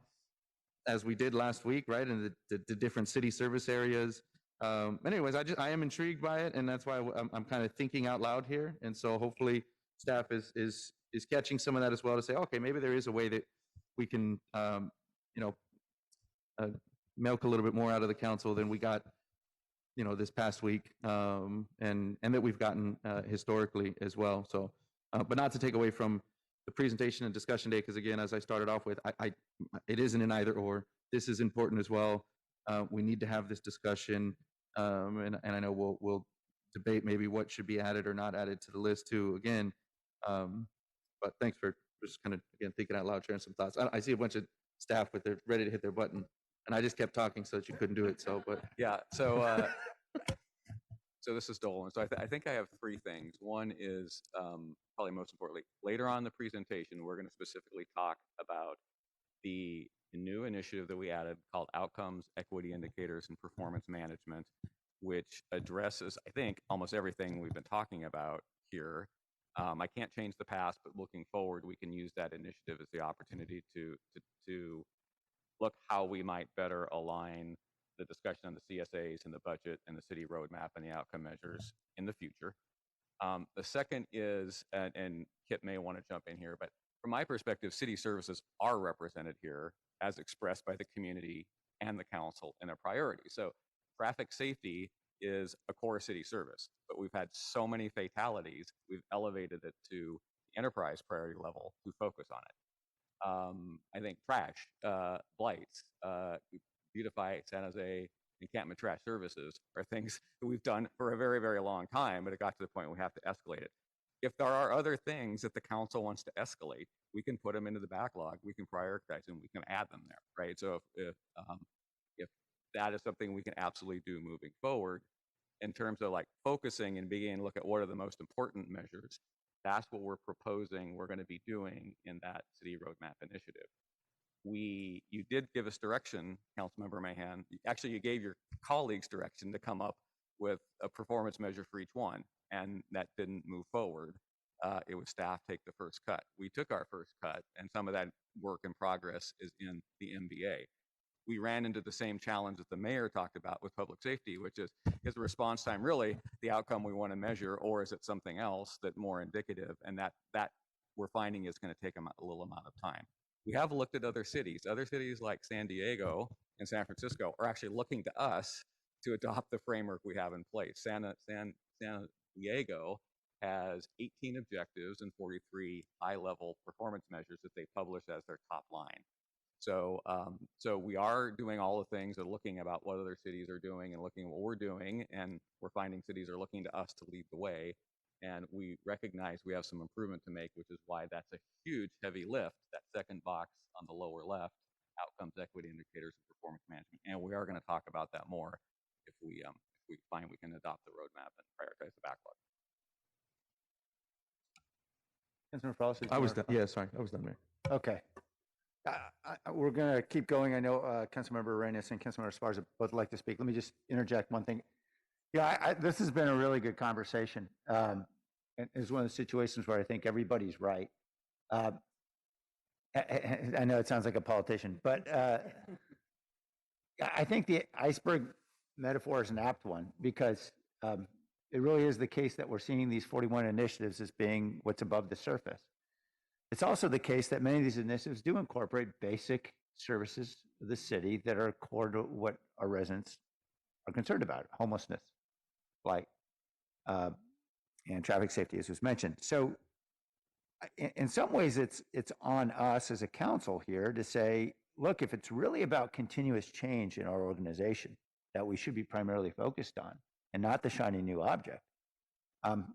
as we did last week, right? And the different city service areas. Anyways, I am intrigued by it. And that's why I'm kind of thinking out loud here. And so hopefully staff is catching some of that as well, to say, okay, maybe there is a way that we can, milk a little bit more out of the council than we got this past week, and that we've gotten historically as well. So, but not to take away from the presentation and discussion day, because again, as I started off with, it isn't an either or. This is important as well. We need to have this discussion, and I know we'll debate maybe what should be added or not added to the list too. Again, but thanks for just kind of again thinking out loud, sharing some thoughts. I see a bunch of staff with their ready to hit their button, and I just kept talking so that you couldn't do it. So, but Yeah, so so this is Dolan. So I think I have three things. One is probably most importantly, later on in the presentation, we're going to specifically talk about the new initiative that we added called Outcomes, Equity Indicators, and Performance Management, which addresses, I think, almost everything we've been talking about here. I can't change the past, but looking forward, we can use that initiative as the opportunity to look how we might better align the discussion on the CSAs and the budget and the city roadmap and the outcome measures in the future. The second is, and Kip may want to jump in here, but from my perspective, city services are represented here as expressed by the community and the council in a priority. So traffic safety is a core city service, but we've had so many fatalities, we've elevated it to the enterprise priority level to focus on it. I think trash, Blight, Beautify San Jose, encampment trash services are things that we've done for a very, very long time, but it got to the point we have to escalate it. If there are other things that the council wants to escalate, we can put them into the backlog, we can prioritize them, we can add them there, right? So if that is something we can absolutely do moving forward in terms of like focusing and beginning to look at what are the most important measures, that's what we're proposing we're going to be doing in that city roadmap initiative. You did give us direction, Councilmember Mahan. Actually, you gave your colleagues direction to come up with a performance measure for each one. and that didn't move forward. It was staff take the first cut. We took our first cut, and some of that work in progress is in the MBA. We ran into the same challenge that the mayor talked about with public safety, which is the response time really the outcome we want to measure, or is it something else that more indicative? And that we're finding is going to take a little amount of time. We have looked at other cities. Other cities like San Diego and San Francisco are actually looking to us to adopt the framework we have in place. San Diego has 18 objectives and 43 high-level performance measures that they publish as their top line. So we are doing all the things and looking about what other cities are doing and looking at what we're doing, and we're finding cities are looking to us to lead the way. And we recognize we have some improvement to make, which is why that's a huge, heavy lift, that second box on the lower left, outcomes, equity indicators, and performance management. And we are going to talk about that more if we find we can adopt the roadmap and prioritize the backlog. Councilmember Frost, did you I was want done. to- Yeah, sorry, I was done, Mayor. Okay. We're going to keep going. I know Councilmember Readiness and Councilmember Esparza both like to speak. Let me just interject one thing. Yeah, this has been a really good conversation. And it's one of the situations where I think everybody's right. I know it sounds like a politician, but I think the iceberg metaphor is an apt one, because it really is the case that we're seeing these 41 initiatives as being what's above the surface. It's also the case that many of these initiatives do incorporate basic services of the city that are core to what our residents are concerned about: homelessness, blight, and traffic safety, as was mentioned. So in some ways, it's on us as a council here to say, look, if it's really about continuous change in our organization that we should be primarily focused on, and not the shiny new object,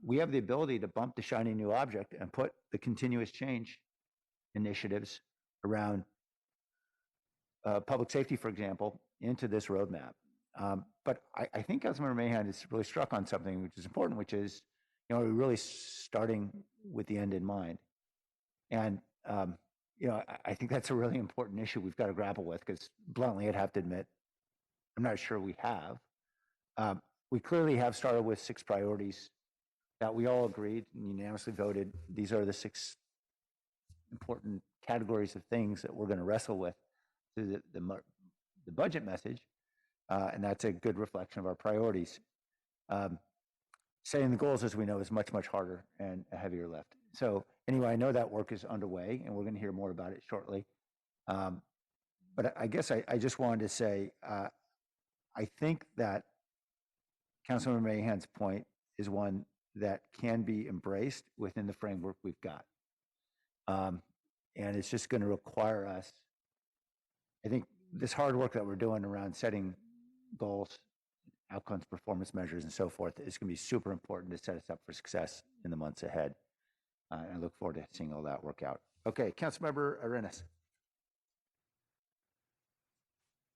we have the ability to bump the shiny new object and put the continuous change initiatives around public safety, for example, into this roadmap. But I think Councilmember Mahan is really struck on something which is important, which is, we're really starting with the end in mind. And, I think that's a really important issue we've got to grapple with, because bluntly, I'd have to admit, I'm not sure we have. We clearly have started with 6 priorities that we all agreed and unanimously voted. These are the 6 important categories of things that we're going to wrestle with through the budget message. And that's a good reflection of our priorities. Setting the goals, as we know, is much, much harder and a heavier lift. So anyway, I know that work is underway, and we're going to hear more about it shortly. But I guess I just wanted to say, I think that Councilmember Mahan's point is one that can be embraced within the framework we've got. And it's just going to require us, I think, this hard work that we're doing around setting goals, outcomes, performance measures, and so forth is going to be super important to set us up for success in the months ahead. And I look forward to seeing all that work out. Okay, Councilmember Arenas.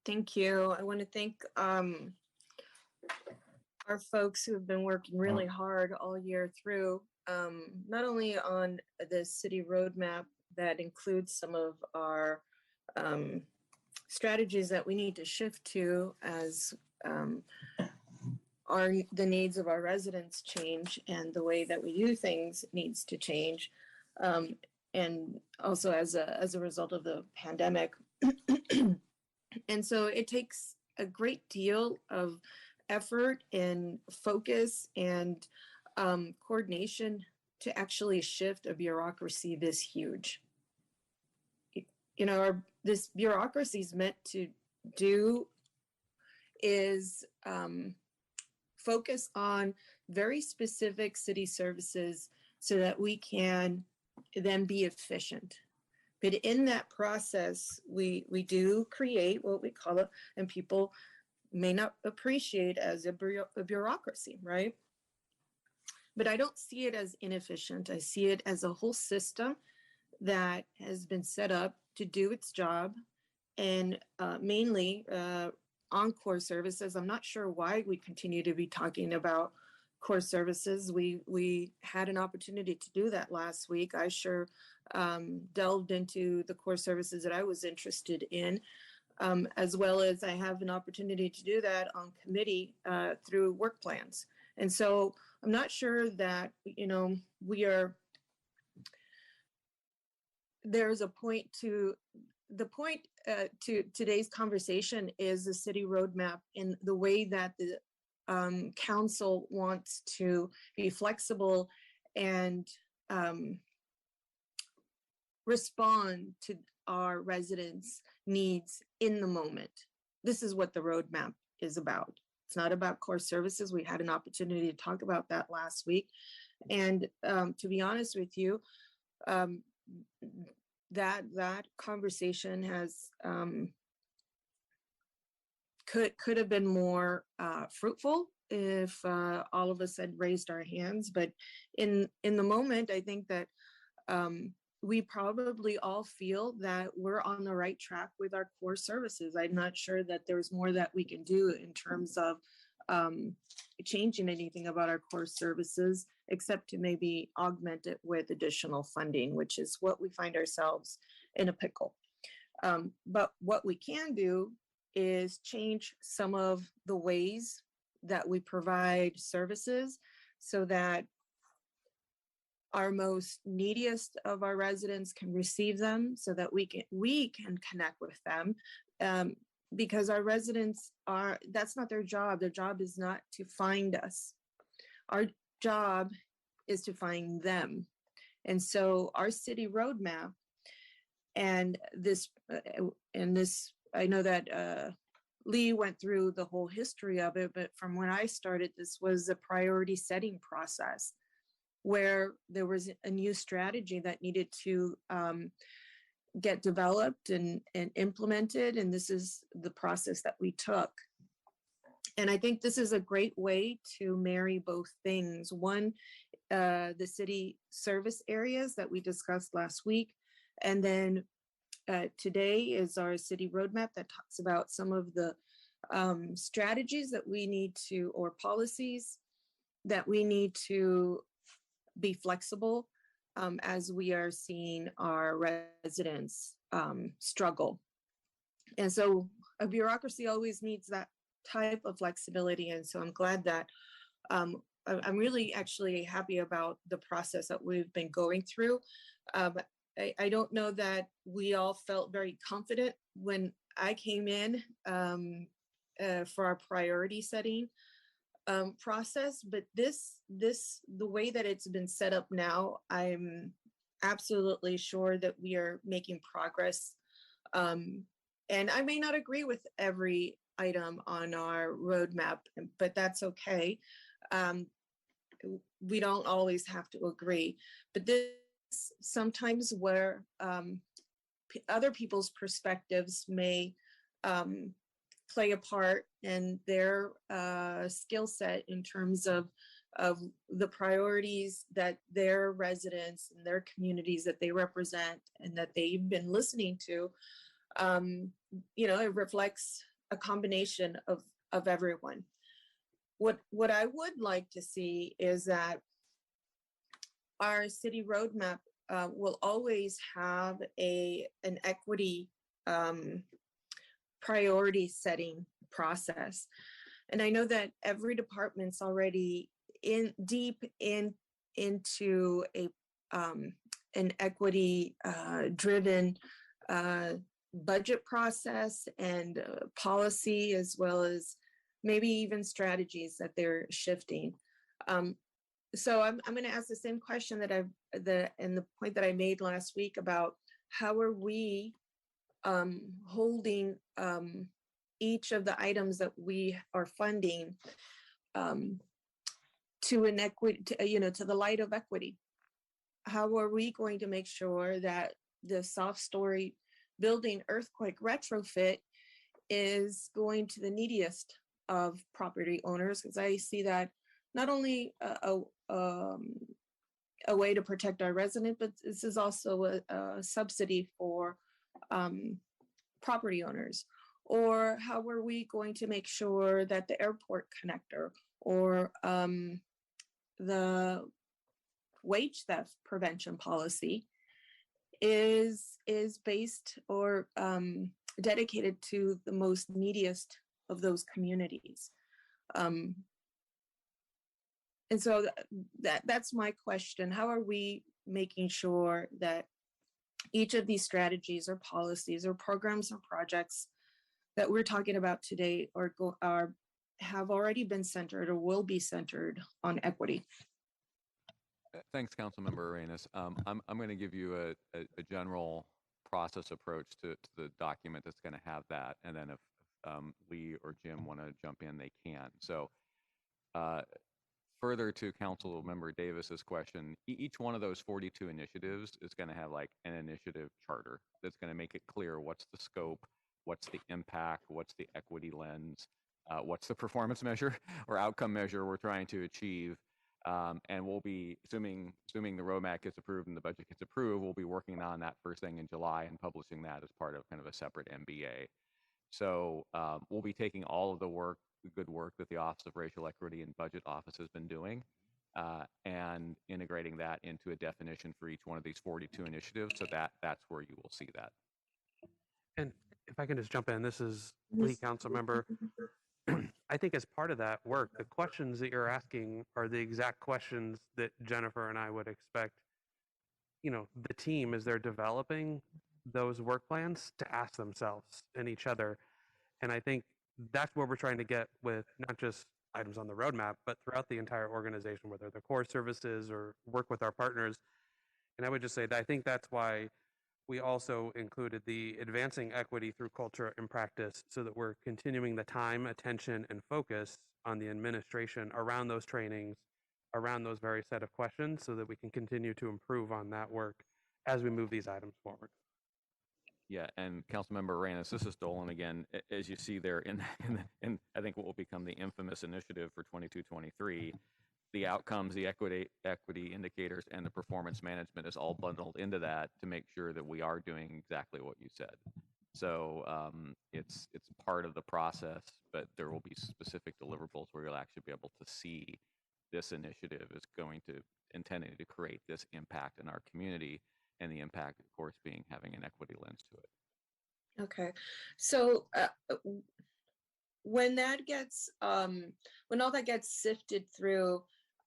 Thank you. I want to thank our folks who have been working really hard all year through, not only on the city roadmap that includes some of our strategies that we need to shift to as the needs of our residents change and the way that we do things needs to change, and also as a result of the pandemic. And so it takes a great deal of effort and focus and coordination to actually shift a bureaucracy this huge. This bureaucracy is meant to do is focus on very specific city services so that we can then be efficient. But in that process, we do create what we call it, and people may not appreciate as a bureaucracy, right? But I don't see it as inefficient. I see it as a whole system that has been set up to do its job, and mainly on core services. I'm not sure why we continue to be talking about core services. We had an opportunity to do that last week. I sure delved into the core services that I was interested in, as well as I have an opportunity to do that on committee through work plans. And so I'm not sure that, there's a point to to today's conversation is the city roadmap in the way that the council wants to be flexible and respond to our residents' needs in the moment. This is what the roadmap is about. It's not about core services. We had an opportunity to talk about that last week. And to be honest with you, that conversation has could have been more fruitful if all of us had raised our hands. But in the moment, I think that we probably all feel that we're on the right track with our core services. I'm not sure that there's more that we can do in terms of changing anything about our core services, except to maybe augment it with additional funding, which is what we find ourselves in a pickle. But what we can do is change some of the ways that we provide services so that our most neediest of our residents can receive them, so that we can connect with them, because our residents that's not their job. Their job is not to find us. Our job is to find them. And so our city roadmap and this, I know that Lee went through the whole history of it, but from when I started, this was a priority setting process where there was a new strategy that needed to get developed and implemented. And this is the process that we took. And I think this is a great way to marry both things. One, the city service areas that we discussed last week. And then today is our city roadmap that talks about some of the strategies that we need to, or policies that we need to be flexible as we are seeing our residents struggle. And so a bureaucracy always needs that type of flexibility. And so I'm glad that I'm really actually happy about the process that we've been going through. I don't know that we all felt very confident when I came in for our priority setting process, but the way that it's been set up now, I'm absolutely sure that we are making progress. And I may not agree with every item on our roadmap, but that's okay. We don't always have to agree, but this sometimes where other people's perspectives may play a part in their skill set in terms of the priorities that their residents and their communities that they represent and that they've been listening to. It reflects a combination of everyone. What I would like to see is that our city roadmap will always have an equity priority setting process. And I know that every department's already deep into an equity driven budget process and policy, as well as maybe even strategies that they're shifting. So I'm going to ask the same question and the point that I made last week about how are we holding each of the items that we are funding to an equity, to the light of equity. How are we going to make sure that the soft story building earthquake retrofit is going to the neediest of property owners? Because I see that not only a way to protect our resident, but this is also a subsidy for property owners. Or how are we going to make sure that the airport connector or the wage theft prevention policy is based or dedicated to the most neediest of those communities? And so that's my question. How are we making sure that each of these strategies or policies or programs or projects that we're talking about today have already been centered or will be centered on equity? Thanks, Councilmember Arenas. I'm going to give you a general process approach to the document that's going to have that, and then if Lee or Jim want to jump in, they can. So further to Councilmember Davis's question, each one of those 42 initiatives is going to have like an initiative charter that's going to make it clear what's the scope, what's the impact, what's the equity lens, what's the performance measure or outcome measure we're trying to achieve. And we'll be, assuming the roadmap gets approved and the budget gets approved, we'll be working on that first thing in July and publishing that as part of kind of a separate MBA. So we'll be taking all of the good work that the Office of Racial Equity and Budget Office has been doing and integrating that into a definition for each one of these 42 initiatives. So that's where you will see that. And if I can just jump in, this is Lee, council member. I think as part of that work, the questions that you're asking are the exact questions that Jennifer and I would expect, the team as they're developing those work plans to ask themselves and each other. And I think that's where we're trying to get with not just items on the roadmap, but throughout the entire organization, whether they're core services or work with our partners. And I would just say that I think that's why we also included the advancing equity through culture and practice so that we're continuing the time, attention, and focus on the administration around those trainings, around those very set of questions so that we can continue to improve on that work as we move these items forward. Yeah, and Councilmember Arenas, this is Dolan again. As you see there in I think what will become the infamous initiative for 22-23, the outcomes, the equity indicators, and the performance management is all bundled into that to make sure that we are doing exactly what you said. So it's part of the process, but there will be specific deliverables where you'll actually be able to see this initiative is intending to create this impact in our community, and the impact, of course, being having an equity lens to it. Okay, so when all that gets sifted through,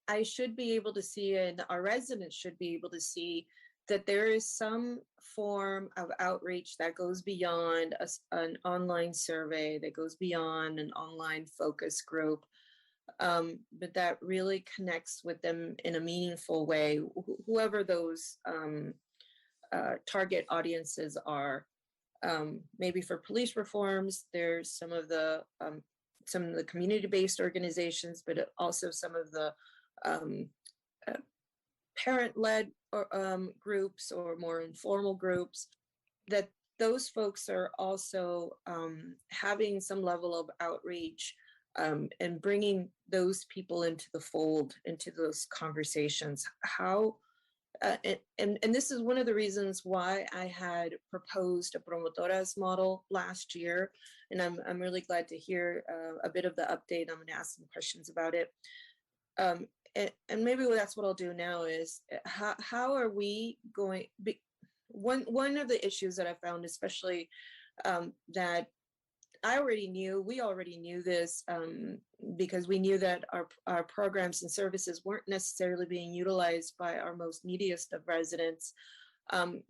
I should be able to see, and our residents should be able to see, that there is some form of outreach that goes beyond an online survey, that goes beyond an online focus group, but that really connects with them in a meaningful way, whoever those target audiences are. Maybe for police reforms, there's some of the community-based organizations, but also some of the parent-led groups or more informal groups, that those folks are also having some level of outreach and bringing those people into the fold, into those conversations. How and this is one of the reasons why I had proposed a promotoras model last year, and I'm really glad to hear a bit of the update. I'm going to ask some questions about it. And maybe that's what I'll do now is how are we going? One of the issues that I found, especially that we already knew this because we knew that our programs and services weren't necessarily being utilized by our most neediest of residents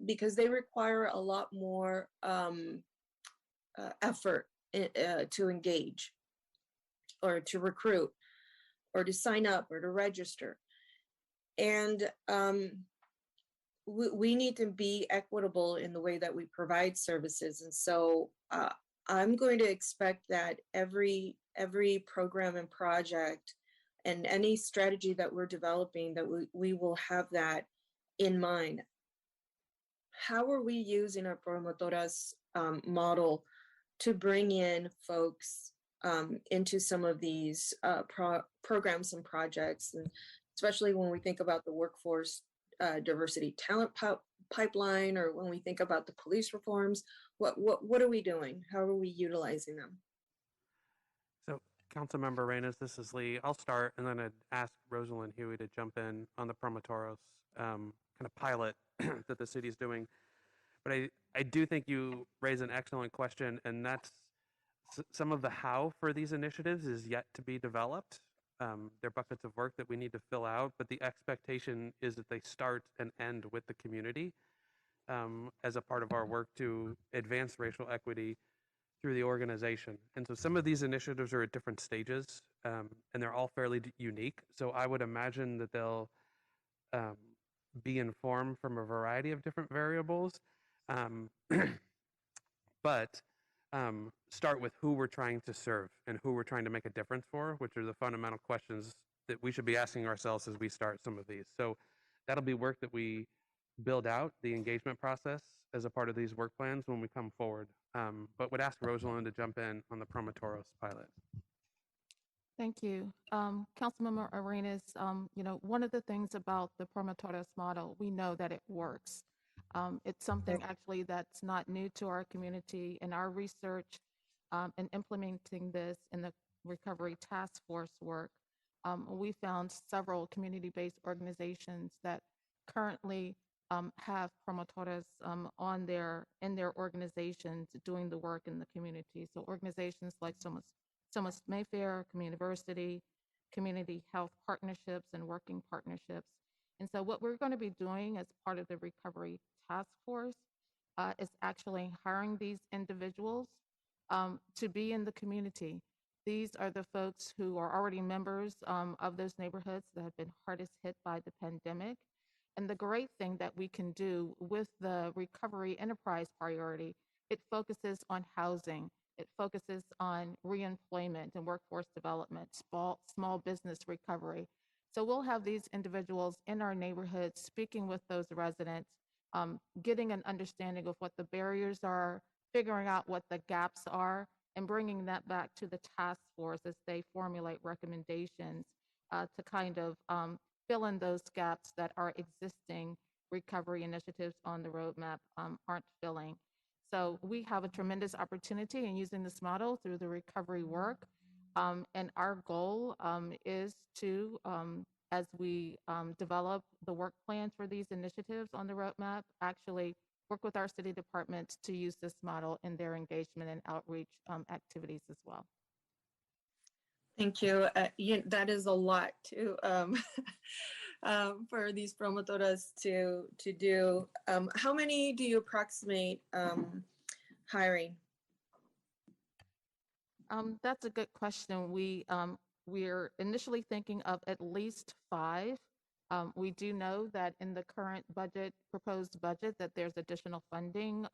because they require a lot more effort to engage or to recruit or to sign up or to register. And we need to be equitable in the way that we provide services. And so I'm going to expect that every program and project and any strategy that we're developing, that we will have that in mind. How are we using our promotoras model to bring in folks into some of these programs and projects, and especially when we think about the workforce diversity talent pipeline, or when we think about the police reforms? What are we doing? How are we utilizing them? So, Councilmember Arenas, this is Lee. I'll start, and then I'd ask Rosalind Huey to jump in on the promotoros kind of pilot that the city's doing. But I do think you raise an excellent question, and that's some of the how for these initiatives is yet to be developed. they're buckets of work that we need to fill out, but the expectation is that they start and end with the community as a part of our work to advance racial equity through the organization. And so some of these initiatives are at different stages, and they're all fairly unique. So I would imagine that they'll be informed from a variety of different variables, but start with who we're trying to serve and who we're trying to make a difference for, which are the fundamental questions that we should be asking ourselves as we start some of these. So that'll be work that we build out the engagement process as a part of these work plans when we come forward. But would ask Rosalind to jump in on the Promotoros pilot. Thank you. Councilmember Arenas, one of the things about the Promotoros model, we know that it works. It's something actually that's not new to our community. In our research and implementing this in the recovery task force work, we found several community-based organizations that currently have promotores in their organizations doing the work in the community. So organizations like Somos Mayfair, Community Community Health Partnerships, and Working Partnerships. And so what we're going to be doing as part of the recovery task force is actually hiring these individuals to be in the community. These are the folks who are already members of those neighborhoods that have been hardest hit by the pandemic. And the great thing that we can do with the recovery enterprise priority, it focuses on housing, it focuses on reemployment and workforce development, small business recovery. So we'll have these individuals in our neighborhoods speaking with those residents, getting an understanding of what the barriers are, figuring out what the gaps are, and bringing that back to the task force as they formulate recommendations to kind of fill in those gaps that our existing recovery initiatives on the roadmap aren't filling. So we have a tremendous opportunity in using this model through the recovery work. And our goal is to, as we develop the work plans for these initiatives on the roadmap, actually work with our city departments to use this model in their engagement and outreach activities as well. Thank you. That is a lot to for these promotoras to do. How many do you approximate hiring? That's a good question. We're initially thinking of at least 5. We do know that in the current proposed budget, that there's additional funding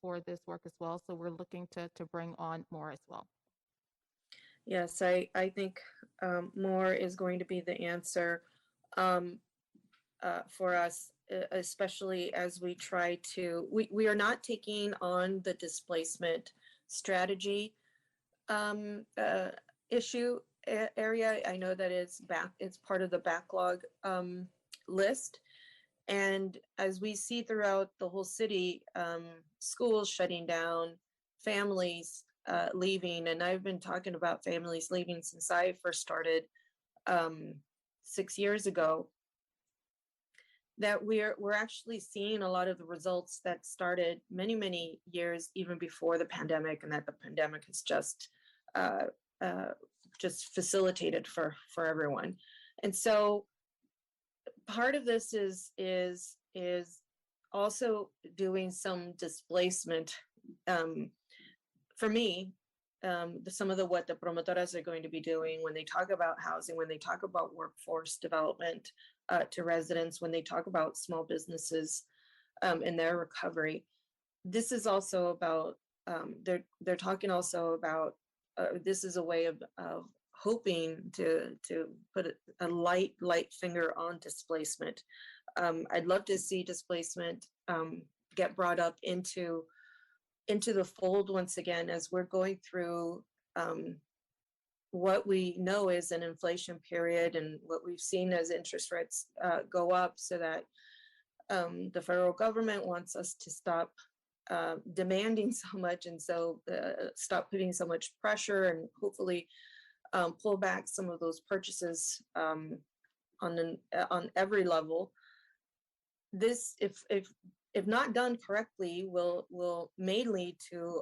for this work as well. So we're looking to bring on more as well. Yes, I think more is going to be the answer for us, especially as we try to, we are not taking on the displacement strategy issue area. I know that it's part of the backlog list. And as we see throughout the whole city, schools shutting down, families leaving, and I've been talking about families leaving since I first started 6 years ago, that we're actually seeing a lot of the results that started many years even before the pandemic, and that the pandemic has just facilitated for everyone. And so part of this is also doing some displacement. For me, some of what the promotoras are going to be doing when they talk about housing, when they talk about workforce development to residents, when they talk about small businesses and their recovery, this is also about, they're talking also about, this is a way of hoping to put a light finger on displacement. I'd love to see displacement get brought up into the fold once again, as we're going through what we know is an inflation period and what we've seen as interest rates go up, so that the federal government wants us to stop demanding so much, and so stop putting so much pressure, and hopefully pull back some of those purchases on every level. This, if not done correctly, may lead to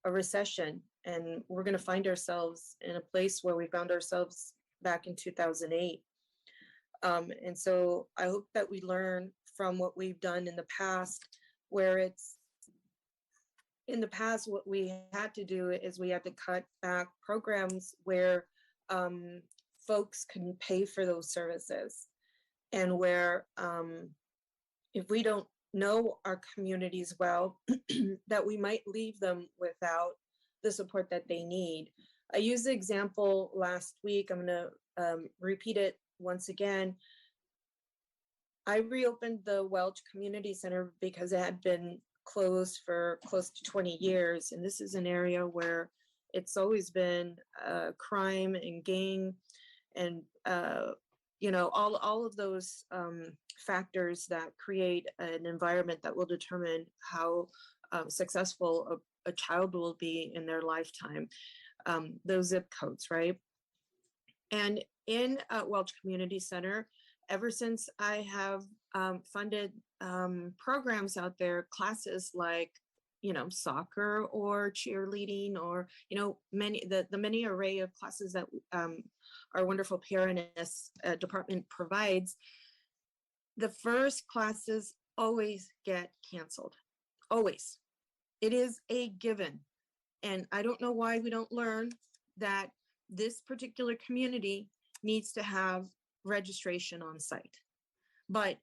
a recession, and we're going to find ourselves in a place where we found ourselves back in 2008. And so I hope that we learn from what we've done in the past, where it's in the past, what we had to do is we had to cut back programs where folks can pay for those services, and where if we don't know our communities well, that we might leave them without the support that they need. I used the example last week. I'm going to repeat it once again. I reopened the Welch Community Center because it had been closed for close to 20 years. And this is an area where it's always been crime and gang and, you know, all of those factors that create an environment that will determine how successful a child will be in their lifetime. Those zip codes, right? And in Welch Community Center, ever since I have funded programs out there, classes like, you know, soccer or cheerleading, or, you know, the many array of classes that our wonderful Readiness department provides, the first classes always get canceled. Always. It is a given. And I don't know why we don't learn that this particular community needs to have registration on site. But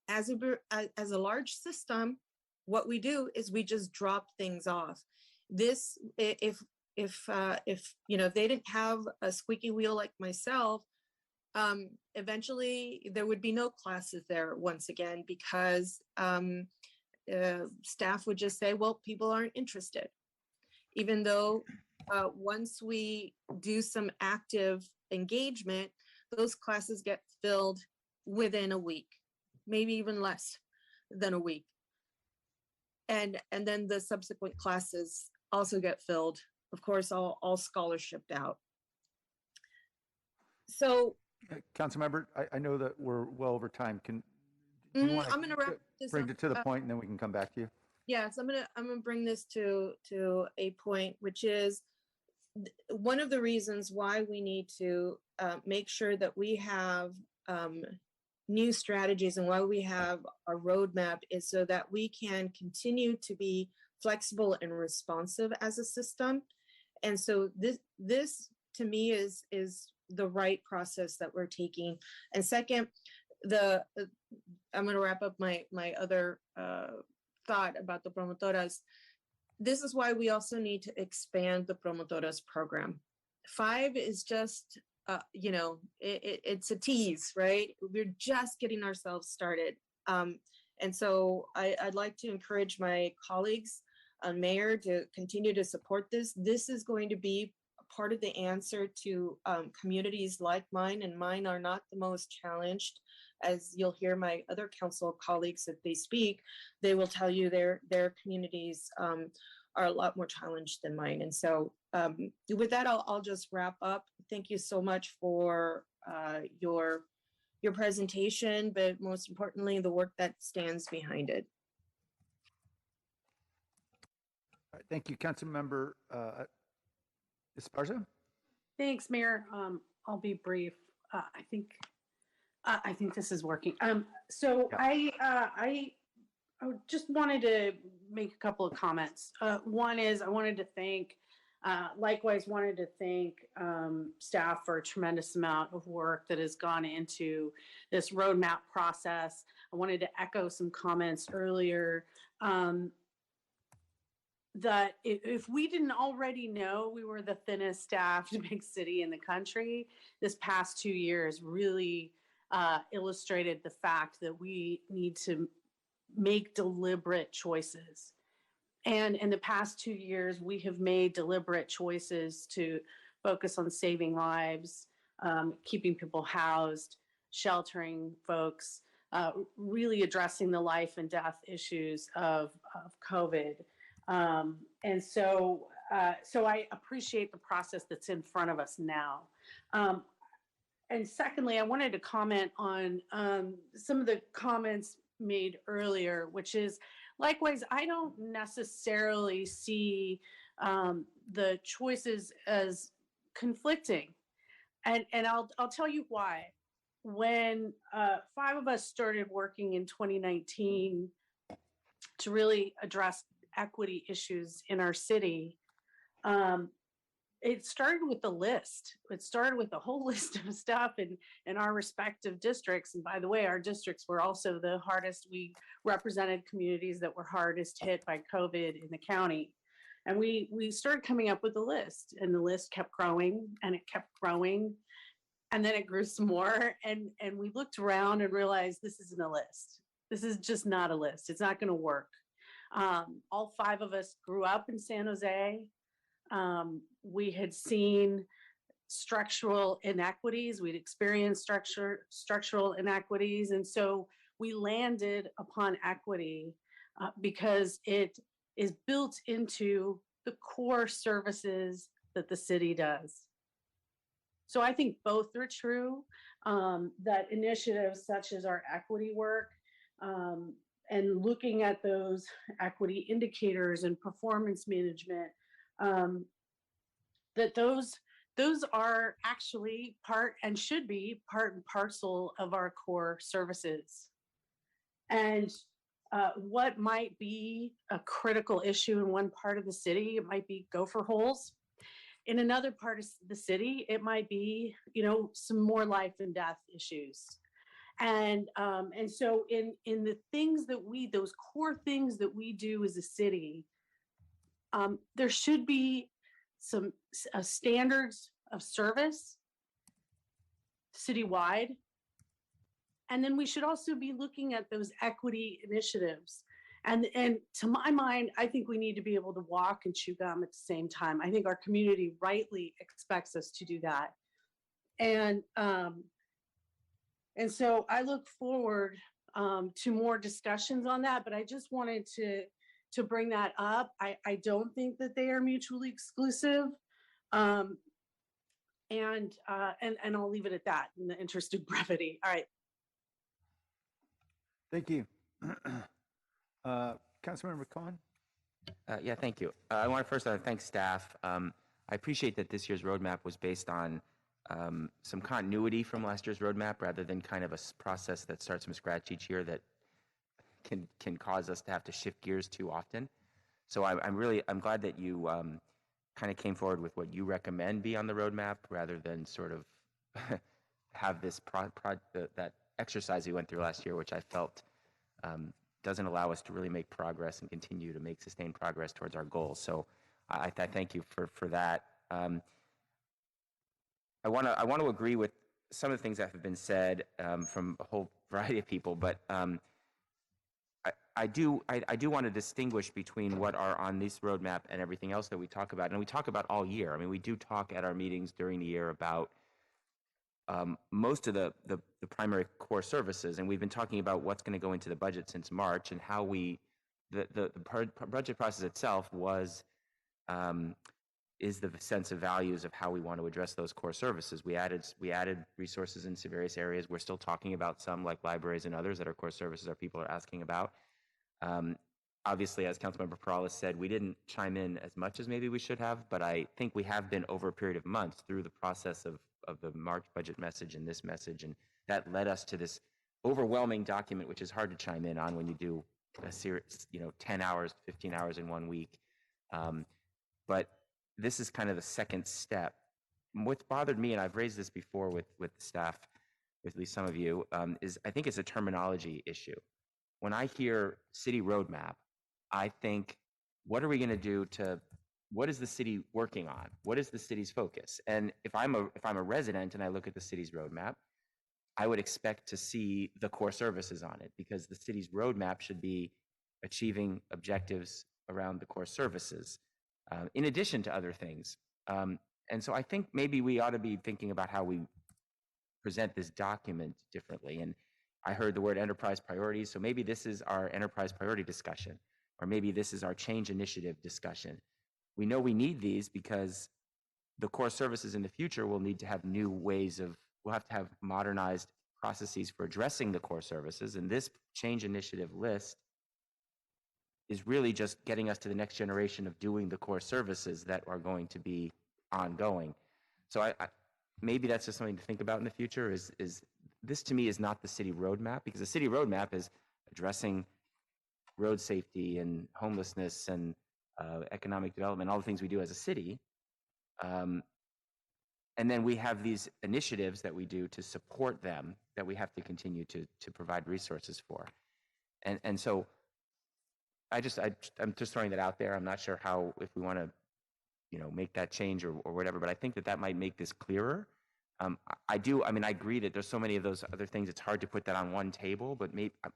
as a large system, what we do is we just drop things off. This, if you know, if they didn't have a squeaky wheel like myself, eventually there would be no classes there once again, because staff would just say, well, people aren't interested. Even though once we do some active engagement, those classes get filled within a week, maybe even less than a week. And then the subsequent classes also get filled, of course, all scholarshiped out. So, Councilmember, I know that we're well over time. Do you want I'm going to wrap this bring up. it to the point, and then we can come back to you? Yes, I'm gonna bring this to a point, which is one of the reasons why we need to make sure that we have new strategies, and why we have a roadmap, is so that we can continue to be flexible and responsive as a system. And so this to me is the right process that we're taking. And second, I'm going to wrap up my other thought about the promotoras. This is why we also need to expand the promotoras program. 5 is just you know, it's a tease, right? We're just getting ourselves started. And so I'd like to encourage my colleagues, Mayor, to continue to support this. This is going to be part of the answer to communities like mine, and mine are not the most challenged. As you'll hear my other council colleagues, if they speak, they will tell you their communities are a lot more challenged than mine. And so with that, I'll just wrap up. Thank you so much for your presentation, but most importantly, the work that stands behind it. All right, thank you, Councilmember Esparza. Thanks, Mayor. I'll be brief. I think this is working. So yeah. I just wanted to make a couple of comments. One is I wanted to thank, likewise wanted to thank staff for a tremendous amount of work that has gone into this roadmap process. I wanted to echo some comments earlier that if we didn't already know we were the thinnest staffed big city in the country, this past 2 years really illustrated the fact that we need to make deliberate choices. And in the past 2 years, we have made deliberate choices to focus on saving lives, keeping people housed, sheltering folks, really addressing the life and death issues of COVID. And so I appreciate the process that's in front of us now. And secondly, I wanted to comment on some of the comments made earlier, which is, likewise, I don't necessarily see the choices as conflicting. And I'll tell you why. When 5 of us started working in 2019 to really address equity issues in our city, it started with the list. It started with a whole list of stuff in our respective districts. And by the way, our districts were also the hardest. We represented communities that were hardest hit by COVID in the county. And we started coming up with a list, and the list kept growing and it kept growing. And then it grew some more. And we looked around and realized this isn't a list. This is just not a list. It's not going to work. All 5 of us grew up in San Jose. We had seen structural inequities. We'd experienced structural inequities. And so we landed upon equity because it is built into the core services that the city does. So I think both are true, that initiatives such as our equity work and looking at those equity indicators and performance management, that those are actually part and should be part and parcel of our core services. And what might be a critical issue in one part of the city, it might be gopher holes. In another part of the city, it might be, some more life and death issues. And so in the things that those core things that we do as a city, there should be some standards of service citywide. And then we should also be looking at those equity initiatives. And to my mind, I think we need to be able to walk and chew gum at the same time. I think our community rightly expects us to do that. And so I look forward to more discussions on that, but I just wanted to bring that up. I don't think that they are mutually exclusive. And I'll leave it at that in the interest of brevity. All right. Thank you. Councilmember Khan? Yeah, thank you. I want to first thank staff. I appreciate that this year's roadmap was based on some continuity from last year's roadmap rather than kind of a process that starts from scratch each year that can cause us to have to shift gears too often. So I'm glad that you kind of came forward with what you recommend be on the roadmap rather than sort of have this that exercise we went through last year, which I felt doesn't allow us to really make progress and continue to make sustained progress towards our goals. So I thank you for that. I want to agree with some of the things that have been said from a whole variety of people, but I do want to distinguish between what are on this roadmap and everything else that we talk about, and we talk about all year. I mean, we do talk at our meetings during the year about most of the primary core services, and we've been talking about what's going to go into the budget since March and how the budget process itself is the sense of values of how we want to address those core services. We added resources in various areas. We're still talking about some like libraries and others that are core services our people are asking about. Obviously, as Councilmember Perales said, we didn't chime in as much as maybe we should have, but I think we have been over a period of months through the process of the March budget message and this message, and that led us to this overwhelming document, which is hard to chime in on when you do a series, 10 hours, 15 hours in 1 week. But this is kind of the second step. What's bothered me, and I've raised this before with staff, with at least some of you, is I think it's a terminology issue. When I hear city roadmap, I think, what are we going to do what is the city working on? What is the city's focus? And if I'm a resident and I look at the city's roadmap, I would expect to see the core services on it because the city's roadmap should be achieving objectives around the core services, in addition to other things. And so I think maybe we ought to be thinking about how we present this document differently. And I heard the word enterprise priorities, so maybe this is our enterprise priority discussion, or maybe this is our change initiative discussion. We know we need these because the core services in the future will need to have new ways we'll have to have modernized processes for addressing the core services. And this change initiative list is really just getting us to the next generation of doing the core services that are going to be ongoing. So maybe that's just something to think about in the future. Is this to me is not the city roadmap, because the city roadmap is addressing road safety and homelessness and economic development, all the things we do as a city. And then we have these initiatives that we do to support them that we have to continue to provide resources for. And so I'm just throwing that out there. I'm not sure how, if we want to, make that change or whatever, but I think that might make this clearer. I agree that there's so many of those other things, it's hard to put that on one table, but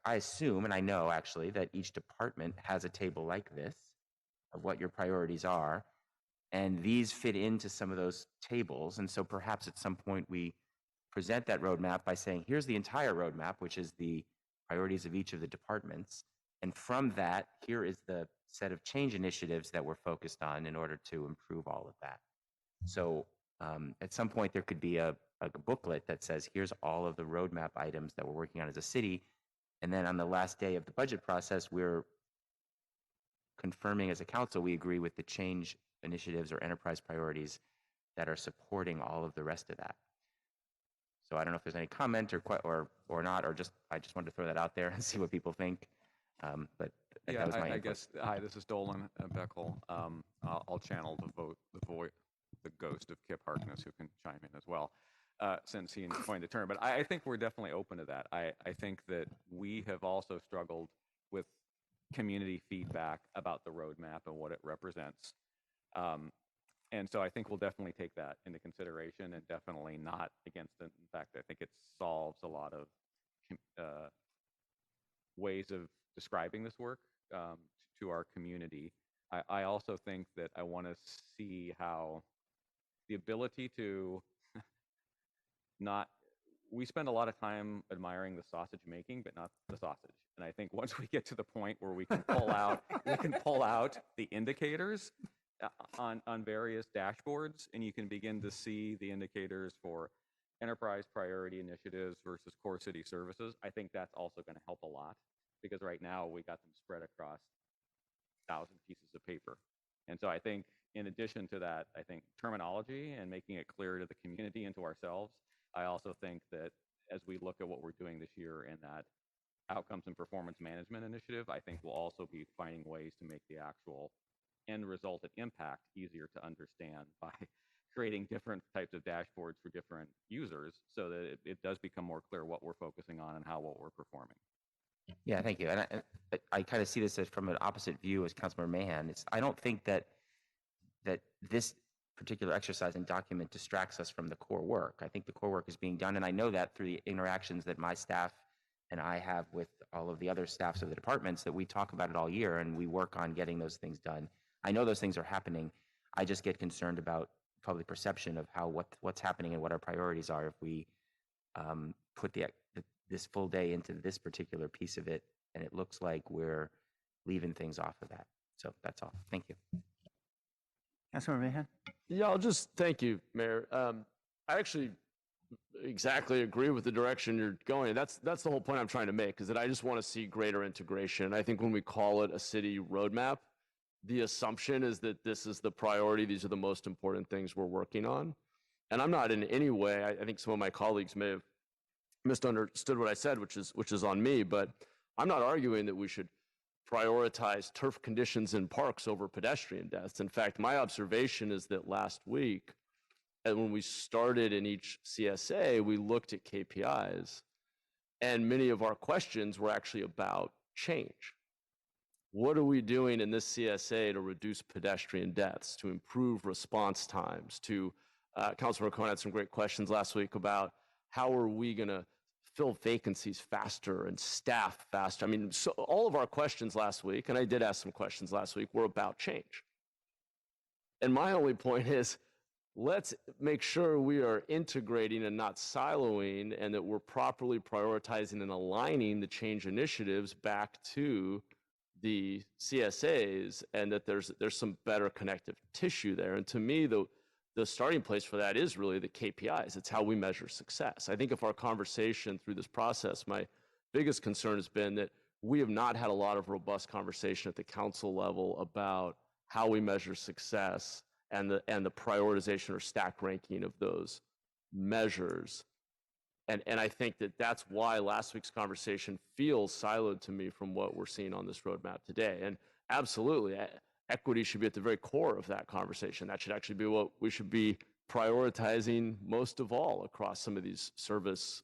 I assume, and I know actually, that each department has a table like this of what your priorities are. And these fit into some of those tables. And so perhaps at some point we present that roadmap by saying, here's the entire roadmap, which is the priorities of each of the departments. And from that, here is the set of change initiatives that we're focused on in order to improve all of that. So at some point there could be a booklet that says, here's all of the roadmap items that we're working on as a city. And then on the last day of the budget process, we're confirming as a council, we agree with the change initiatives or enterprise priorities that are supporting all of the rest of that. So I don't know if there's any comment or not, or I just wanted to throw that out there and see what people think. But Yeah, that was my I input. guess. Hi, this is Dolan Beckel. I'll channel the ghost of Kip Harkness, who can chime in as well, since he coined the term. But I think we're definitely open to that. I think that we have also struggled with community feedback about the roadmap and what it represents. And so I think we'll definitely take that into consideration and definitely not against it. In fact, I think it solves a lot of ways of describing this work to our community. I also think that I want to see how the ability to we spend a lot of time admiring the sausage making, but not the sausage. And I think once we get to the point where we can pull out the indicators on various dashboards, and you can begin to see the indicators for enterprise priority initiatives versus core city services, I think that's also going to help a lot, because right now we got them spread across 1,000 pieces of paper. And so I think in addition to that, I think terminology and making it clear to the community and to ourselves, I also think that as we look at what we're doing this year in that outcomes and performance management initiative, I think we'll also be finding ways to make the actual end result and impact easier to understand by creating different types of dashboards for different users, so that it does become more clear what we're focusing on and what we're performing. Yeah, thank you. And I kind of see this as from an opposite view as Councilmember Mahan. I don't think that this particular exercise and document distracts us from the core work. I think the core work is being done, and I know that through the interactions that my staff and I have with all of the other staffs of the departments, that we talk about it all year and we work on getting those things done. I know those things are happening. I just get concerned about public perception of what's happening and what our priorities are if we put this full day into this particular piece of it, and it looks like we're leaving things off of that. So that's all. Thank you. Councilmember Mahan? Yeah, I'll just thank you, Mayor. I actually exactly agree with the direction you're going. That's the whole point I'm trying to make, is that I just want to see greater integration. I think when we call it a city roadmap, the assumption is that this is the priority. These are the most important things we're working on. And I'm not in any way, I think some of my colleagues may have misunderstood what I said, which is on me, but I'm not arguing that we should prioritize turf conditions in parks over pedestrian deaths. In fact, my observation is that last week, and when we started in each CSA, we looked at KPIs, and many of our questions were actually about change. What are we doing in this CSA to reduce pedestrian deaths, to improve response times, Councilor Cohen had some great questions last week about how are we going to fill vacancies faster and staff faster. I mean, so all of our questions last week, and I did ask some questions last week, were about change. And my only point is, let's make sure we are integrating and not siloing, and that we're properly prioritizing and aligning the change initiatives back to the CSAs, and that there's some better connective tissue there. And to me, the starting place for that is really the KPIs. It's how we measure success. I think if our conversation through this process, my biggest concern has been that we have not had a lot of robust conversation at the council level about how we measure success and the prioritization or stack ranking of those measures. And I think that that's why last week's conversation feels siloed to me from what we're seeing on this roadmap today. And absolutely, equity should be at the very core of that conversation. That should actually be what we should be prioritizing most of all across some of these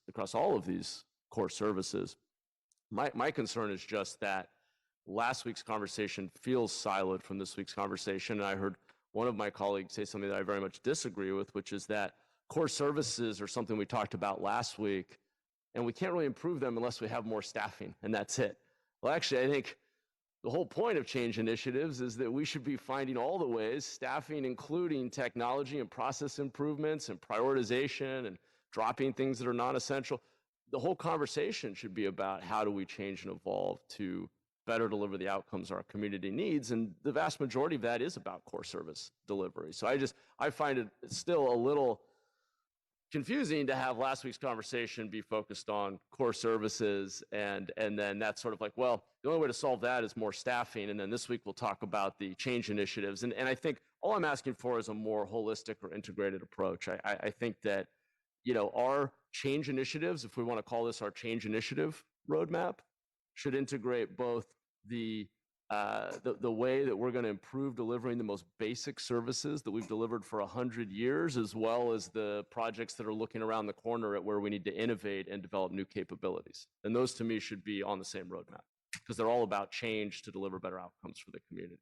across all of these core services. My concern is just that last week's conversation feels siloed from this week's conversation. And I heard one of my colleagues say something that I very much disagree with, which is that core services are something we talked about last week, and we can't really improve them unless we have more staffing, and that's it. Well, actually, I think the whole point of change initiatives is that we should be finding all the ways, staffing, including technology and process improvements and prioritization and dropping things that are non-essential. The whole conversation should be about how do we change and evolve to better deliver the outcomes our community needs, and the vast majority of that is about core service delivery. So I find it still a little confusing to have last week's conversation be focused on core services, and then that's sort of like, well, the only way to solve that is more staffing, and then this week we'll talk about the change initiatives. And I think all I'm asking for is a more holistic or integrated approach. I think that, you know, our change initiatives, if we want to call this our change initiative roadmap, should integrate both the way that we're going to improve delivering the most basic services that we've delivered for 100 years, as well as the projects that are looking around the corner at where we need to innovate and develop new capabilities. And those, to me, should be on the same roadmap, because they're all about change to deliver better outcomes for the community.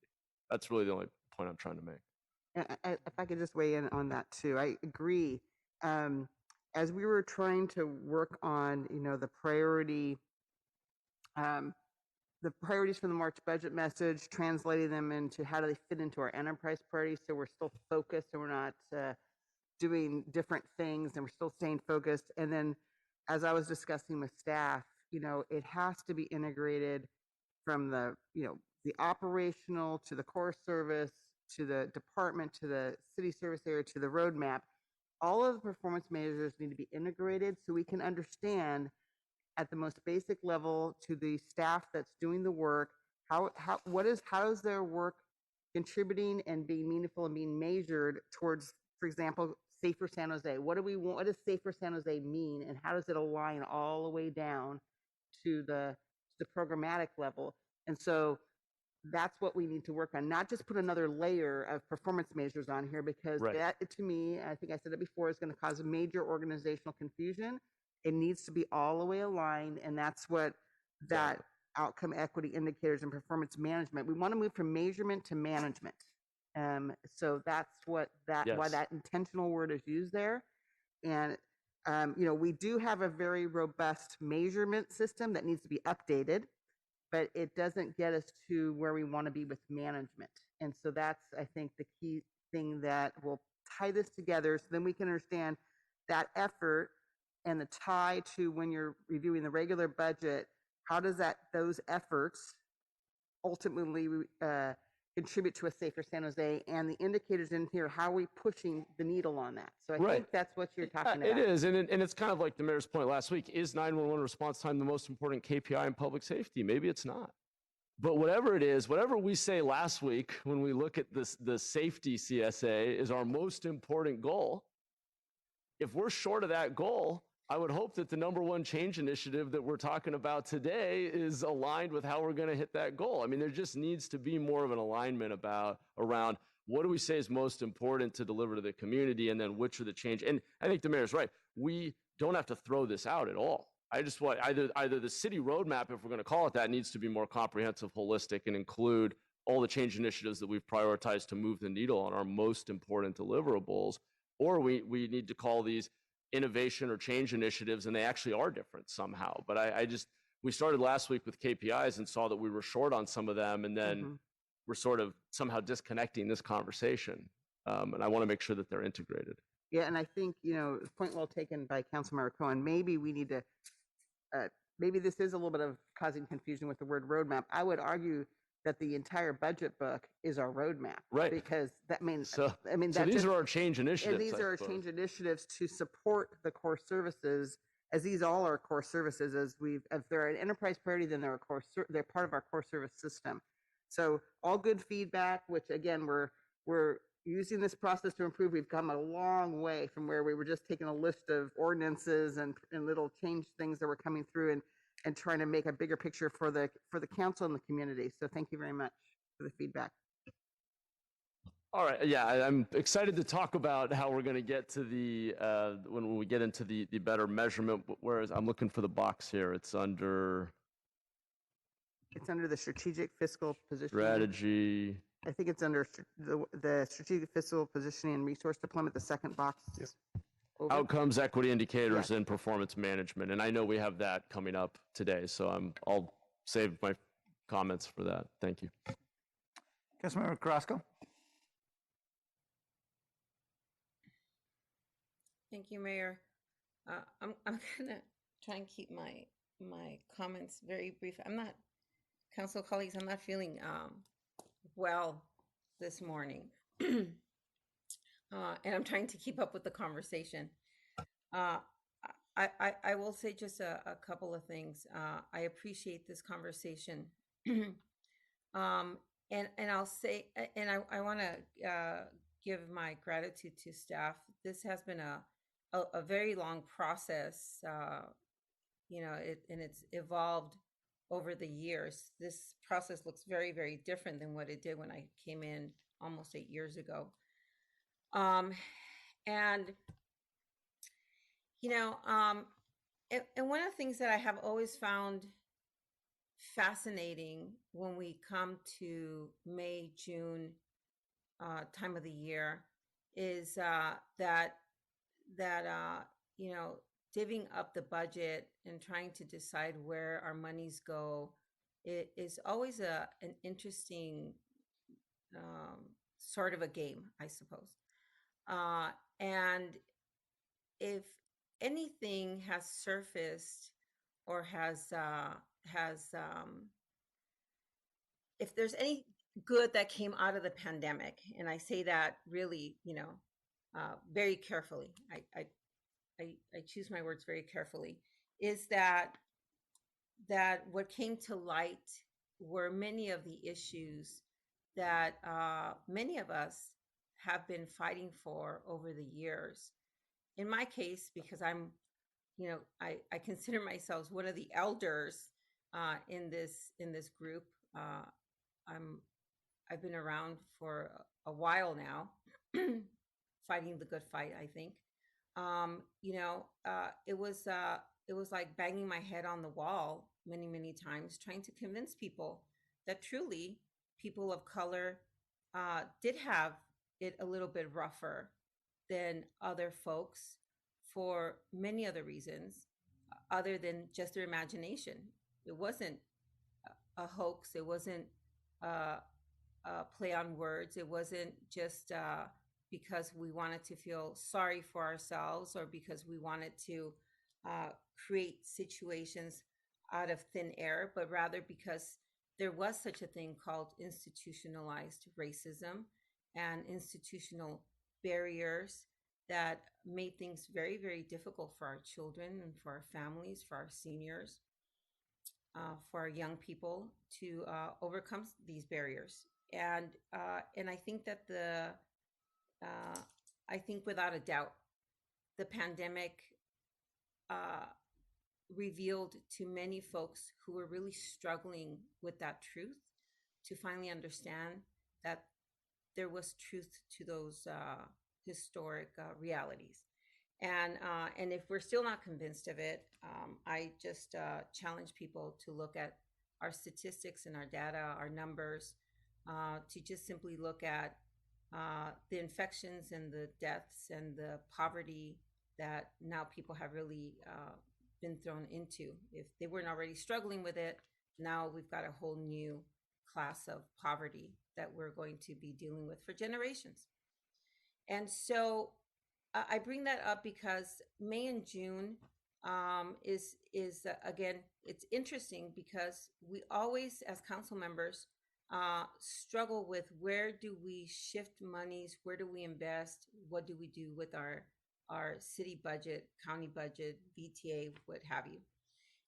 That's really the only point I'm trying to make. If I could just weigh in on that too, I agree. As we were trying to work on, you know, the priorities from the March budget message, translating them into how do they fit into our enterprise priorities, so we're still focused and we're not doing different things, and we're still staying focused. And then, as I was discussing with staff, you know, it has to be integrated from the, you know, the operational to the core service to the department to the city service area to the roadmap. All of the performance measures need to be integrated so we can understand at the most basic level to the staff that's doing the work, how is their work contributing and being meaningful and being measured towards, for example, Safer San Jose. What do we want? What does Safer San Jose mean, and how does it align all the way down to the programmatic level? And so that's what we need to work on, not just put another layer of performance measures on here, because that, to me, I think I said it before, is going to cause major organizational confusion. It needs to be all the way aligned, and that's what that outcome equity indicators and performance management. We want to move from measurement to management. So that's what why that intentional word is used there. And you know, we do have a very robust measurement system that needs to be updated, but it doesn't get us to where we want to be with management. And so that's, I think, the key thing that will tie this together, so then we can understand that effort and the tie to when you're reviewing the regular budget. How does those efforts ultimately contribute to a safer San Jose, and the indicators in here, how are we pushing the needle on that? So I think that's what you're talking about. It is, and it's kind of like the mayor's point last week. Is 911 response time the most important KPI in public safety? Maybe it's not. But whatever it is, whatever we say last week when we look at this, the safety CSA is our most important goal. If we're short of that goal, I would hope that the number one change initiative that we're talking about today is aligned with how we're going to hit that goal. I mean, there just needs to be more of an alignment around what do we say is most important to deliver to the community, and then which are the change. And I think the mayor's right. We don't have to throw this out at all. I just want either the city roadmap, if we're going to call it that, needs to be more comprehensive, holistic, and include all the change initiatives that we've prioritized to move the needle on our most important deliverables, or we need to call these innovation or change initiatives, and they actually are different somehow. But we started last week with KPIs and saw that we were short on some of them, and then we're sort of somehow disconnecting this conversation. And I want to make sure that they're integrated. Yeah, and I think, you know, point well taken by Councilmember Cohen. Maybe we need to, maybe this is a little bit of causing confusion with the word roadmap. I would argue that the entire budget book is our roadmap, right? Because that means, so these are our change initiatives. And these are our change initiatives to support the core services, as these all are core services. If they're an enterprise priority, then they're they're part of our core service system. So all good feedback, which again we're using this process to improve, we've come a long way from where we were just taking a list of ordinances and little change things that were coming through and trying to make a bigger picture for the council and the community. So thank you very much for the feedback. All right, yeah, I'm excited to talk about how we're going to get to the, when we get into the better measurement, whereas I'm looking for the box here. It's under the strategic fiscal positioning. strategy. I think it's under the strategic fiscal positioning and resource deployment, the second box. Yep. Over. Outcomes, equity indicators, and performance management. And I know we have that coming up today, so I'll save my comments for that. Thank you. Councilmember Carrasco. Thank you, Mayor. I'm gonna try and keep my comments very brief. Council colleagues, I'm not feeling well this morning, and I'm trying to keep up with the conversation. I will say just a couple of things. I appreciate this conversation, and I'll say, and I want to give my gratitude to staff. This has been a very long process, and it's evolved over the years. This process looks very, very different than what it did when I came in almost 8 years ago. And one of the things that I have always found fascinating when we come to May, June time of the year is that divvying up the budget and trying to decide where our monies go, it is always an interesting sort of a game, I suppose. And if anything has surfaced or if there's any good that came out of the pandemic, and I say that really, very carefully, I choose my words very carefully, is that what came to light were many of the issues that many of us have been fighting for over the years. In my case, because I'm, I consider myself one of the elders in this group. I've been around for a while now, fighting the good fight, I think. It was like banging my head on the wall many, many times, trying to convince people that truly people of color did have it a little bit rougher than other folks for many other reasons other than just their imagination. It wasn't a hoax. It wasn't a play on words. It wasn't just because we wanted to feel sorry for ourselves or because we wanted to create situations out of thin air, but rather because there was such a thing called institutionalized racism and institutional barriers that made things very, very difficult for our children and for our families, for our seniors, for our young people to overcome these barriers. And I think that I think without a doubt, the pandemic revealed to many folks who were really struggling with that truth to finally understand that there was truth to those historic realities. And if we're still not convinced of it, I just challenge people to look at our statistics and our data, our numbers, to just simply look at the infections and the deaths and the poverty that now people have really been thrown into. If they weren't already struggling with it, now we've got a whole new class of poverty that we're going to be dealing with for generations. And so I bring that up because May and June is again, it's interesting because we always, as council members, struggle with where do we shift monies, where do we invest, what do we do with our city budget, county budget, VTA, what have you.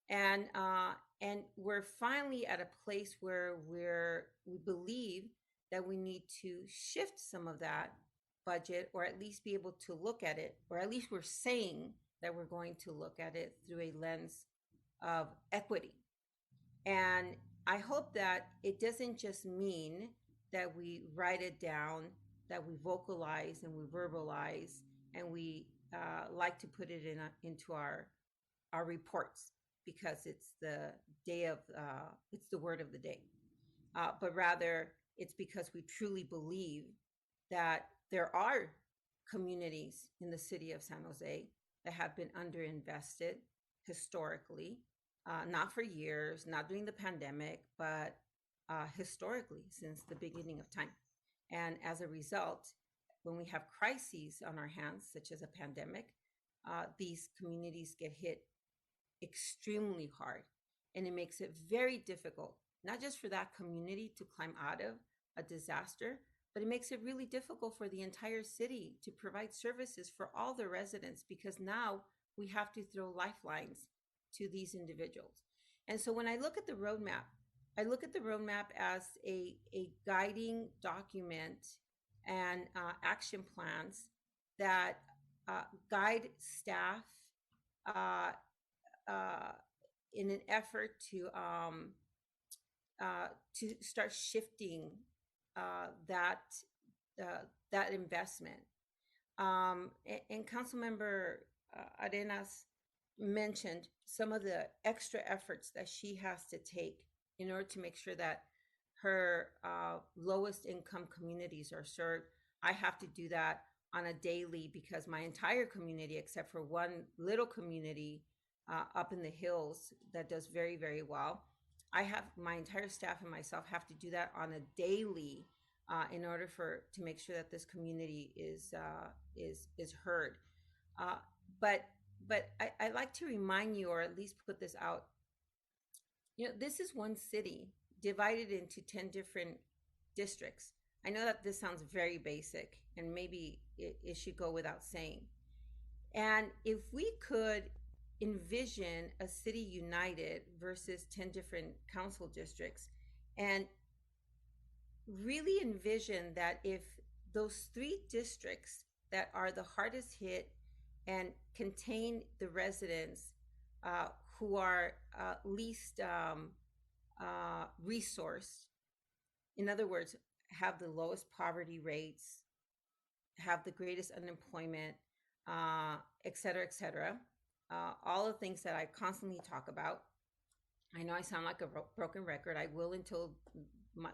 And we're finally at a place where we believe that we need to shift some of that budget, or at least be able to look at it, or at least we're saying that we're going to look at it through a lens of equity. And I hope that it doesn't just mean that we write it down, that we vocalize and we verbalize, and we like to put it into our reports because it's the day of it's the word of the day, but rather it's because we truly believe that there are communities in the city of San Jose that have been underinvested historically, not for years, not during the pandemic, but historically since the beginning of time. And as a result, when we have crises on our hands, such as a pandemic, these communities get hit extremely hard. And it makes it very difficult, not just for that community to climb out of a disaster, but it makes it really difficult for the entire city to provide services for all the residents, because now we have to throw lifelines to these individuals. And so when I look at the roadmap, I look at the roadmap as a guiding document and action plans that guide staff in an effort to start shifting that investment. And Councilmember Arenas mentioned some of the extra efforts that she has to take in order to make sure that her lowest income communities are served. I have to do that on a daily because my entire community, except for one little community up in the hills that does very, very well, I have my entire staff and myself have to do that on a daily in order to make sure that this community is heard. But I like to remind you, or at least put this out. You know, this is one city divided into 10 different districts. I know that this sounds very basic, and maybe it should go without saying. And if we could envision a city united versus 10 different council districts, and really envision that if those 3 districts that are the hardest hit and contain the residents who are least resourced, in other words, have the lowest poverty rates, have the greatest unemployment, et cetera, all the things that I constantly talk about. I know I sound like a broken record. I will until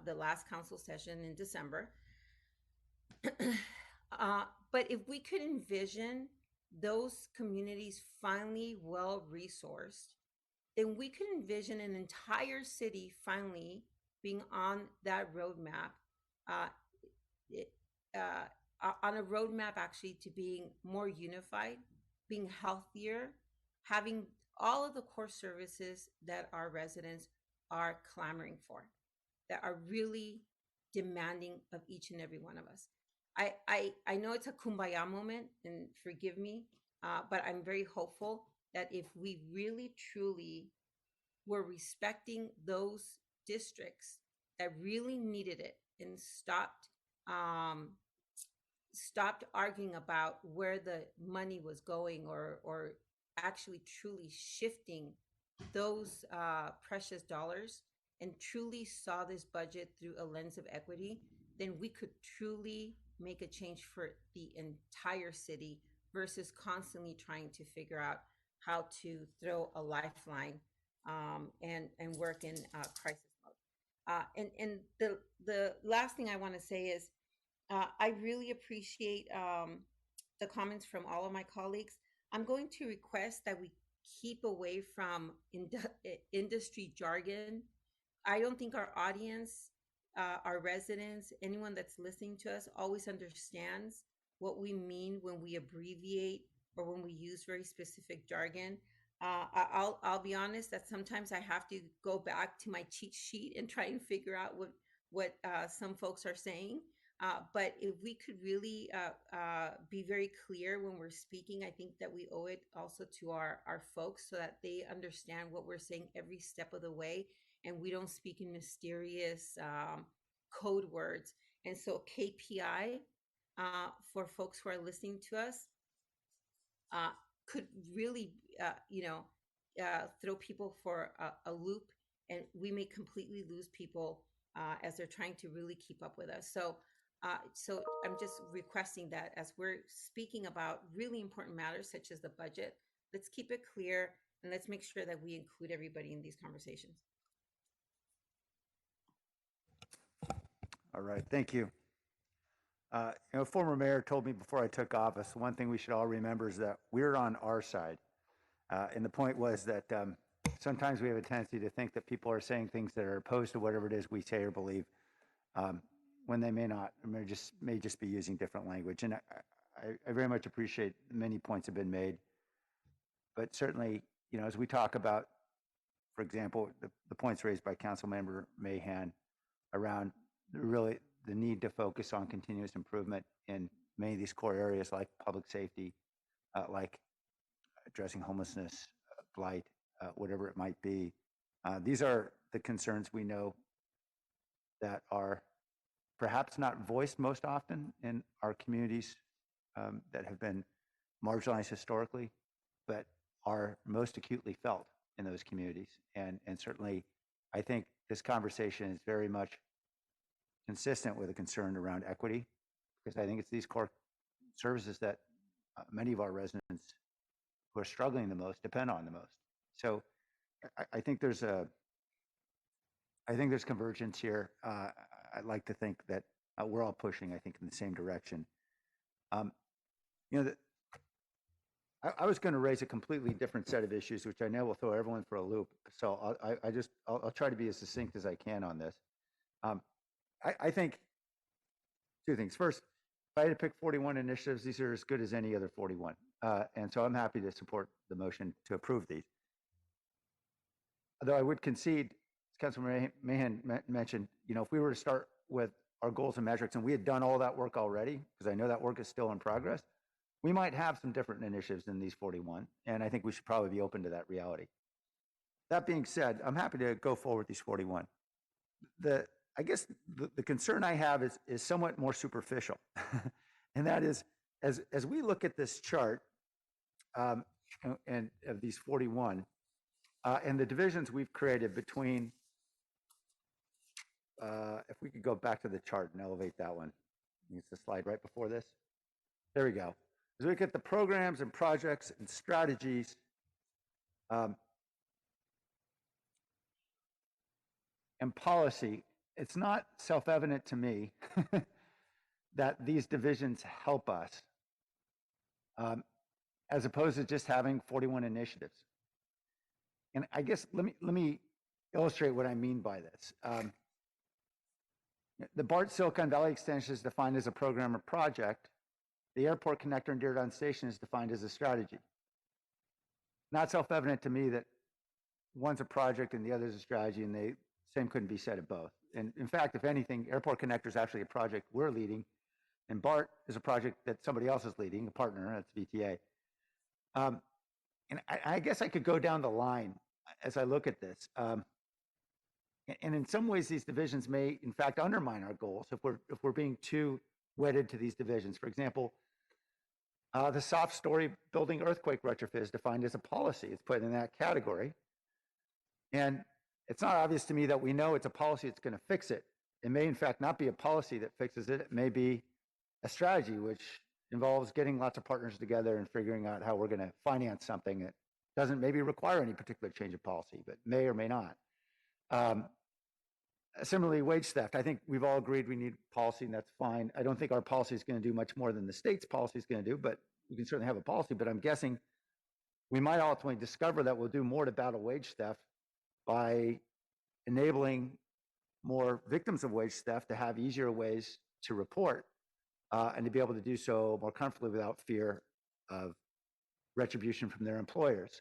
the last council session in December. But if we could envision those communities finally well-resourced, then we could envision an entire city finally being on that roadmap, on a roadmap actually to being more unified, being healthier, having all of the core services that our residents are clamoring for, that are really demanding of each and every one of us. I know it's a kumbaya moment, and forgive me, but I'm very hopeful that if we really truly were respecting those districts that really needed it and stopped arguing about where the money was going, or actually truly shifting those precious dollars, and truly saw this budget through a lens of equity, then we could truly make a change for the entire city versus constantly trying to figure out how to throw a lifeline and work in crisis mode. And the last thing I want to say is I really appreciate the comments from all of my colleagues. I'm going to request that we keep away from industry jargon. I don't think our audience, our residents, anyone that's listening to us always understands what we mean when we abbreviate or when we use very specific jargon. I'll be honest that sometimes I have to go back to my cheat sheet and try and figure out what some folks are saying. But if we could really be very clear when we're speaking, I think that we owe it also to our folks so that they understand what we're saying every step of the way, and we don't speak in mysterious code words And so KPI for folks who are listening to us could really, throw people for a loop, and we may completely lose people as they're trying to really keep up with us. So I'm just requesting that as we're speaking about really important matters such as the budget, let's keep it clear and let's make sure that we include everybody in these conversations. All right, thank you. A former mayor told me before I took office, one thing we should all remember is that we're on our side. And the point was that sometimes we have a tendency to think that people are saying things that are opposed to whatever it is we say or believe, when they may not, or may just be using different language. And I very much appreciate many points have been made. But certainly, as we talk about, for example, the points raised by Councilmember Mahan around really the need to focus on continuous improvement in many of these core areas like public safety, like addressing homelessness, blight, whatever it might be. These are the concerns we know that are perhaps not voiced most often in our communities that have been marginalized historically, but are most acutely felt in those communities. And certainly, I think this conversation is very much consistent with a concern around equity, because I think it's these core services that many of our residents who are struggling the most depend on the most. So I think there's convergence here. I'd like to think that we're all pushing, I think, in the same direction. I was going to raise a completely different set of issues, which I know will throw everyone for a loop. So I'll try to be as succinct as I can on this. I think two things. First, if I had to pick 41 initiatives, these are as good as any other 41. And so I'm happy to support the motion to approve these. Although I would concede, as Councilman Mahan mentioned, if we were to start with our goals and metrics and we had done all that work already, because I know that work is still in progress, we might have some different initiatives than these 41. And I think we should probably be open to that reality. That being said, I'm happy to go forward with these 41. I guess the concern I have is somewhat more superficial. And that is, as we look at this chart and of these 41, and the divisions we've created between, if we could go back to the chart and elevate that one. I think it's the slide right before this. There we go. As we look at the programs and projects and strategies, and policy, it's not self-evident to me that these divisions help us, as opposed to just having 41 initiatives. And I guess let me illustrate what I mean by this. The Bart Silicon Valley extension is defined as a program or project. The airport connector and Deardown Station is defined as a strategy. Not self-evident to me that one's a project and the other is a strategy, and the same couldn't be said of both. And in fact, if anything, airport connector is actually a project we're leading, and Bart is a project that somebody else is leading, a partner, that's VTA. And I guess I could go down the line as I look at this. And in some ways, these divisions may, in fact, undermine our goals if we're being too wedded to these divisions. For example, the soft story building earthquake retrofit is defined as a policy. It's put in that category. And it's not obvious to me that we know it's a policy that's going to fix it. It may, in fact, not be a policy that fixes it. It may be a strategy, which involves getting lots of partners together and figuring out how we're going to finance something that doesn't maybe require any particular change of policy, but may or may not. Similarly, wage theft. I think we've all agreed we need policy, and that's fine. I don't think our policy is going to do much more than the state's policy is going to do, but we can certainly have a policy. But I'm guessing we might ultimately discover that we'll do more to battle wage theft by enabling more victims of wage theft to have easier ways to report and to be able to do so more comfortably without fear of retribution from their employers.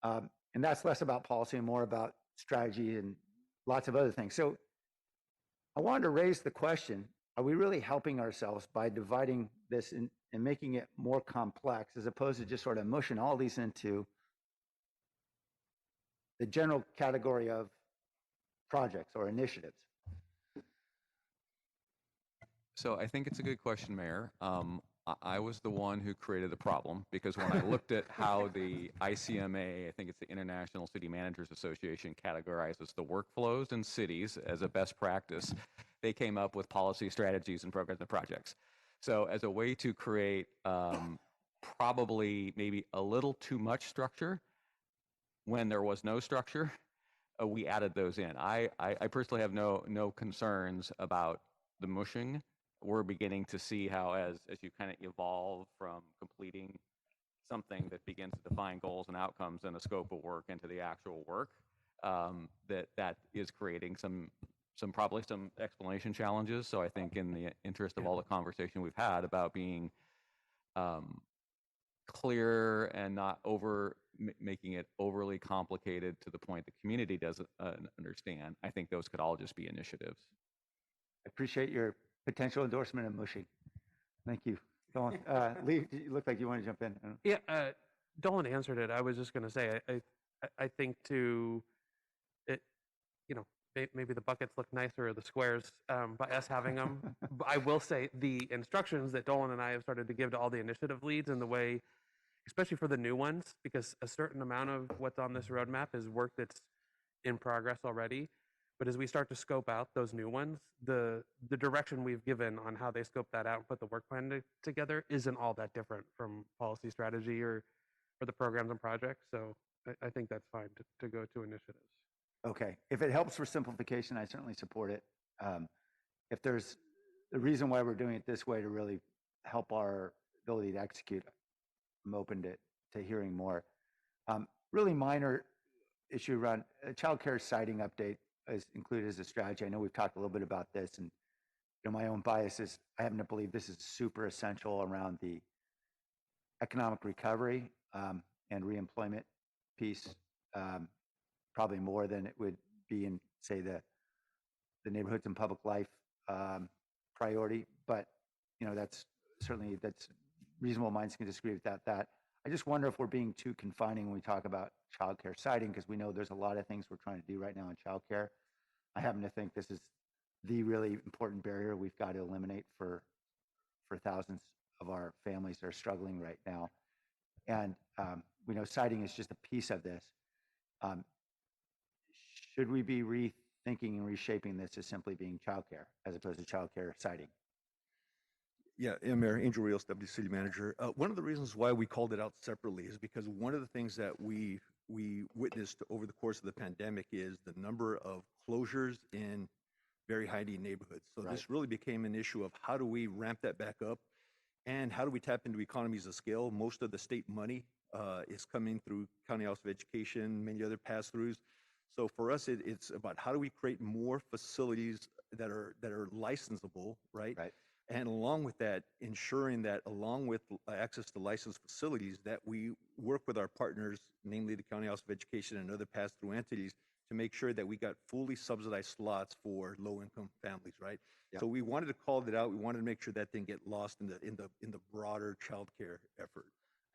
And that's less about policy and more about strategy and lots of other things. So I wanted to raise the question, are we really helping ourselves by dividing this and making it more complex as opposed to just sort of mushing all these into the general category of projects or initiatives? So I think it's a good question, Mayor. I was the one who created the problem because when I looked at how the ICMA, I think it's the International City Managers Association, categorizes the workflows in cities as a best practice, they came up with policy, strategies, and programs and projects. So as a way to create probably maybe a little too much structure when there was no structure, we added those in. I personally have no concerns about the mushing. We're beginning to see how as you kind of evolve from completing something that begins to define goals and outcomes and the scope of work into the actual work, that is creating some probably some explanation challenges. So I think in the interest of all the conversation we've had about being clear and not making it overly complicated to the point the community doesn't understand, I think those could all just be initiatives. I appreciate your potential endorsement of mushing. Thank you. Dolan, Lee, you look like you want to jump in. Yeah, Dolan answered it. I was just going to say, I think maybe the buckets look nicer or the squares by us having them. I will say the instructions that Dolan and I have started to give to all the initiative leads and the way, especially for the new ones, because a certain amount of what's on this roadmap is work that's in progress already. But as we start to scope out those new ones, the direction we've given on how they scope that out and put the work plan together isn't all that different from policy strategy or the programs and projects. So I think that's fine to go to initiatives. Okay. If it helps for simplification, I certainly support it. If there's the reason why we're doing it this way to really help our ability to execute, I'm open to hearing more. Really minor issue around child care siting update is included as a strategy. I know we've talked a little bit about this, and my own bias is I happen to believe this is super essential around the economic recovery and reemployment piece, probably more than it would be in, say, the neighborhoods and public life priority. But that's reasonable minds can disagree with that. I just wonder if we're being too confining when we talk about childcare siting, because we know there's a lot of things we're trying to do right now in childcare. I happen to think this is the really important barrier we've got to eliminate for thousands of our families that are struggling right now. And we know siting is just a piece of this. Should we be rethinking and reshaping this as simply being childcare as opposed to childcare siting? Yeah, Mayor Angel Rios, Deputy City Manager. One of the reasons why we called it out separately is because one of the things that we witnessed over the course of the pandemic is the number of closures in very high-need neighborhoods. So Right. this really became an issue of how do we ramp that back up and how do we tap into economies of scale. Most of the state money is coming through County Office of Education, many other pass-throughs. So for us, it's about how do we create more facilities that are licensable, right? Right. And along with that, ensuring that along with access to licensed facilities, that we work with our partners, namely the County Office of Education and other pass-through entities, to make sure that we got fully subsidized slots for low-income families, right? Yeah. So we wanted to call it out. We wanted to make sure that didn't get lost in the broader childcare effort.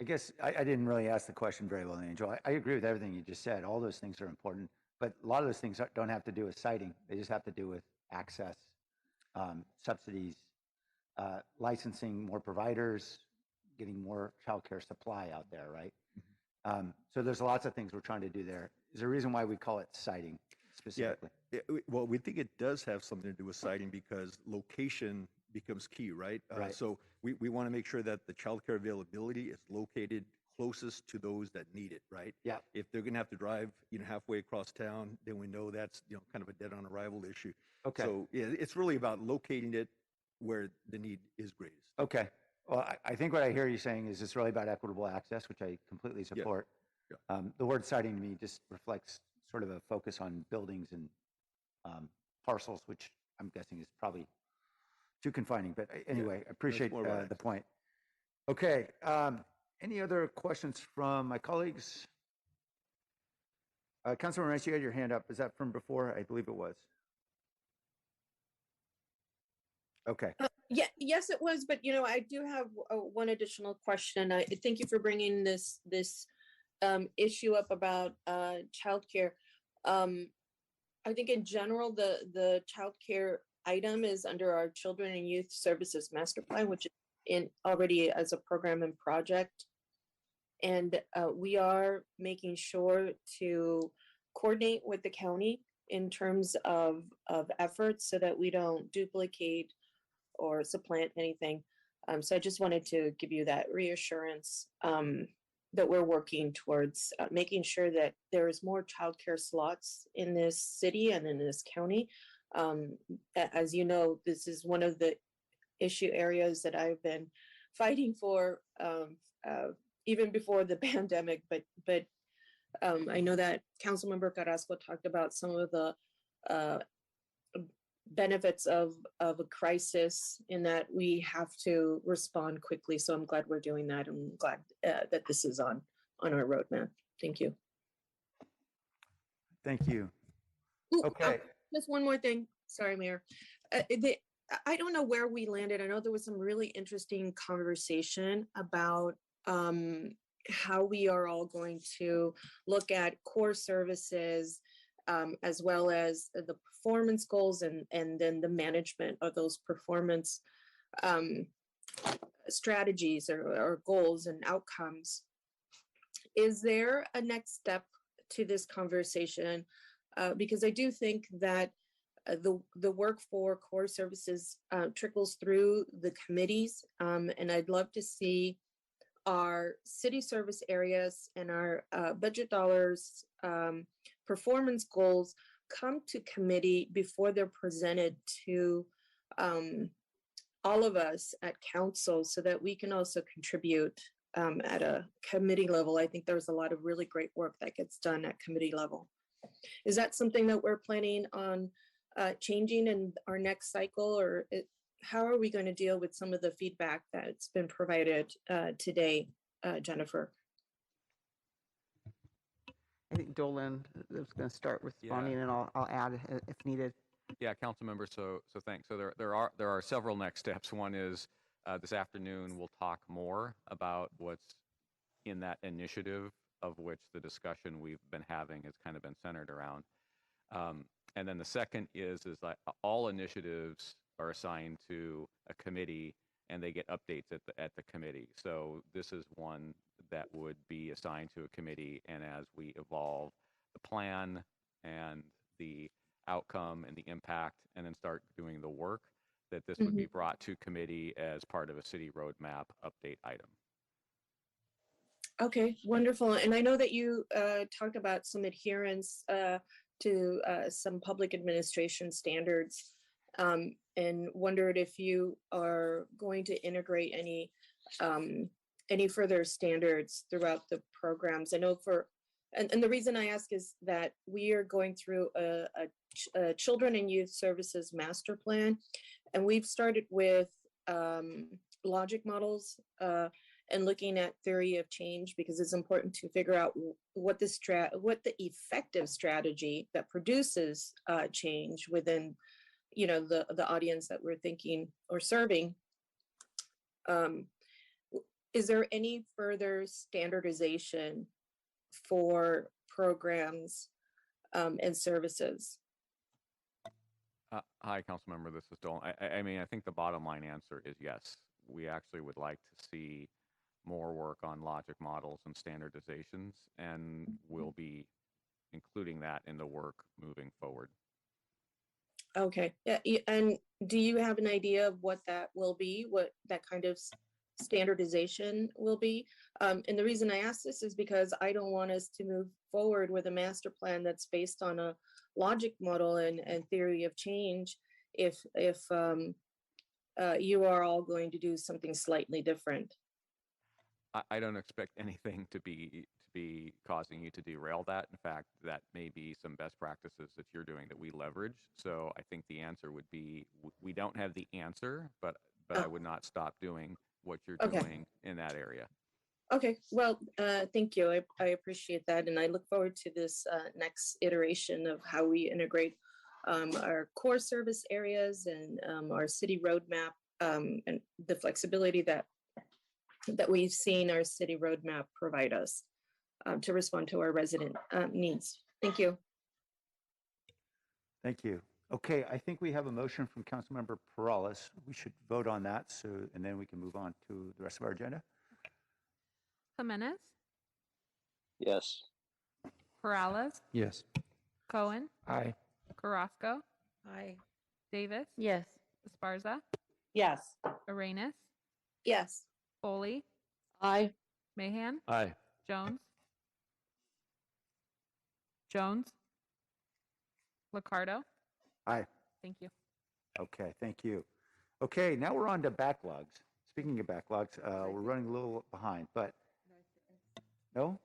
I guess I didn't really ask the question very well, Angel. I agree with everything you just said. All those things are important, but a lot of those things don't have to do with siting. They just have to do with access, subsidies, licensing more providers, getting more childcare supply out there, right? So there's lots of things we're trying to do there. Is there a reason why we call it siting specifically? Yeah, well, we think it does have something to do with siting because location becomes key, right? Right. So we want to make sure that the childcare availability is located closest to those that need it, right? Yeah. If they're going to have to drive, halfway across town, then we know that's, kind of a dead on arrival issue. Okay. So yeah, it's really about locating it where the need is greatest. Okay. Well, I think what I hear you saying is it's really about equitable access, which I completely support. Yeah. The word siting to me just reflects sort of a focus on buildings and parcels, which I'm guessing is probably too confining. But anyway, I appreciate more about the point. Okay. Any other questions from my colleagues? Councilman Rice, you had your hand up. Is that from before? I believe it was. Okay. Yeah, yes, it was, but I do have one additional question. I thank you for bringing this issue up about childcare. I think in general, the childcare item is under our Children and Youth Services Master Plan, which is in already as a program and project. And we are making sure to coordinate with the county in terms of efforts so that we don't duplicate or supplant anything. So I just wanted to give you that reassurance that we're working towards making sure that there is more childcare slots in this city and in this county. As you know, this is one of the issue areas that I've been fighting for even before the pandemic, but I know that Councilmember Carrasco talked about some of the benefits of a crisis in that we have to respond quickly. So I'm glad we're doing that. I'm glad that this is on our roadmap. Thank you. Thank you. Ooh, Okay. just one more thing. Sorry, Mayor. I don't know where we landed. I know there was some really interesting conversation about how we are all going to look at core services as well as the performance goals and then the management of those performance strategies or goals and outcomes. Is there a next step to this conversation? Because I do think that the work for core services trickles through the committees, and I'd love to see our city service areas and our budget dollars performance goals come to committee before they're presented to all of us at council so that we can also contribute at a committee level. I think there's a lot of really great work that gets done at committee level. Is that something that we're planning on changing in our next cycle, or how are we going to deal with some of the feedback that's been provided today, Jennifer? I think Dolan is going to start responding, and I'll add if needed. Yeah, council member. So thanks. So there are several next steps. One is this afternoon we'll talk more about what's in that initiative, of which the discussion we've been having has kind of been centered around. And then the second is like all initiatives are assigned to a committee and they get updates at the committee. So this is one that would be assigned to a committee, and as we evolve the plan and the outcome and the impact and then start doing the work, that this would be brought to committee as part of a city roadmap update item. Okay, wonderful. And I know that you talked about some adherence to some public administration standards, and wondered if you are going to integrate any further standards throughout the programs. I know and the reason I ask is that we are going through a Children and Youth Services Master Plan, and we've started with logic models and looking at theory of change, because it's important to figure out what the effective strategy that produces change within, the audience that we're thinking or serving. Is there any further standardization for programs and services? Hi, council member. This is Dolan. I mean, I think the bottom line answer is yes. We actually would like to see more work on logic models and standardizations, and we'll be including that in the work moving forward. Okay. Yeah. And do you have an idea of what that will be, what that kind of standardization will be? And the reason I ask this is because I don't want us to move forward with a master plan that's based on a logic model and theory of change if you are all going to do something slightly different. I don't expect anything to be causing you to derail that. In fact, that may be some best practices that you're doing that we leverage. So I think the answer would be, we don't have the answer, but I would not stop doing what you're doing in that area. Okay, well, thank you. I appreciate that. And I look forward to this next iteration of how we integrate our core service areas and our city roadmap and the flexibility that we've seen our city roadmap provide us to respond to our resident needs. Thank you. Thank you. Okay, I think we have a motion from Councilmember Perales. We should vote on that, so, and then we can move on to the rest of our agenda. Jimenez, Yes. Perales, Yes. Cohen, Aye. Carrasco, Aye. Davis, Yes. Esparza, Yes. Arenas, Yes. Foley, Aye. Mahan, Aye. Jones, Jones, Liccardo. Aye. Thank you. Okay, thank you. Okay, now we're on to backlogs. Speaking of backlogs, we're running a little behind, but no?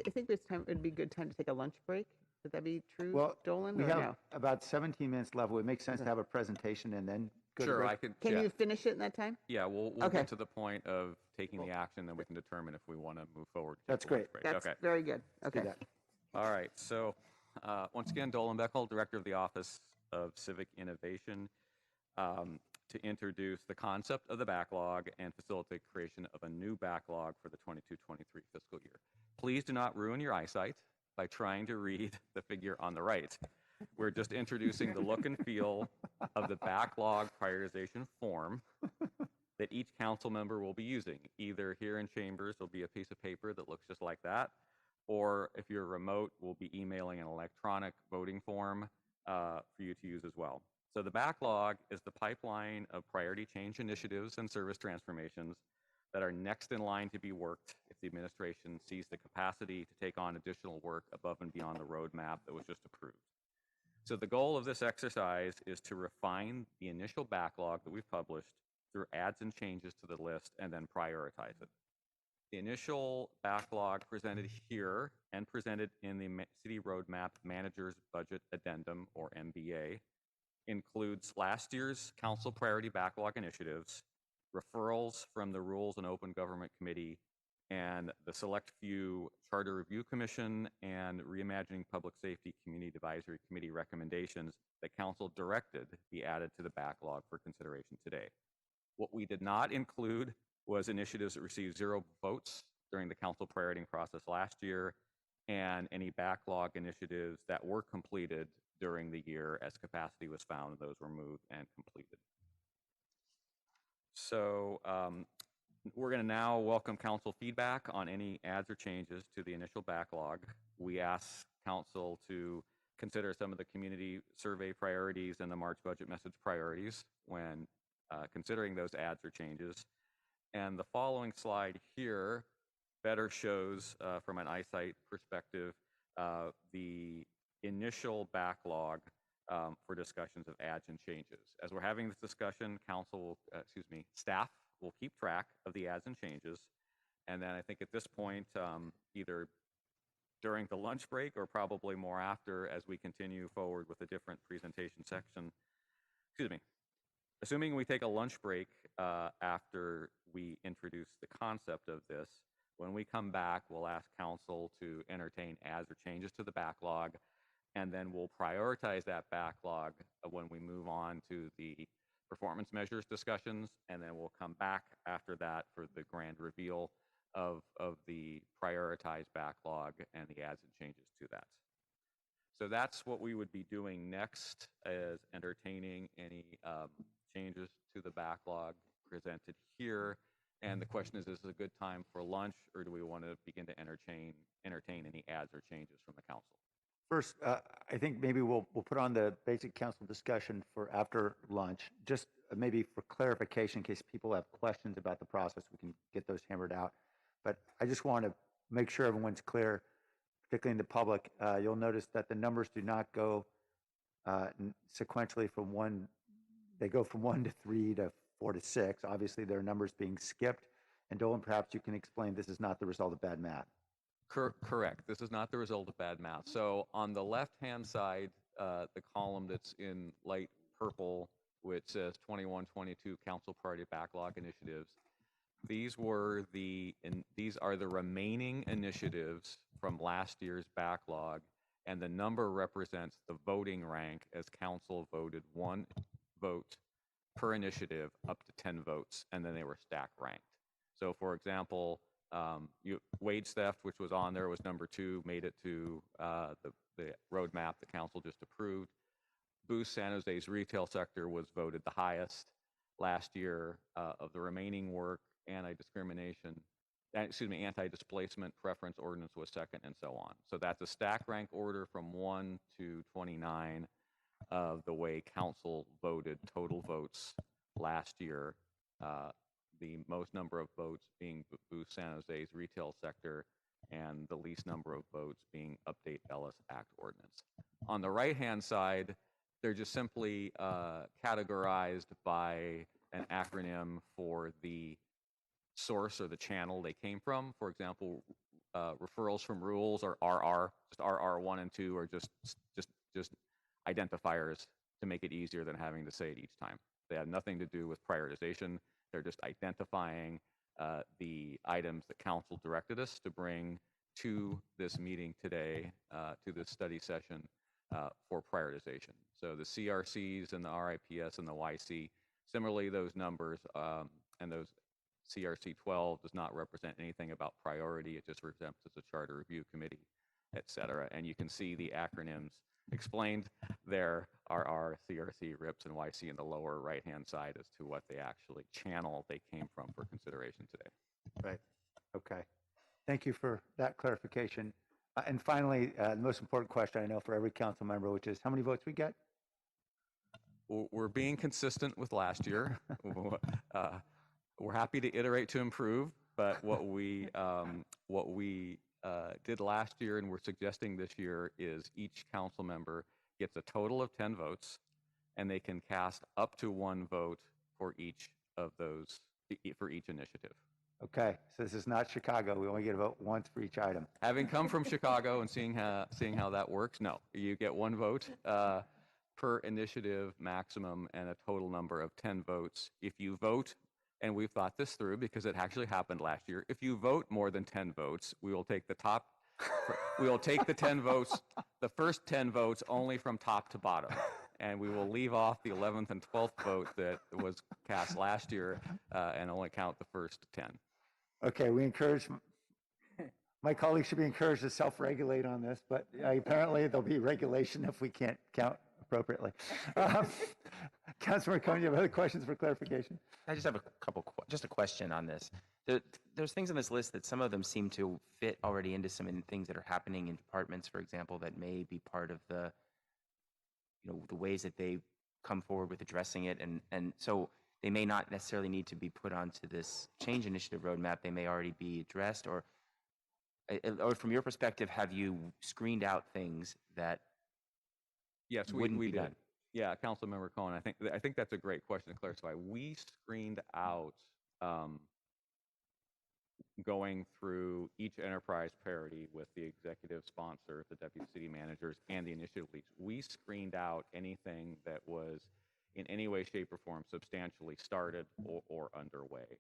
I think this time would be a good time to take a lunch break. Would that be true, Well, Dolan, we or have no? about 17 minutes left. Would it make sense to have a presentation and then go to Sure, break? I could. Can yeah. you finish it in that time? Yeah, we'll Okay. get to the point of taking the action, then we can determine if we want to move forward. to That's take a lunch great. break. That's Okay. very good. Let's do Okay. that. All right. So once again, Dolan Beckel, Director of the Office of Civic Innovation, to introduce the concept of the backlog and facilitate creation of a new backlog for the 22-23 fiscal year. Please do not ruin your eyesight by trying to read the figure on the right. We're just introducing the look and feel of the backlog prioritization form that each council member will be using. Either here in chambers, there'll be a piece of paper that looks just like that, or if you're remote, we'll be emailing an electronic voting form for you to use as well. So the backlog is the pipeline of priority change initiatives and service transformations that are next in line to be worked if the administration sees the capacity to take on additional work above and beyond the roadmap that was just approved. So the goal of this exercise is to refine the initial backlog that we've published through adds and changes to the list and then prioritize it. The initial backlog presented here and presented in the City Roadmap Manager's Budget Addendum, or MBA, includes last year's council priority backlog initiatives, referrals from the Rules and Open Government Committee, and the Select Few Charter Review Commission and Reimagining Public Safety Community Advisory Committee recommendations that council directed be added to the backlog for consideration today. What we did not include was initiatives that received 0 votes during the council priority process last year, and any backlog initiatives that were completed during the year as capacity was found, those were moved and completed. So we're going to now welcome council feedback on any adds or changes to the initial backlog. We ask council to consider some of the community survey priorities and the March budget message priorities when considering those adds or changes. And the following slide here better shows, from an eyesight perspective, the initial backlog for discussions of adds and changes. As we're having this discussion, staff will keep track of the adds and changes. And then I think at this point, either during the lunch break or probably more after, as we continue forward with a different presentation section, assuming we take a lunch break after we introduce the concept of this, when we come back, we'll ask council to entertain adds or changes to the backlog, and then we'll prioritize that backlog when we move on to the performance measures discussions, and then we'll come back after that for the grand reveal of the prioritized backlog and the adds and changes to that. So that's what we would be doing next, as entertaining any changes to the backlog presented here. And the question is this a good time for lunch, or do we want to begin to entertain any adds or changes from the council? First, I think maybe we'll put on the basic council discussion for after lunch, just maybe for clarification in case people have questions about the process, we can get those hammered out. But I just want to make sure everyone's clear, particularly in the public. You'll notice that the numbers do not go sequentially from 1, they go from 1 to 3 to 4 to 6. Obviously, there are numbers being skipped. And Dolan, perhaps you can explain this is not the result of bad math. Correct. This is not the result of bad math. So on the left-hand side, the column that's in light purple, which says 21-22 council priority backlog initiatives, these are the remaining initiatives from last year's backlog, and the number represents the voting rank as council voted 1 vote per initiative up to 10 votes, and then they were stack ranked. So for example, wage theft, which was on there, was number 2, made it to the roadmap the council just approved. boost San Jose's retail sector was voted the highest last year. Of the remaining work, anti-displacement preference ordinance was second, and so on. So that's a stack rank order from 1 to 29 of the way council voted total votes last year. The most number of votes being boost San Jose's retail sector, and the least number of votes being update Ellis Act ordinance. On the right-hand side, they're just simply categorized by an acronym for the source or the channel they came from. For example, referrals from rules are RR, just RR1 and 2 are just identifiers to make it easier than having to say it each time. They have nothing to do with prioritization. They're just identifying the items that council directed us to bring to this meeting today, to this study session for prioritization. So the CRCs and the RIPS and the YC, similarly, those numbers and those CRC 12 does not represent anything about priority. It just represents a charter review committee, et cetera. And you can see the acronyms explained there, RR, CRC, RIPS, and YC in the lower right-hand side as to what they actually channel they came from for consideration today. Right. Okay. Thank you for that clarification. And finally, the most important question I know for every council member, which is how many votes we get? We're being consistent with last year. We're happy to iterate to improve, but what we did last year and we're suggesting this year is each council member gets a total of 10 votes, and they can cast up to 1 vote for each of those, for each initiative. Okay, so this is not Chicago. We only get a vote once for each item. Having come from Chicago and seeing how that works, no, you get 1 vote per initiative maximum and a total number of 10 votes. If you vote, and we've thought this through because it actually happened last year, if you vote more than 10 votes, we will take the 10 votes, the first 10 votes only from top to bottom. And we will leave off the 11th and 12th vote that was cast last year and only count the first 10. Okay, we encourage, my colleagues should be encouraged to self-regulate on this, but apparently there'll be regulation if we can't count appropriately. Councilmember Cohen, you have other questions for clarification? I just have just a question on this. There's things on this list that some of them seem to fit already into some things that are happening in departments, for example, that may be part of the, the ways that they come forward with addressing it. And so they may not necessarily need to be put onto this change initiative roadmap. They may already be addressed, or from your perspective, have you screened out things that yes, wouldn't we be did. done? Yeah, Councilmember Cohen, I think that's a great question to clarify. We screened out going through each enterprise priority with the executive sponsor, the deputy city managers, and the initiative leads. We screened out anything that was in any way, shape, or form substantially started or underway.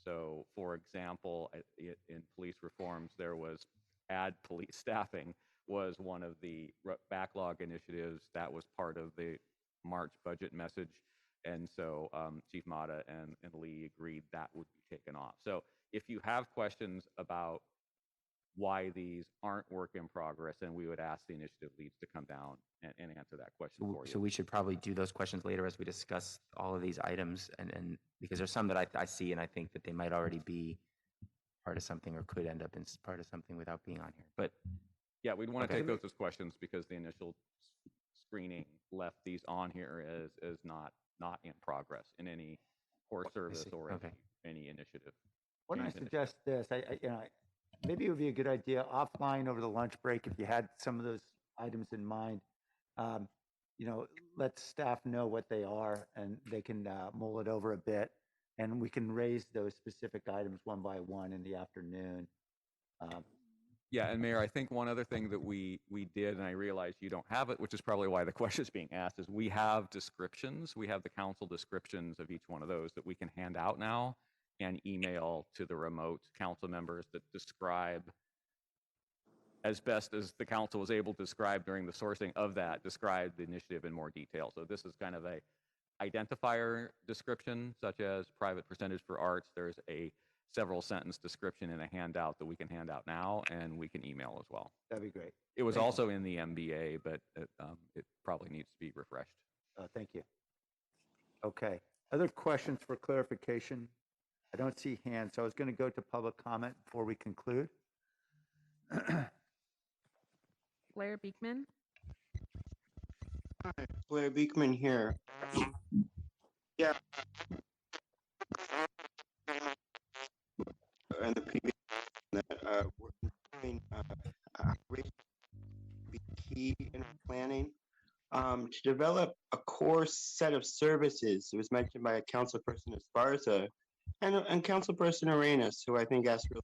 So, for example, in police reforms, there was add police staffing was one of the backlog initiatives that was part of the March budget message. And so Chief Mata and Lee agreed that would be taken off. So if you have questions about why these aren't work in progress, then we would ask the initiative leads to come down and answer that question for you. So we should probably do those questions later as we discuss all of these items, and because there's some that I see and I think that they might already be part of something or could end up in part of something without being on here. But yeah, we'd want to take those as questions because the initial screening left these on here as not in progress in any core service or any initiative. Why don't I suggest this? Maybe it would be a good idea offline over the lunch break if you had some of those items in mind. Let staff know what they are and they can mull it over a bit, and we can raise those specific items one by one in the afternoon. Yeah, and Mayor, I think one other thing that we did, and I realize you don't have it, which is probably why the question is being asked, is we have descriptions. We have the council descriptions of each one of those that we can hand out now and email to the remote council members that describe, as best as the council was able to describe during the sourcing of that, describe the initiative in more detail. So this is kind of a identifier description, such as private percentage for arts. There's a several sentence description in a handout that we can hand out now and we can email as well. That'd be great. It was Thank you. also in the MBA, but it probably needs to be refreshed. Thank you. Okay. Other questions for clarification? I don't see hands, so I was going to go to public comment before we conclude. Blair Beekman. Hi, Blair Beekman here. Yeah. And the previous that we're doing be key in planning to develop a core set of services. It was mentioned by Councilperson Esparza and Councilperson Arenas, who I think asked really.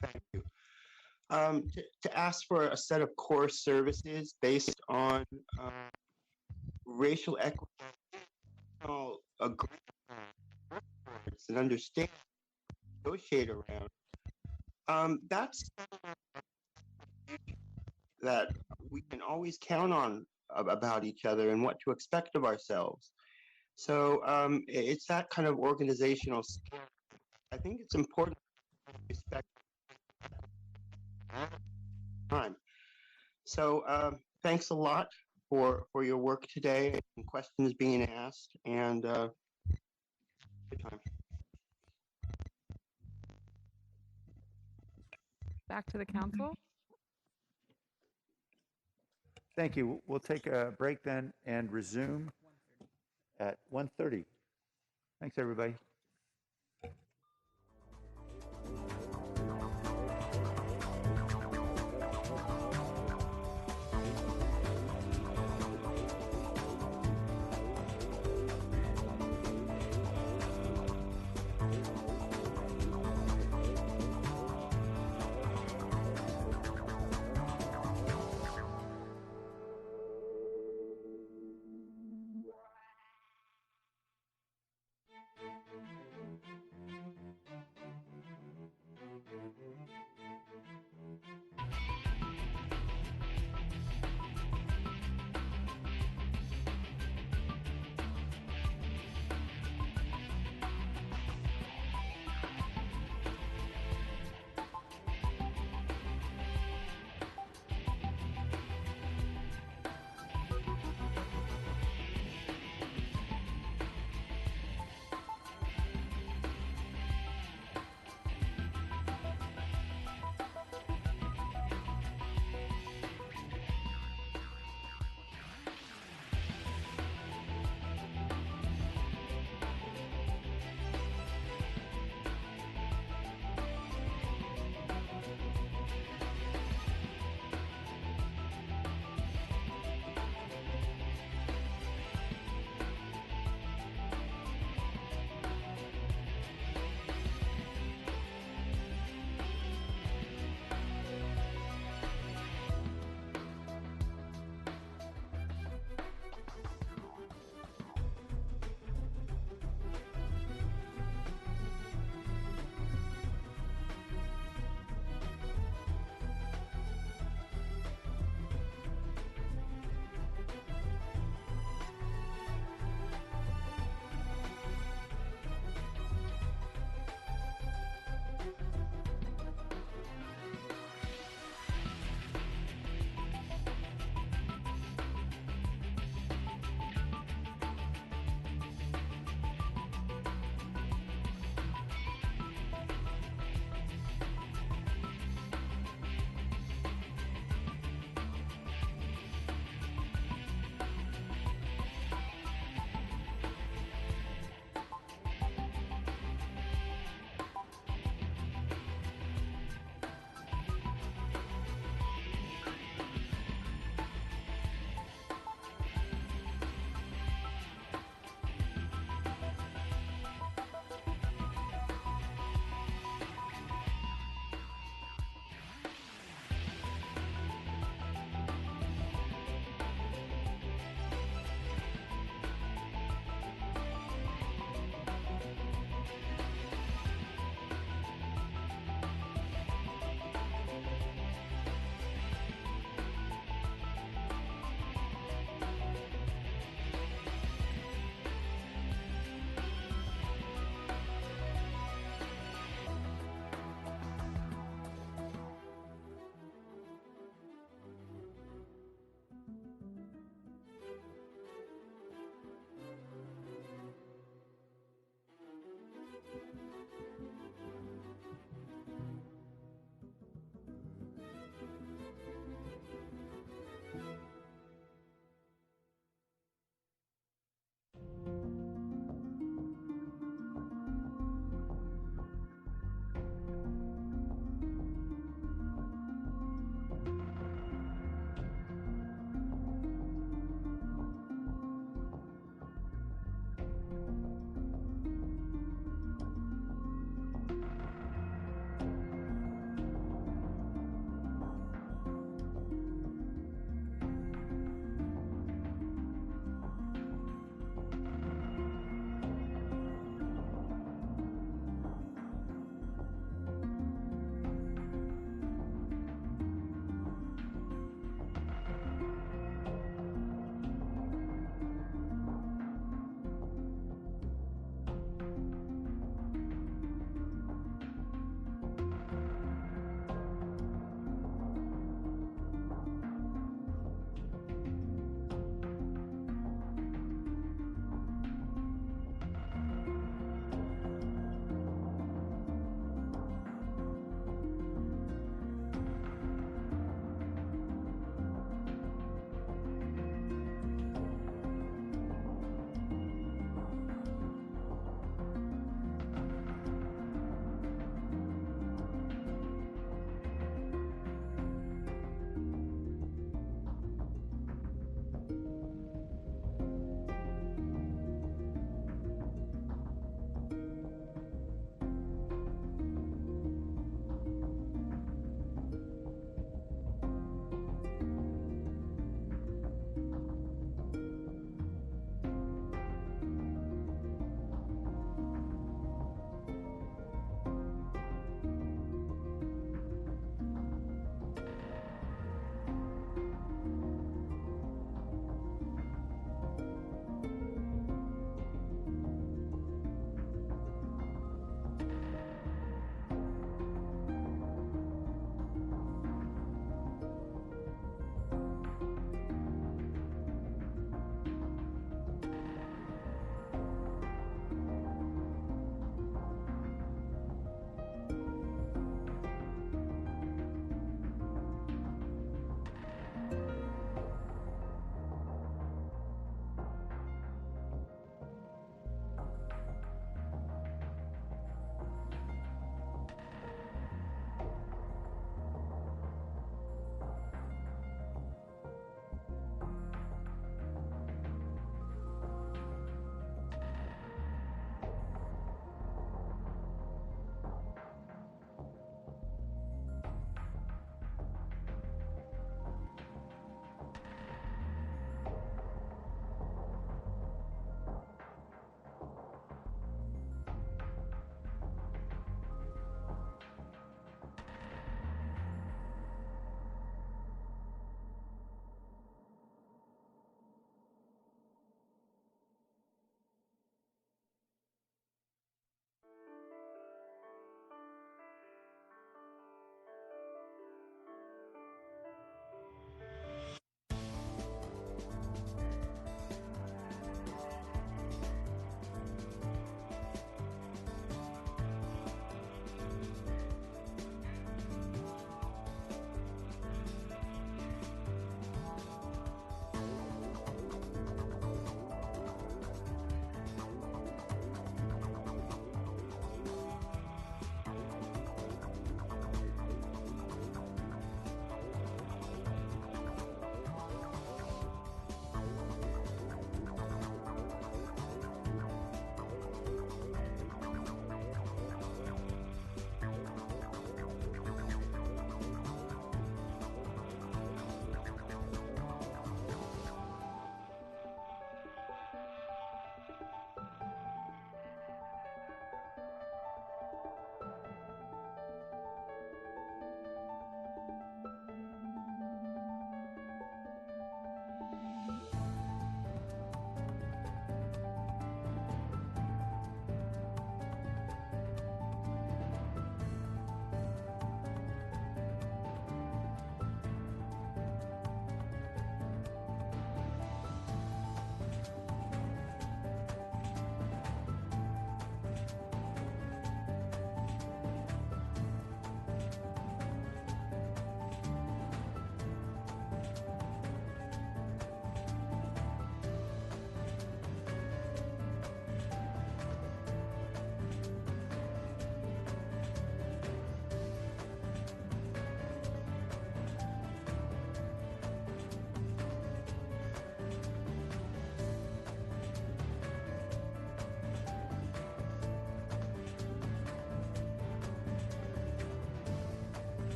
Thank you. To ask for a set of core services based on racial equity, agreements, and understanding, negotiate around. That's that we can always count on about each other and what to expect of ourselves. So it's that kind of organizational skill. I think it's important to respect time. So thanks a lot for your work today and questions being asked, and good time. Back to the council. Thank you. We'll take a break then and resume at 1:30. Thanks, everybody.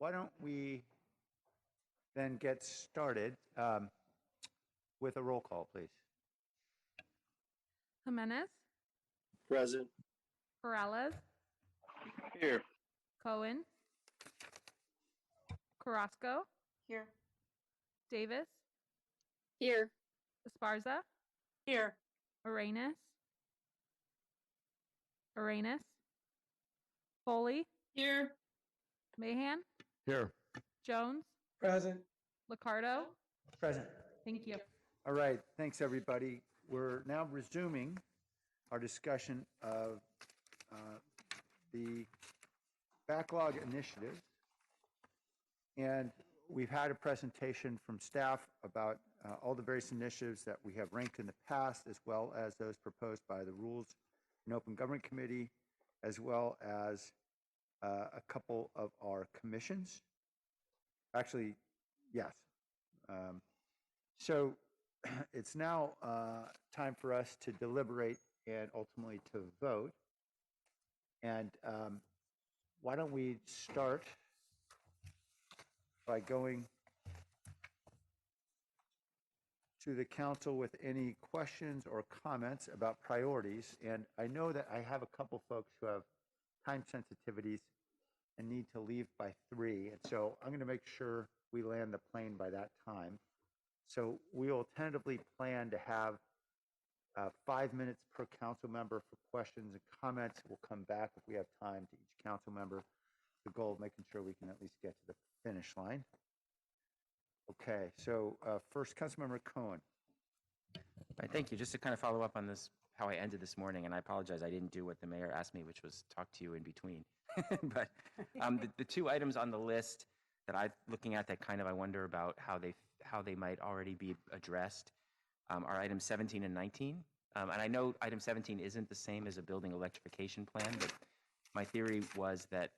why don't we then get started with a roll call, please? Jimenez, Present. Peralez, Here. Cohen, Carrasco, Here. Davis, Here. Esparza, Here. Arenas, Foley, Here. Mahan, Here. Jones, Present. Licardo. Present. Thank you. All right, thanks, everybody. We're now resuming our discussion of the backlog initiatives. And we've had a presentation from staff about all the various initiatives that we have ranked in the past, as well as those proposed by the Rules and Open Government Committee, as well as a couple of our commissions. Actually, yes. So it's now time for us to deliberate and ultimately to vote. And why don't we start by going to the council with any questions or comments about priorities. And I know that I have a couple folks who have time sensitivities and need to leave by 3. And so I'm going to make sure we land the plane by that time. So we will tentatively plan to have 5 minutes per council member for questions and comments. We'll come back if we have time to each council member. The goal of making sure we can at least get to the finish line. Okay, so first, Councilmember Cohen. Right, thank you. Just to kind of follow up on this, how I ended this morning, and I apologize, I didn't do what the mayor asked me, which was talk to you in between. But the 2 items on the list that I'm looking at that kind of I wonder about how they might already be addressed are items 17 and 19. And I know item 17 isn't the same as a building electrification plan, but my theory was that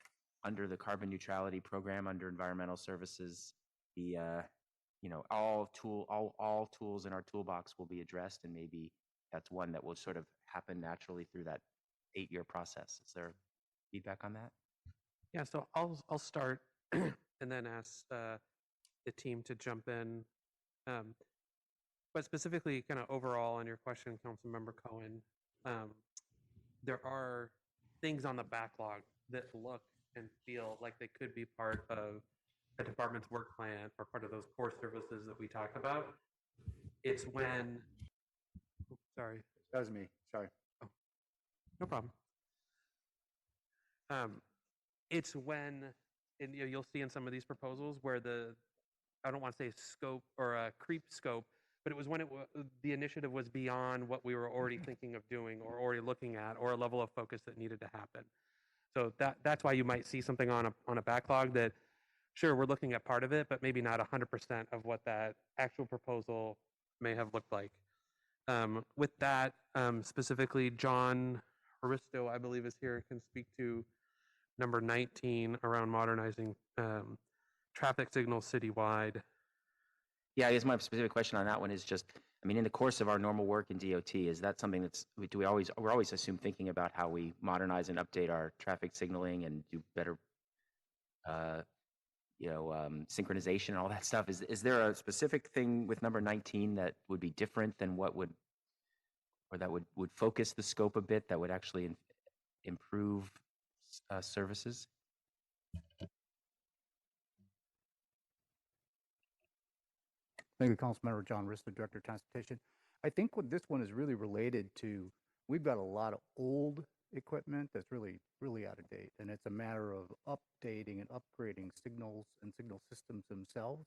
under the carbon neutrality program, under environmental services, the all tools in our toolbox will be addressed, and maybe that's one that will sort of happen naturally through that 8-year process. Is there feedback on that? Yeah, so I'll start and then ask the team to jump in. But specifically, kind of overall on your question, Councilmember Cohen, there are things on the backlog that look and feel like they could be part of the department's work plan or part of those core services that we talk about. It's when, sorry. That was me, sorry. Oh, no problem. It's when, and you'll see in some of these proposals where I don't want to say scope or a creep scope, but it was when the initiative was beyond what we were already thinking of doing or already looking at, or a level of focus that needed to happen. So that's why you might see something on a backlog that, sure, we're looking at part of it, but maybe not 100% of what that actual proposal may have looked like. With that, specifically, John Aristo, I believe, is here, can speak to number 19 around modernizing traffic signals citywide. Yeah, I guess my specific question on that one is just, I mean, in the course of our normal work in DOT, is that something we're always assume thinking about how we modernize and update our traffic signaling and do better, synchronization and all that stuff. Is there a specific thing with number 19 that would be different than that would focus the scope a bit, that would actually improve services? Thank you, Councilmember John Rissler, Director of Transportation. I think what this one is really related to, we've got a lot of old equipment that's really, really out of date, and it's a matter of updating and upgrading signals and signal systems themselves.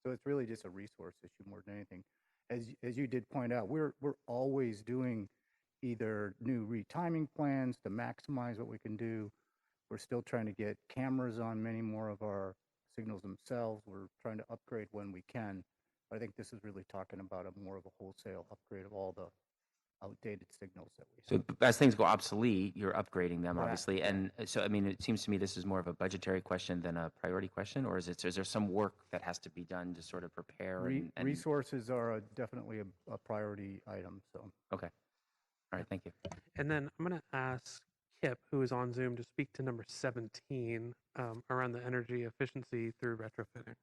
So it's really just a resource issue more than anything. As you did point out, we're always doing either new retiming plans to maximize what we can do. We're still trying to get cameras on many more of our signals themselves. We're trying to upgrade when we can. But I think this is really talking about more of a wholesale upgrade of all the outdated signals that we have. So as things go obsolete, you're upgrading them, Correct. obviously. And so, I mean, it seems to me this is more of a budgetary question than a priority question, or is there some work that has to be done to sort of prepare? And Resources are definitely a priority item. So okay. All right, thank you. And then I'm going to ask Kip, who is on Zoom, to speak to number 17 around the energy efficiency through retrofitting.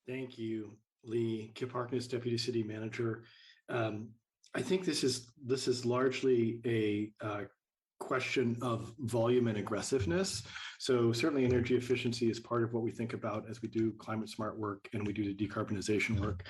Thank you, Lee. Kip Harkness, Deputy City Manager. I think this is largely a question of volume and aggressiveness. So certainly energy efficiency is part of what we think about as we do climate smart work and we do the decarbonization work.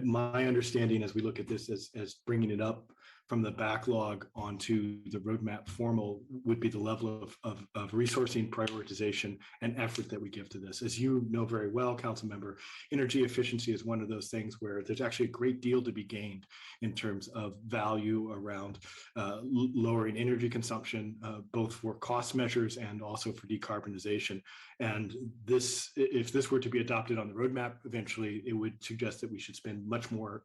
My understanding as we look at this as bringing it up from the backlog onto the roadmap formal would be the level of resourcing, prioritization, and effort that we give to this. As you know very well, council member, energy efficiency is one of those things where there's actually a great deal to be gained in terms of value around lowering energy consumption, both for cost measures and also for decarbonization. And this, if this were to be adopted on the roadmap, eventually it would suggest that we should spend much more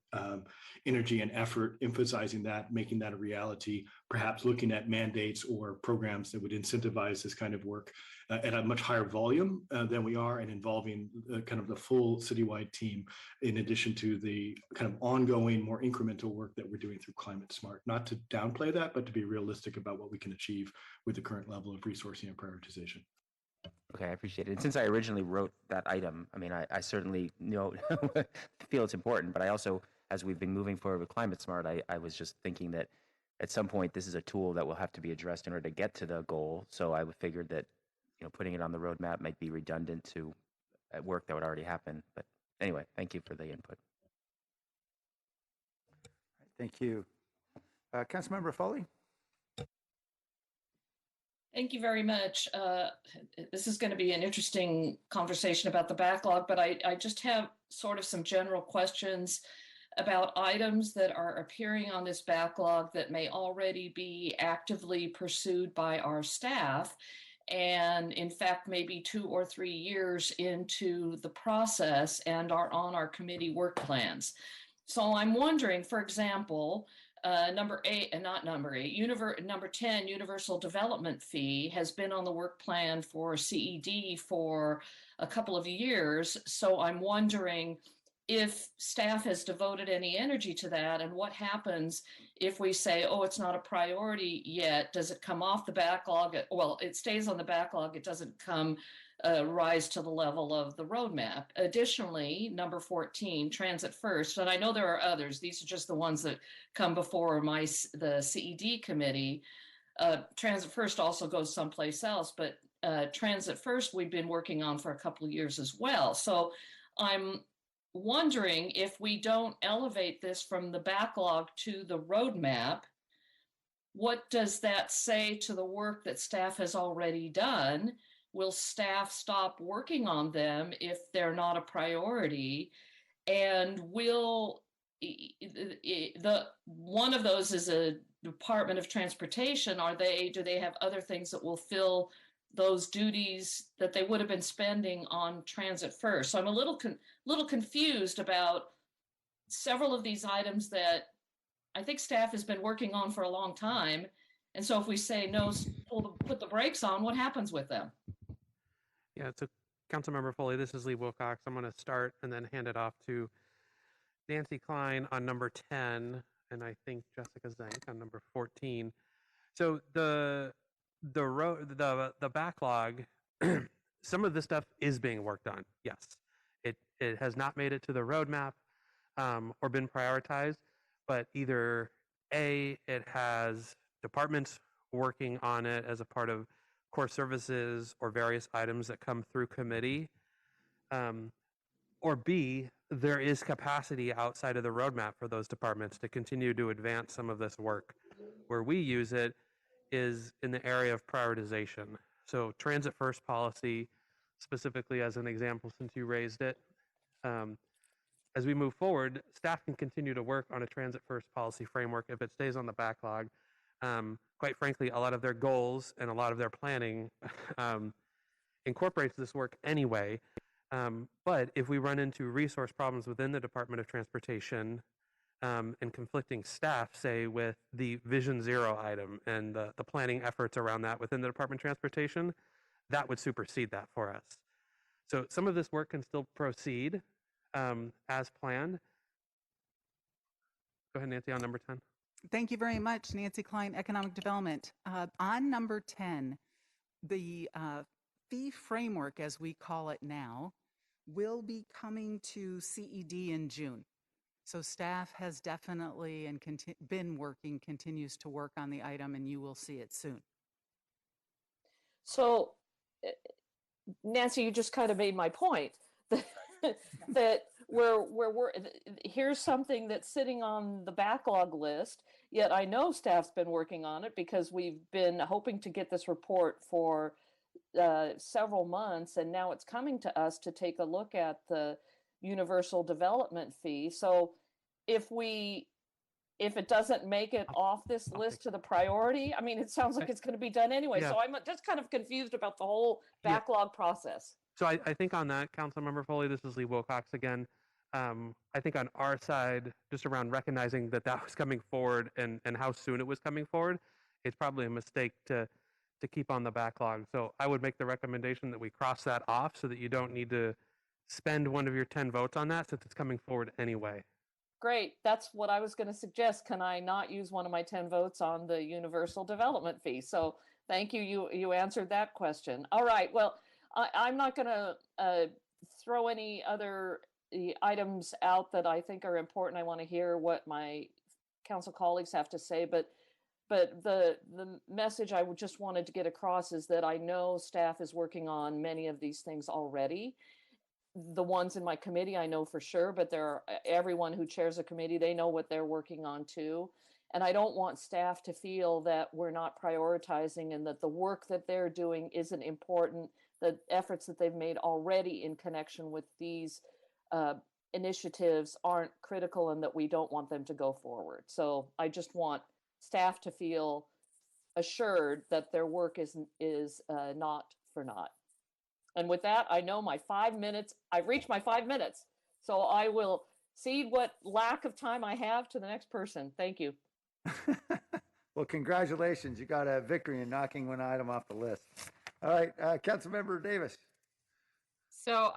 energy and effort emphasizing that, making that a reality, perhaps looking at mandates or programs that would incentivize this kind of work at a much higher volume than we are, and involving kind of the full citywide team, in addition to the kind of ongoing, more incremental work that we're doing through Climate Smart. Not to downplay that, but to be realistic about what we can achieve with the current level of resourcing and prioritization. Okay, I appreciate it. And since I originally wrote that item, I mean, I certainly feel it's important, but I also, as we've been moving forward with Climate Smart, I was just thinking that at some point this is a tool that will have to be addressed in order to get to the goal. So I figured that, putting it on the roadmap might be redundant to work that would already happen. But anyway, thank you for the input. Thank you. Councilmember Foley? Thank you very much. This is going to be an interesting conversation about the backlog, but I just have sort of some general questions about items that are appearing on this backlog that may already be actively pursued by our staff, and in fact, maybe 2 or 3 years into the process and are on our committee work plans. So I'm wondering, for example, number 10, universal development fee, has been on the work plan for CED for a couple of years. So I'm wondering if staff has devoted any energy to that, and what happens if we say, oh, it's not a priority yet. Does it come off the backlog? Well, it stays on the backlog. It doesn't rise to the level of the roadmap. Additionally, number 14, Transit First, and I know there are others. These are just the ones that come before the CED committee. Transit First also goes someplace else, but Transit First we've been working on for a couple of years as well. So I'm wondering if we don't elevate this from the backlog to the roadmap, what does that say to the work that staff has already done? Will staff stop working on them if they're not a priority? And will one of those is a Department of Transportation? Do they have other things that will fill those duties that they would have been spending on Transit First? So I'm a little confused about several of these items that I think staff has been working on for a long time. And so if we say no, put the brakes on, what happens with them? Yeah, so Councilmember Foley, this is Lee Wilcox. I'm going to start and then hand it off to Nancy Klein on number 10, and I think Jessica Zank on number 14. So the backlog, some of this stuff is being worked on. Yes, it has not made it to the roadmap or been prioritized, but either A, it has departments working on it as a part of core services or various items that come through committee, or B, there is capacity outside of the roadmap for those departments to continue to advance some of this work. Where we use it is in the area of prioritization. So Transit First policy, specifically as an example, since you raised it, as we move forward, staff can continue to work on a Transit First policy framework if it stays on the backlog. Quite frankly, a lot of their goals and a lot of their planning incorporates this work anyway. But if we run into resource problems within the Department of Transportation and conflicting staff, say with the Vision Zero item and the planning efforts around that within the Department of Transportation, that would supersede that for us. So some of this work can still proceed as planned. Go ahead, Nancy, on number 10. Thank you very much, Nancy Klein, Economic Development. On number 10, the fee framework, as we call it now, will be coming to CED in June. So staff has definitely and continues to work on the item, and you will see it soon. So, Nancy, you just kind of made my point that here's something that's sitting on the backlog list, yet I know staff's been working on it because we've been hoping to get this report for several months, and now it's coming to us to take a look at the universal development fee. So if it doesn't make it off this list to the priority, I mean, it sounds like it's going to be done anyway. Yeah. So I'm just kind of confused about the whole backlog process. So I think on that, Councilmember Foley, this is Lee Wilcox again. I think on our side, just around recognizing that was coming forward and how soon it was coming forward, it's probably a mistake to keep on the backlog. So I would make the recommendation that we cross that off so that you don't need to spend one of your 10 votes on that since it's coming forward anyway. Great. That's what I was going to suggest. Can I not use one of my 10 votes on the universal development fee? So thank you. You answered that question. All right. Well, I'm not going to throw any other items out that I think are important. I want to hear what my council colleagues have to say, but the message I just wanted to get across is that I know staff is working on many of these things already. The ones in my committee, I know for sure, but everyone who chairs a committee, they know what they're working on too. And I don't want staff to feel that we're not prioritizing and that the work that they're doing isn't important, the efforts that they've made already in connection with these initiatives aren't critical and that we don't want them to go forward. So I just want staff to feel assured that their work is not for naught. And with that, I know my 5 minutes, I've reached my 5 minutes. So I will cede what lack of time I have to the next person. Thank you. Well, congratulations. You got a victory in knocking one item off the list. All right, Councilmember Davis. So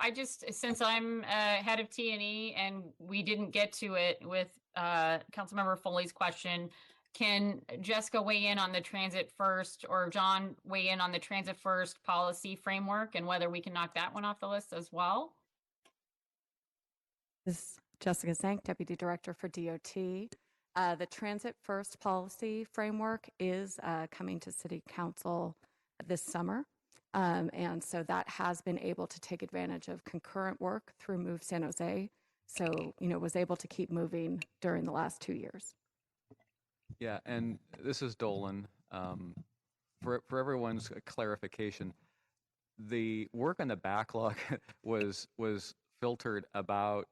since I'm head of T&E and we didn't get to it with Councilmember Foley's question, can Jessica weigh in on the transit first or John weigh in on the transit first policy framework and whether we can knock that one off the list as well? This is Jessica Zank, Deputy Director for DOT. The Transit First policy framework is coming to City Council this summer. And so that has been able to take advantage of concurrent work through Move San Jose. So, was able to keep moving during the last 2 years. Yeah, and this is Dolan. For everyone's clarification, the work on the backlog was filtered about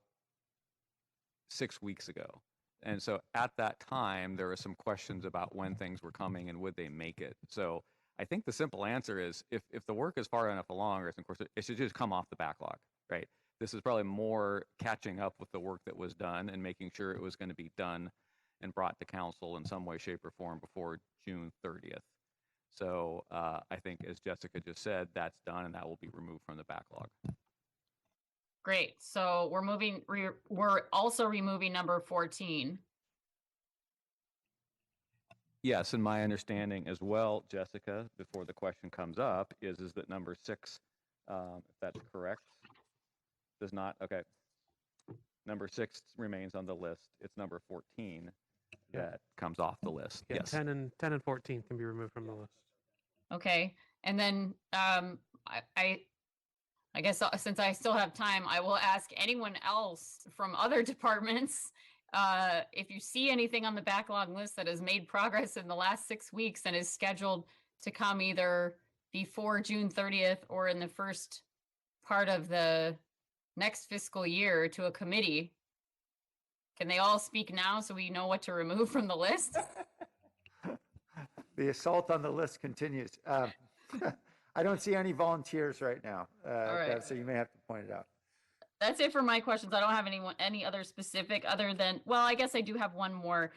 6 weeks ago. And so at that time, there were some questions about when things were coming and would they make it. So I think the simple answer is if the work is far enough along, or of course, it should just come off the backlog, right? This is probably more catching up with the work that was done and making sure it was going to be done and brought to council in some way, shape, or form before June 30th. So I think, as Jessica just said, that's done and that will be removed from the backlog. Great. So we're also removing number 14. Yes, and my understanding as well, Jessica, before the question comes up, is that number 6, if that's correct, does not, okay. Number 6 remains on the list. It's number 14 that comes off the list. Yeah, Yes. 10 and 14 can be removed from the list. Okay. And then I guess since I still have time, I will ask anyone else from other departments if you see anything on the backlog list that has made progress in the last 6 weeks and is scheduled to come either before June 30th or in the first part of the next fiscal year to a committee. Can they all speak now so we know what to remove from the list? The assault on the list continues. I don't see any volunteers right now, right. so you may have to point it out. That's it for my questions. I don't have any other specific other than, well, I guess I do have one more.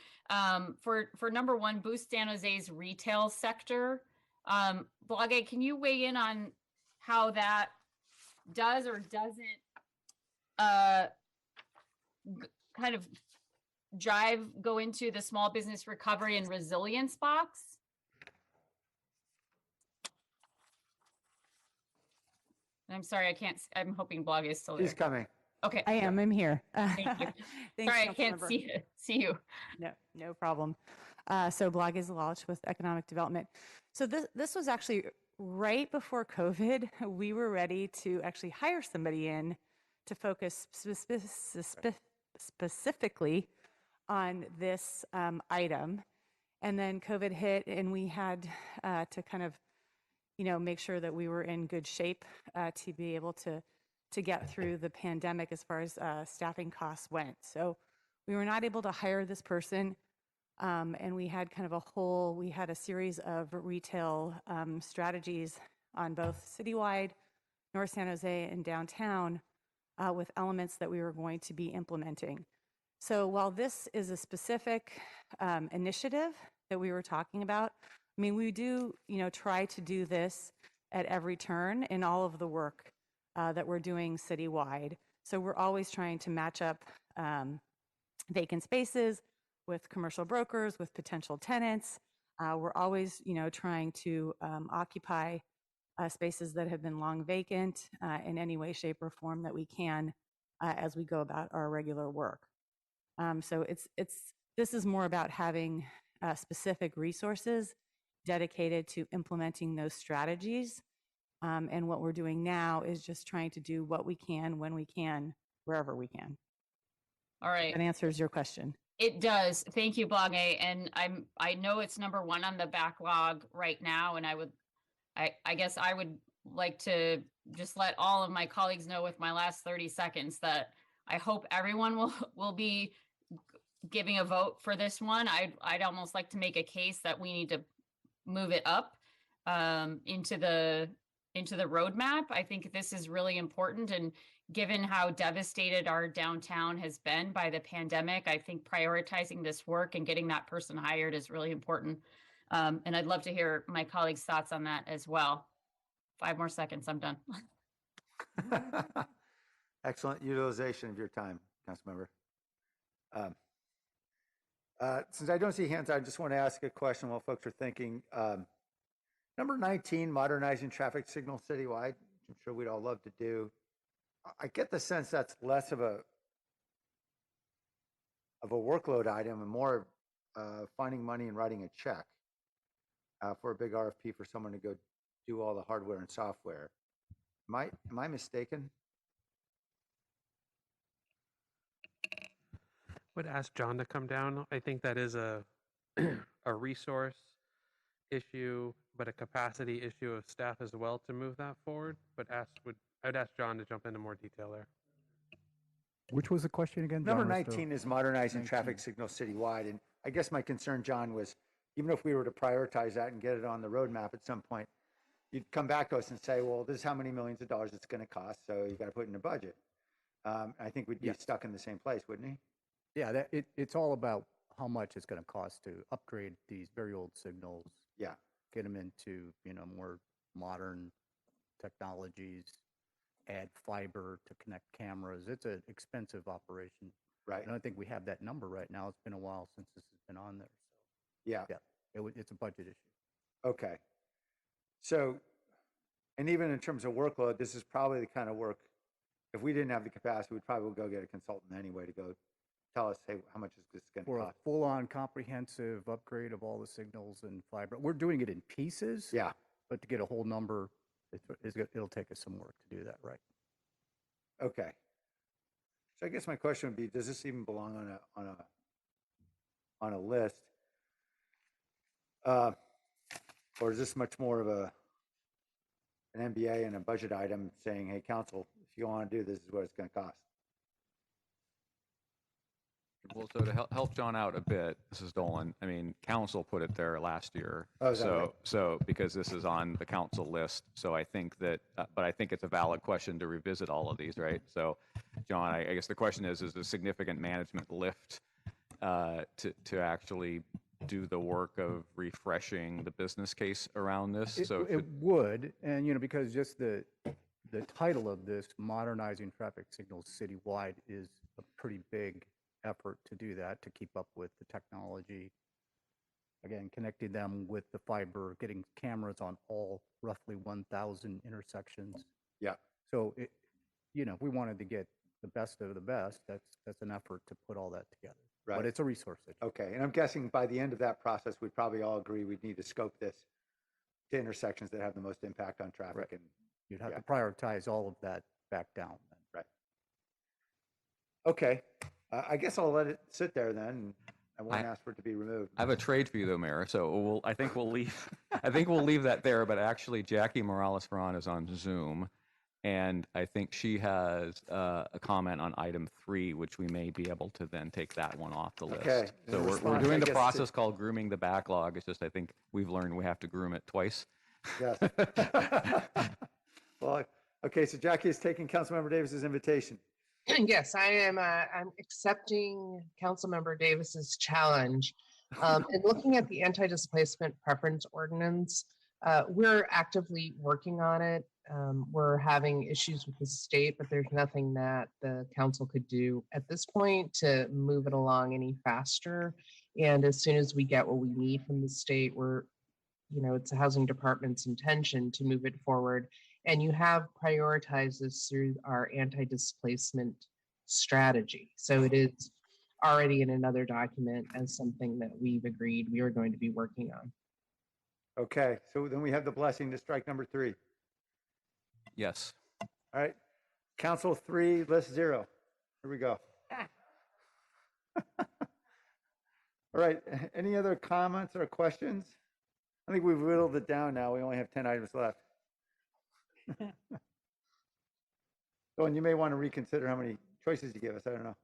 For number 1, Boost San Jose's retail sector. Blage, can you weigh in on how that does or doesn't kind of drive go into the small business recovery and resilience box? I'm sorry, I can't, I'm hoping Blog is still there. She's coming. Okay. I am. I'm here. Thank you. Thanks, Sorry, I can't Councilmember. see you. No problem. So Blog is Welch with Economic Development. So this was actually right before COVID. We were ready to actually hire somebody in to focus specifically on this item. And then COVID hit, and we had to kind of, make sure that we were in good shape to be able to get through the pandemic as far as staffing costs went. So we were not able to hire this person. And we had we had a series of retail strategies on both citywide, North San Jose, and downtown with elements that we were going to be implementing. So while this is a specific initiative that we were talking about, I mean, we do, try to do this at every turn in all of the work that we're doing citywide. So we're always trying to match up vacant spaces with commercial brokers, with potential tenants. We're always, trying to occupy spaces that have been long vacant in any way, shape, or form that we can as we go about our regular work. So this is more about having specific resources dedicated to implementing those strategies. And what we're doing now is just trying to do what we can, when we can, wherever we can. All right. That answers your question. It does. Thank you, Blog A. And I know it's number 1 on the backlog right now, and I guess I would like to just let all of my colleagues know with my last 30 seconds that I hope everyone will be giving a vote for this one. I'd almost like to make a case that we need to move it up into the roadmap. I think this is really important, and given how devastated our downtown has been by the pandemic, I think prioritizing this work and getting that person hired is really important. And I'd love to hear my colleagues' thoughts on that as well. 5 more seconds, I'm done. Excellent utilization of your time, Councilmember. Since I don't see hands, I just want to ask a question while folks are thinking. Number 19, modernizing traffic signals citywide. I'm sure we'd all love to do. I get the sense that's less of a workload item and more finding money and writing a check for a big RFP for someone to go do all the hardware and software. Am I mistaken? Would ask John to come down. I think that is a resource issue, but a capacity issue of staff as well to move that forward. But I'd ask John to jump into more detail there. Which was the question again? Number John, 19 is modernizing traffic signals citywide. And I guess my concern, John, was even if we were to prioritize that and get it on the roadmap at some point, you'd come back to us and say, well, this is how many millions of dollars it's going to cost, so you've got to put it in a budget. I think we'd be stuck in the same place, wouldn't he? Yeah, it's all about how much it's going to cost to upgrade these very old signals. Yeah. Get them into, more modern technologies, add fiber to connect cameras. It's an expensive operation. Right. I don't think we have that number right now. It's been a while since this has been on there. So yeah, it's a budget issue. Okay. So, and even in terms of workload, this is probably the kind of work, if we didn't have the capacity, we'd probably go get a consultant anyway to go tell us, hey, how much is this going to For cost? a full-on comprehensive upgrade of all the signals and fiber. We're doing it in pieces. Yeah. But to get a whole number, it'll take us some work to do that, right? Okay. So I guess my question would be, does this even belong on a list? Or is this much more of an MBA and a budget item saying, hey, council, if you want to do this, is what it's going to cost? Well, so to help John out a bit, this is Dolan. I mean, council put it there last year. Oh, is that right? So because this is on the council list, so I think that, but I think it's a valid question to revisit all of these, right? So, John, I guess the question is a significant management lift to actually do the work of refreshing the business case around this? It would, and because just the title of this, modernizing traffic signals citywide, is a pretty big effort to do that, to keep up with the technology. Again, connecting them with the fiber, getting cameras on all roughly 1,000 intersections. Yeah. So it, if we wanted to get the best of the best, that's an effort to put all that together. Right. But it's a resource issue. Okay, and I'm guessing by the end of that process, we'd probably all agree we'd need to scope this to intersections that have the most impact on traffic. Right. And You'd have to prioritize all of that back down. Right. Okay, I guess I'll let it sit there then. And I won't ask for it to be removed. I have a trade for you though, Mayor. So I think we'll leave. I think we'll leave that there. But actually, Jackie Morales-Ferran is on Zoom, and I think she has a comment on item 3, which we may be able to then take that one off the list. Okay. So we're doing the process called grooming the backlog. It's just I think we've learned we have to groom it twice. Yes. Well, okay. So Jackie is taking Councilmember Davis's invitation. Yes, I am. I'm accepting Councilmember Davis's challenge. And looking at the anti-displacement preference ordinance, we're actively working on it. We're having issues with the state, but there's nothing that the council could do at this point to move it along any faster. And as soon as we get what we need from the state, it's the housing department's intention to move it forward. And you have prioritized this through our anti-displacement strategy. So it is already in another document as something that we've agreed we are going to be working on. Okay, so then we have the blessing to strike number 3. Yes. All right, Council 3, list 0. Here we go. All right, any other comments or questions? I think we've whittled it down now. We only have 10 items left. So, and you may want to reconsider how many choices you give us. I don't know.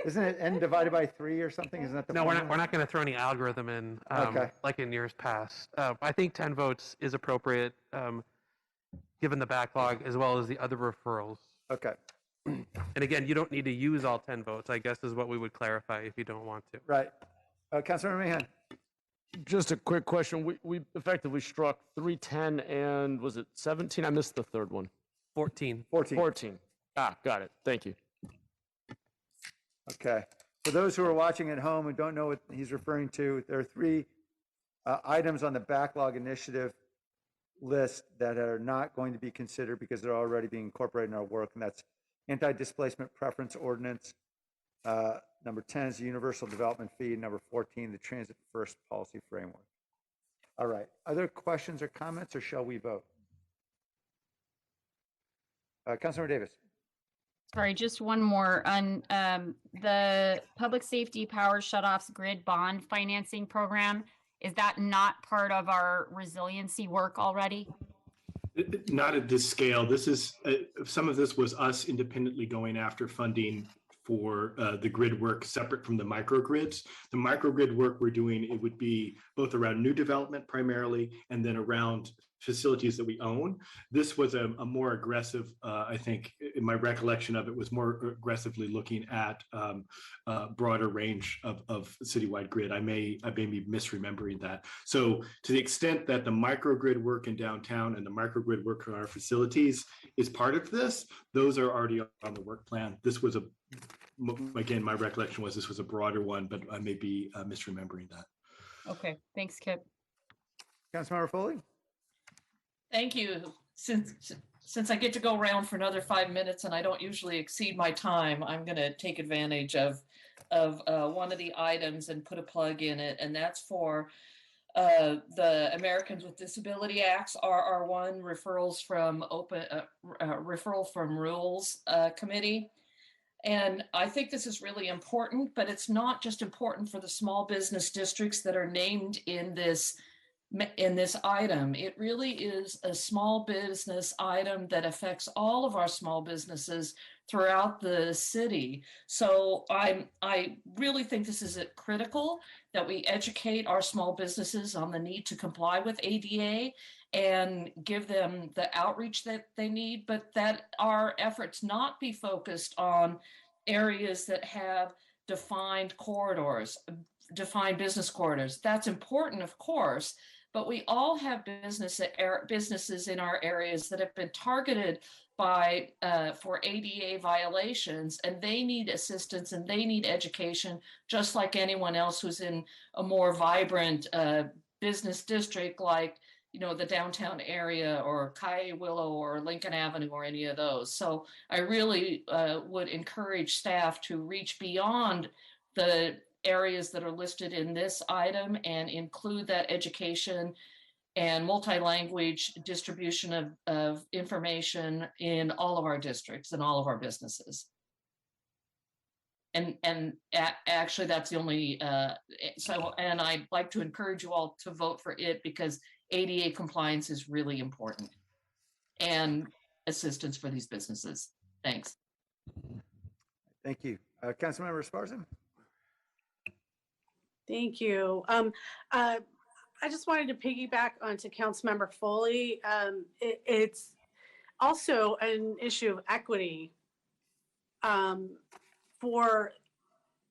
Isn't it n divided by 3 or something? Isn't that the No, formula? we're not going to throw any algorithm in Okay. like in years past. I think 10 votes is appropriate given the backlog as well as the other referrals. Okay. And again, you don't need to use all 10 votes, I guess is what we would clarify if you don't want to. Right. Councilmember Mahan. Just a quick question. We effectively struck 310 and was it 17? I missed the third one. 14. 14. Got it. Thank you. Okay. For those who are watching at home and don't know what he's referring to, there are 3 items on the backlog initiative list that are not going to be considered because they're already being incorporated in our work, and that's anti-displacement preference ordinance. Number 10 is the universal development fee. Number 14, the transit first policy framework. All right. Other questions or comments, or shall we vote? Councilmember Davis. Sorry, just one more on the public safety power shutoffs grid bond financing program. Is that not part of our resiliency work already? Not at this scale. This is some of this was us independently going after funding for the grid work separate from the microgrids. The microgrid work we're doing, it would be both around new development primarily and then around facilities that we own. This was a more aggressive, I think, in my recollection of it, was more aggressively looking at a broader range of citywide grid. I may be misremembering that. So to the extent that the microgrid work in downtown and the microgrid work in our facilities is part of this, those are already on the work plan. This was again, my recollection was this was a broader one, but I may be misremembering that. Okay, thanks, Kip. Councilmember Foley. Thank you. Since I get to go around for another 5 minutes and I don't usually exceed my time, I'm going to take advantage of one of the items and put a plug in it, and that's for the Americans with Disability Acts, RR1 referrals from referral from Rules Committee. And I think this is really important, but it's not just important for the small business districts that are named in this item. It really is a small business item that affects all of our small businesses throughout the city. So I really think this is critical that we educate our small businesses on the need to comply with ADA and give them the outreach that they need, but that our efforts not be focused on areas that have defined corridors, defined business corridors. That's important, of course, but we all have businesses in our areas that have been targeted for ADA violations, and they need assistance and they need education just like anyone else who's in a more vibrant business district like the downtown area or Kai Willow or Lincoln Avenue or any of those. So I really would encourage staff to reach beyond the areas that are listed in this item and include that education and multi-language distribution of information in all of our districts and all of our businesses. And actually that's the only, and I'd like to encourage you all to vote for it because ADA compliance is really important and assistance for these businesses. Thanks. Thank you. Councilmember Esparza? Thank you. I just wanted to piggyback onto Councilmember Foley. It's also an issue of equity.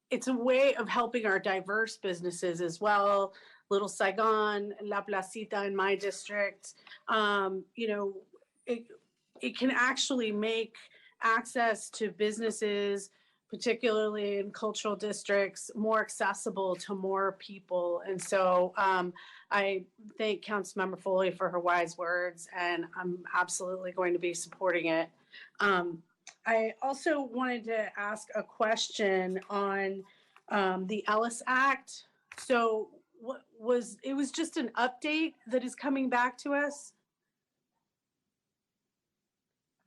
It's a way of helping our diverse businesses as well. Little Saigon, La Placita in my district. It can actually make access to businesses, particularly in cultural districts, more accessible to more people. And so I thank Councilmember Foley for her wise words, and I'm absolutely going to be supporting it. I also wanted to ask a question on the Ellis Act. So it was just an update that is coming back to us?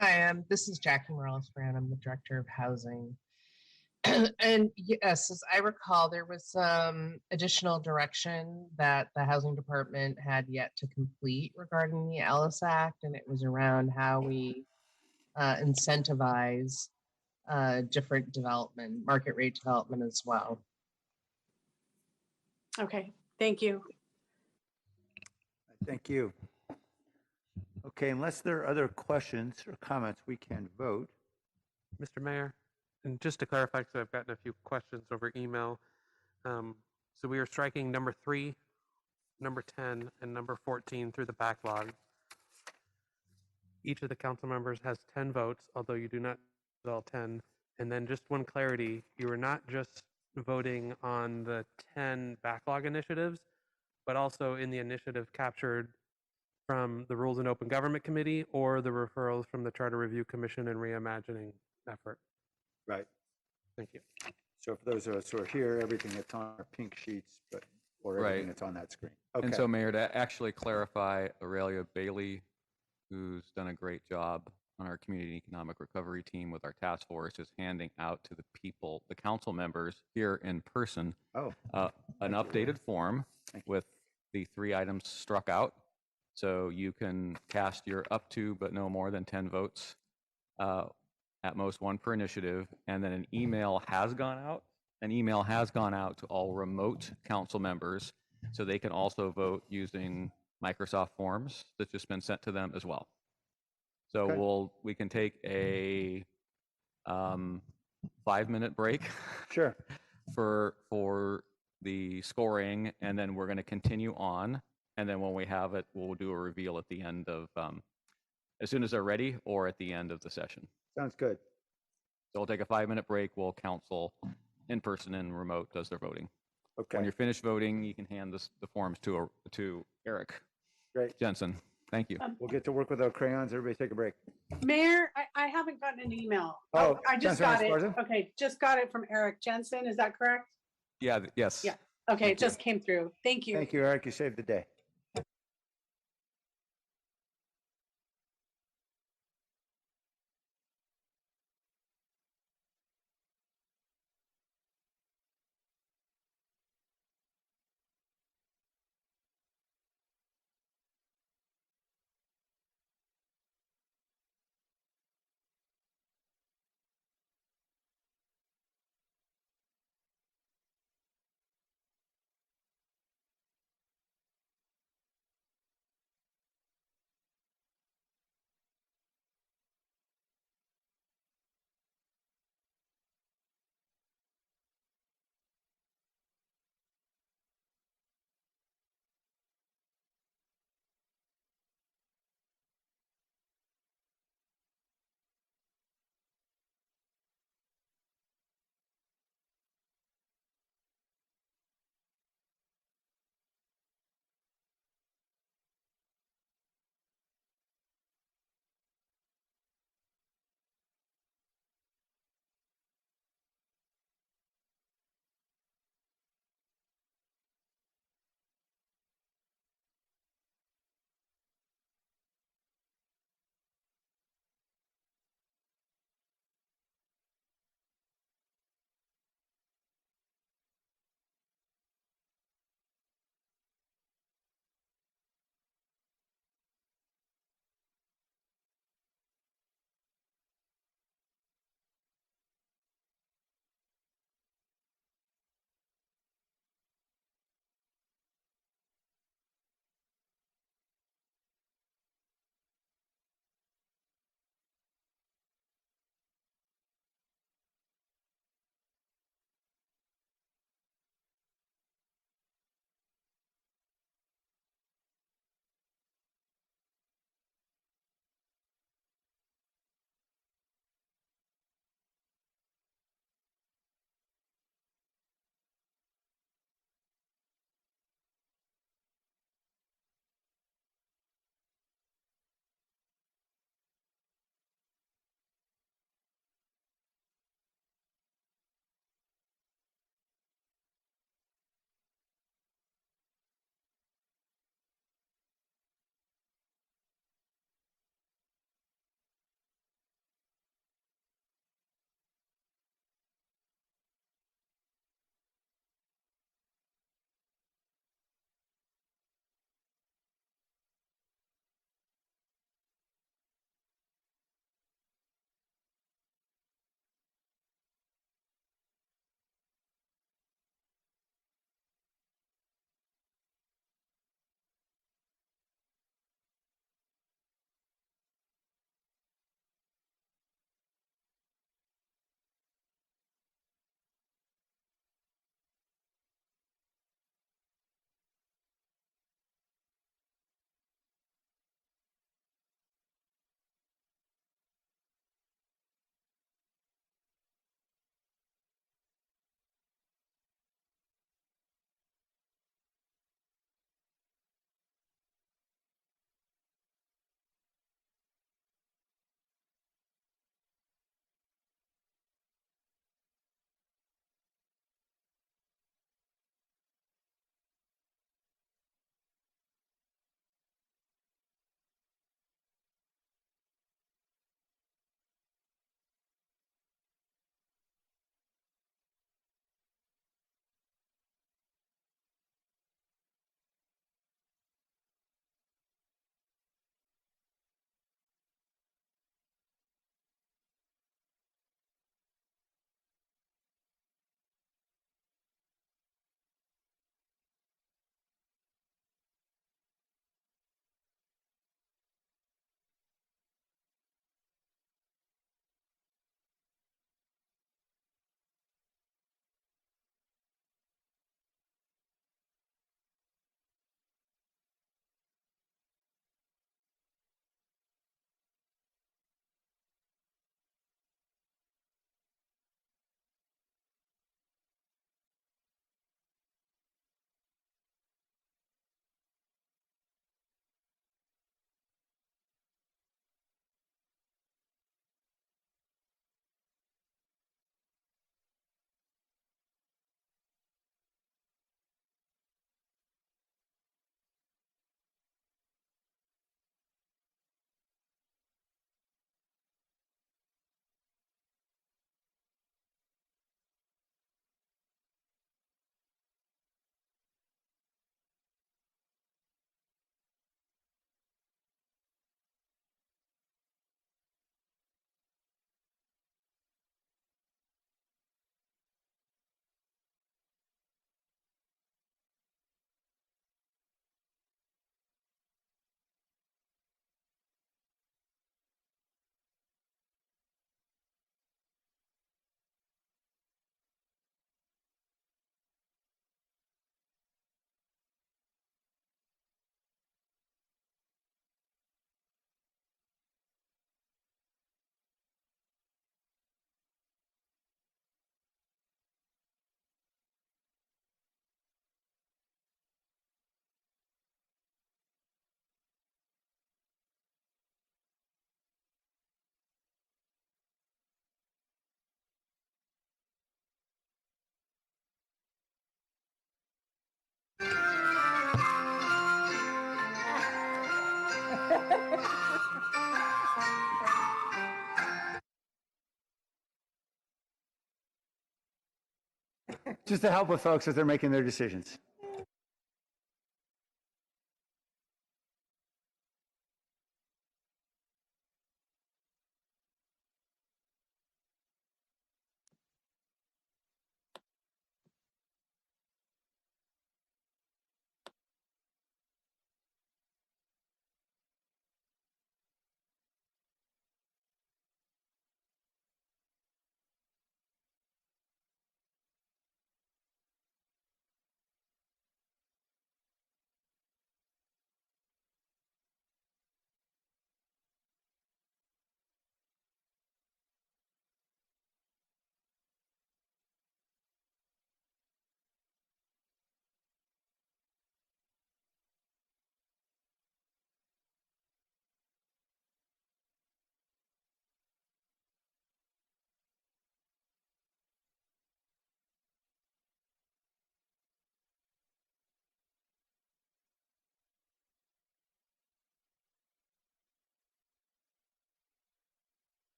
Hi, this is Jackie Morales-Brand. I'm the Director of Housing. And yes, as I recall, there was some additional direction that the Housing Department had yet to complete regarding the Ellis Act, and it was around how we incentivize different development, market rate development as well. Okay, thank you. Thank you. Okay, unless there are other questions or comments, we can vote. Mr. Mayor, and just to clarify, because I've gotten a few questions over email. So we are striking number 3, number 10, and number 14 through the backlog. Each of the council members has 10 votes, although you do not all 10. And then just one clarity, you are not just voting on the 10 backlog initiatives, but also in the initiative captured from the Rules and Open Government Committee or the referrals from the Charter Review Commission and Reimagining effort. Right. Thank you. So for those of us who are here, everything that's on our pink sheets, or everything that's on that screen. Okay. And so, Mayor, to actually clarify, Aurelia Bailey, who's done a great job on our community economic recovery team with our task force, is handing out to the people, the council members here in person, an updated form with the 3 items struck out. So you can cast your up to, but no more than 10 votes, at most 1 per initiative. And then an email has gone out. An email has gone out to all remote council members, so they can also vote using Microsoft Forms that's just been sent to them as well. So Okay. we can take a 5-minute break. Sure. for the scoring, and then we're going to continue on. And then when we have it, we'll do a reveal at the end of, as soon as they're ready, or at the end of the session. Sounds good. So we'll take a 5-minute break while council in person and remote does their voting. Okay. When you're finished voting, you can hand the forms to Eric Great. Jensen. Thank you. We'll get to work with our crayons. Everybody take a break. Mayor, I haven't gotten an email. Oh, I just Councilmember got it. Esparza? Okay, just got it from Eric Jensen. Is that correct? Yeah, yes. Yeah. Okay, it just came through. Thank you. Thank you, Eric. You saved the day. just to help with folks as they're making their decisions.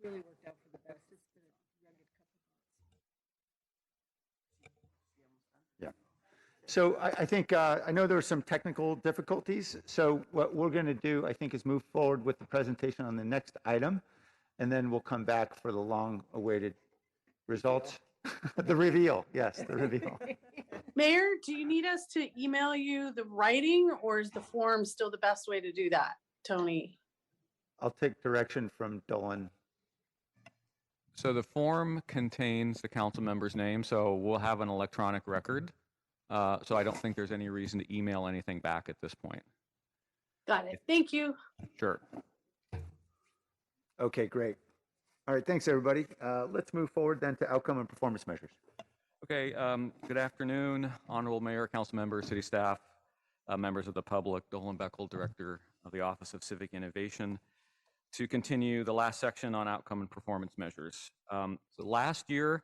It really worked out for the best. It's been a rugged couple months. Yeah. So I think, I know there were some technical difficulties. So what we're going to do, I think, is move forward with the presentation on the next item, and then we'll come back for the long-awaited results. The reveal, yes, the reveal. Mayor, do you need us to email you the writing, or is the form still the best way to do that, Tony? I'll take direction from Dolan. So the form contains the council member's name, so we'll have an electronic record. so I don't think there's any reason to email anything back at this point. Got it. Thank you. Sure. Okay, great. All right, thanks, everybody. Let's move forward then to outcome and performance measures. Okay, good afternoon, Honorable Mayor, Council members, city staff, members of the public, Dolan Beckel, Director of the Office of Civic Innovation, to continue the last section on outcome and performance measures. So last year,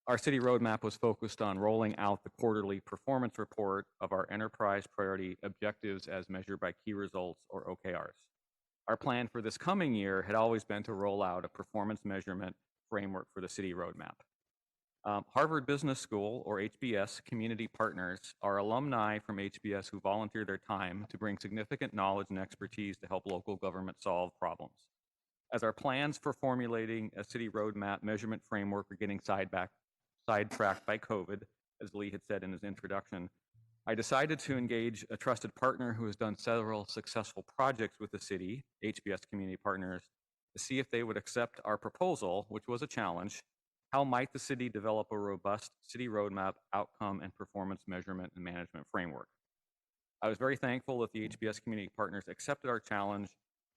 our city roadmap was focused on rolling out the quarterly performance report of our enterprise priority objectives as measured by key results, or OKRs. Our plan for this coming year had always been to roll out a performance measurement framework for the city roadmap. Harvard Business School, or HBS, community partners are alumni from HBS who volunteer their time to bring significant knowledge and expertise to help local government solve problems. As our plans for formulating a city roadmap measurement framework are getting sidetracked by COVID, as Lee had said in his introduction, I decided to engage a trusted partner who has done several successful projects with the city, HBS community partners, to see if they would accept our proposal, which was a challenge. How might the city develop a robust city roadmap, outcome, and performance measurement and management framework? I was very thankful that the HBS community partners accepted our challenge,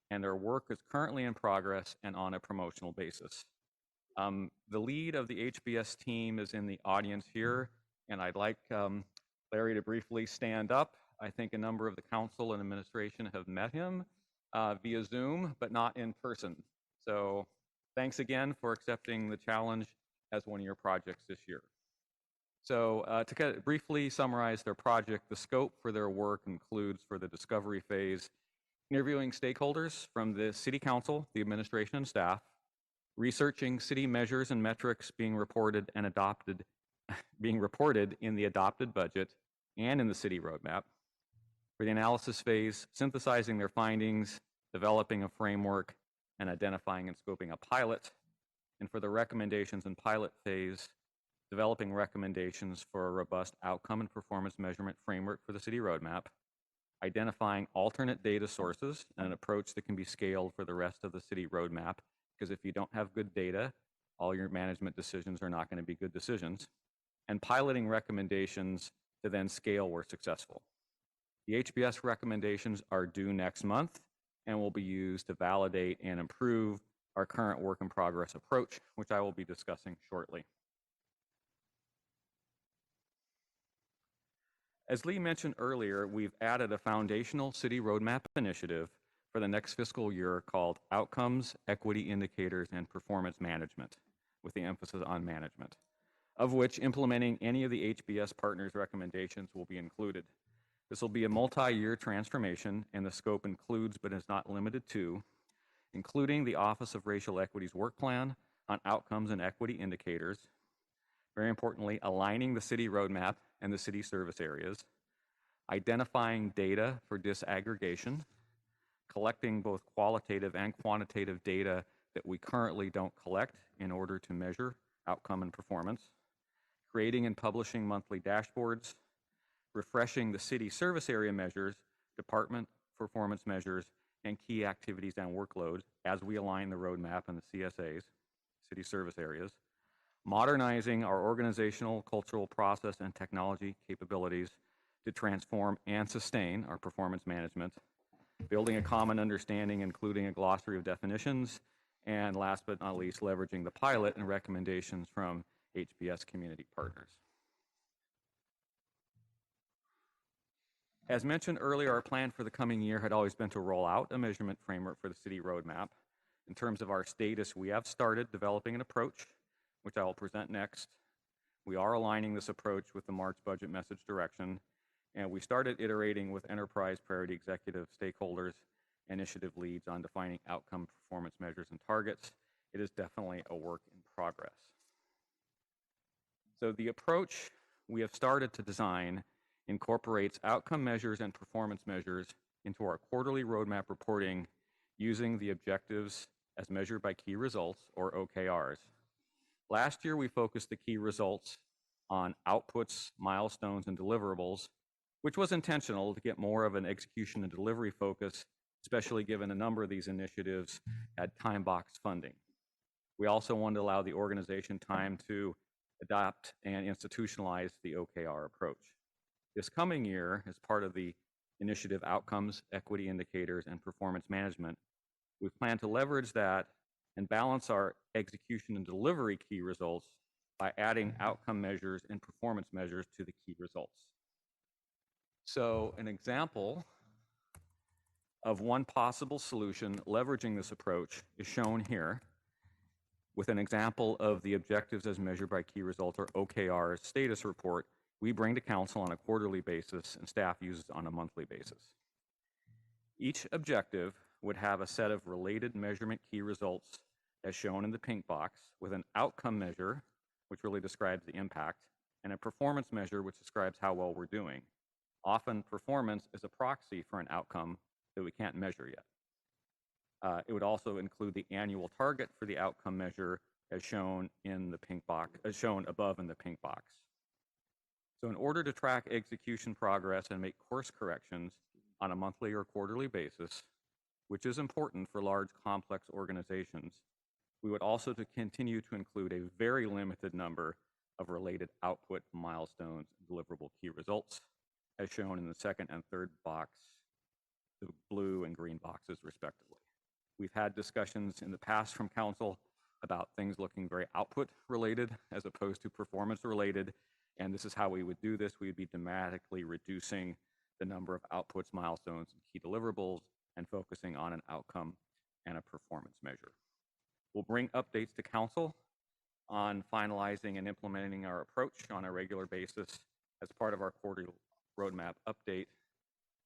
and their work is currently in progress and on a promotional basis. The lead of the HBS team is in the audience here, and I'd like Larry to briefly stand up. I think a number of the council and administration have met him via Zoom, but not in person. So thanks again for accepting the challenge as one of your projects this year. So to briefly summarize their project, the scope for their work includes, for the discovery phase, interviewing stakeholders from the city council, the administration and staff, researching city measures and metrics being reported and adopted, being reported in the adopted budget and in the city roadmap. For the analysis phase, synthesizing their findings, developing a framework, and identifying and scoping a pilot. And for the recommendations and pilot phase, developing recommendations for a robust outcome and performance measurement framework for the city roadmap, identifying alternate data sources and an approach that can be scaled for the rest of the city roadmap, because if you don't have good data, all your management decisions are not going to be good decisions, and piloting recommendations to then scale where successful. The HBS recommendations are due next month and will be used to validate and improve our current work in progress approach, which I will be discussing shortly. As Lee mentioned earlier, we've added a foundational city roadmap initiative for the next fiscal year called Outcomes, Equity Indicators, and Performance Management, with the emphasis on management, of which implementing any of the HBS partners' recommendations will be included. This will be a multi-year transformation, and the scope includes, but is not limited to, including the Office of Racial Equity's work plan on outcomes and equity indicators, very importantly, aligning the city roadmap and the city service areas, identifying data for disaggregation, collecting both qualitative and quantitative data that we currently don't collect in order to measure outcome and performance, creating and publishing monthly dashboards, refreshing the city service area measures, department performance measures, and key activities and workloads as we align the roadmap and the CSAs, city service areas, modernizing our organizational, cultural process, and technology capabilities to transform and sustain our performance management, building a common understanding, including a glossary of definitions, and last but not least, leveraging the pilot and recommendations from HBS community partners. As mentioned earlier, our plan for the coming year had always been to roll out a measurement framework for the city roadmap. In terms of our status, we have started developing an approach, which I will present next. We are aligning this approach with the March budget message direction, and we started iterating with enterprise priority executive stakeholders, initiative leads on defining outcome, performance measures, and targets. It is definitely a work in progress. So the approach we have started to design incorporates outcome measures and performance measures into our quarterly roadmap reporting using the objectives as measured by key results, or OKRs. Last year, we focused the key results on outputs, milestones, and deliverables, which was intentional to get more of an execution and delivery focus, especially given a number of these initiatives had time-boxed funding. We also wanted to allow the organization time to adopt and institutionalize the OKR approach. This coming year, as part of the initiative Outcomes, Equity Indicators, and Performance Management, we plan to leverage that and balance our execution and delivery key results by adding outcome measures and performance measures to the key results. So an example of one possible solution leveraging this approach is shown here with an example of the objectives as measured by key results, or OKRs, status report we bring to council on a quarterly basis and staff uses on a monthly basis. Each objective would have a set of related measurement key results as shown in the pink box, with an outcome measure, which really describes the impact, and a performance measure, which describes how well we're doing. Often performance is a proxy for an outcome that we can't measure yet. It would also include the annual target for the outcome measure as shown in the pink box, as shown above in the pink box. So in order to track execution progress and make course corrections on a monthly or quarterly basis, which is important for large complex organizations, we would also continue to include a very limited number of related output milestones and deliverable key results, as shown in the second and third box, the blue and green boxes respectively. We've had discussions in the past from council about things looking very output related as opposed to performance related, and this is how we would do this. We'd be dramatically reducing the number of outputs, milestones, and key deliverables, and focusing on an outcome and a performance measure. We'll bring updates to council on finalizing and implementing our approach on a regular basis as part of our quarterly roadmap update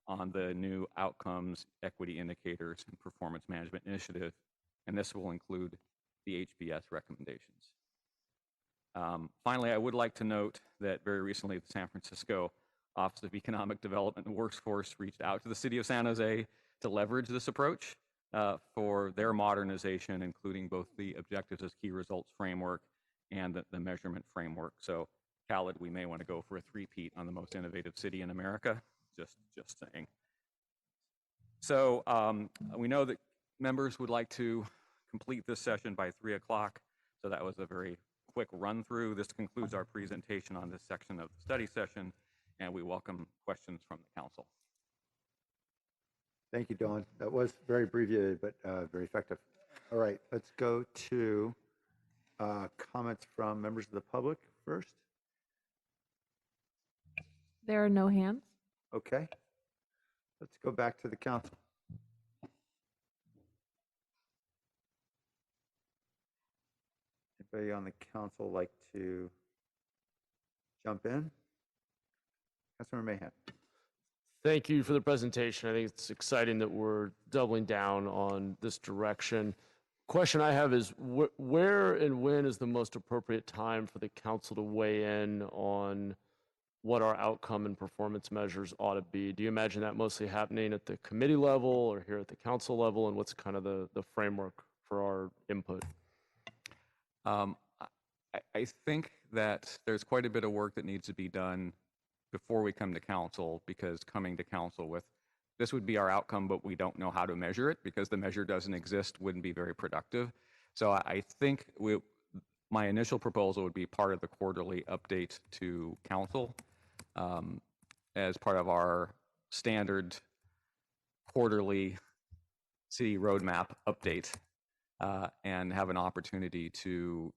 on the new outcomes, equity indicators, and performance management initiative, and this will include the HBS recommendations. Finally, I would like to note that very recently the San Francisco Office of Economic Development and Workforce reached out to the city of San Jose to leverage this approach for their modernization, including both the objectives as key results framework and the measurement framework. So Khaled, we may want to go for a three-peat on the most innovative city in America, just saying. So we know that members would like to complete this session by 3 o'clock. So that was a very quick run through. This concludes our presentation on this section of the study session, and we welcome questions from the council. Thank you, Dawn. That was very abbreviated, but very effective. All right, let's go to comments from members of the public first. There are no hands. Okay. Let's go back to the council. Anybody on the council like to jump in? Councilmember Mahan. Thank you for the presentation. I think it's exciting that we're doubling down on this direction. Question I have is where and when is the most appropriate time for the council to weigh in on what our outcome and performance measures ought to be? Do you imagine that mostly happening at the committee level or here at the council level, and what's kind of the framework for our input? I think that there's quite a bit of work that needs to be done before we come to council, because coming to council with this would be our outcome, but we don't know how to measure it because the measure doesn't exist wouldn't be very productive. So I think my initial proposal would be part of the quarterly update to council as part of our standard quarterly city roadmap update, and have an opportunity to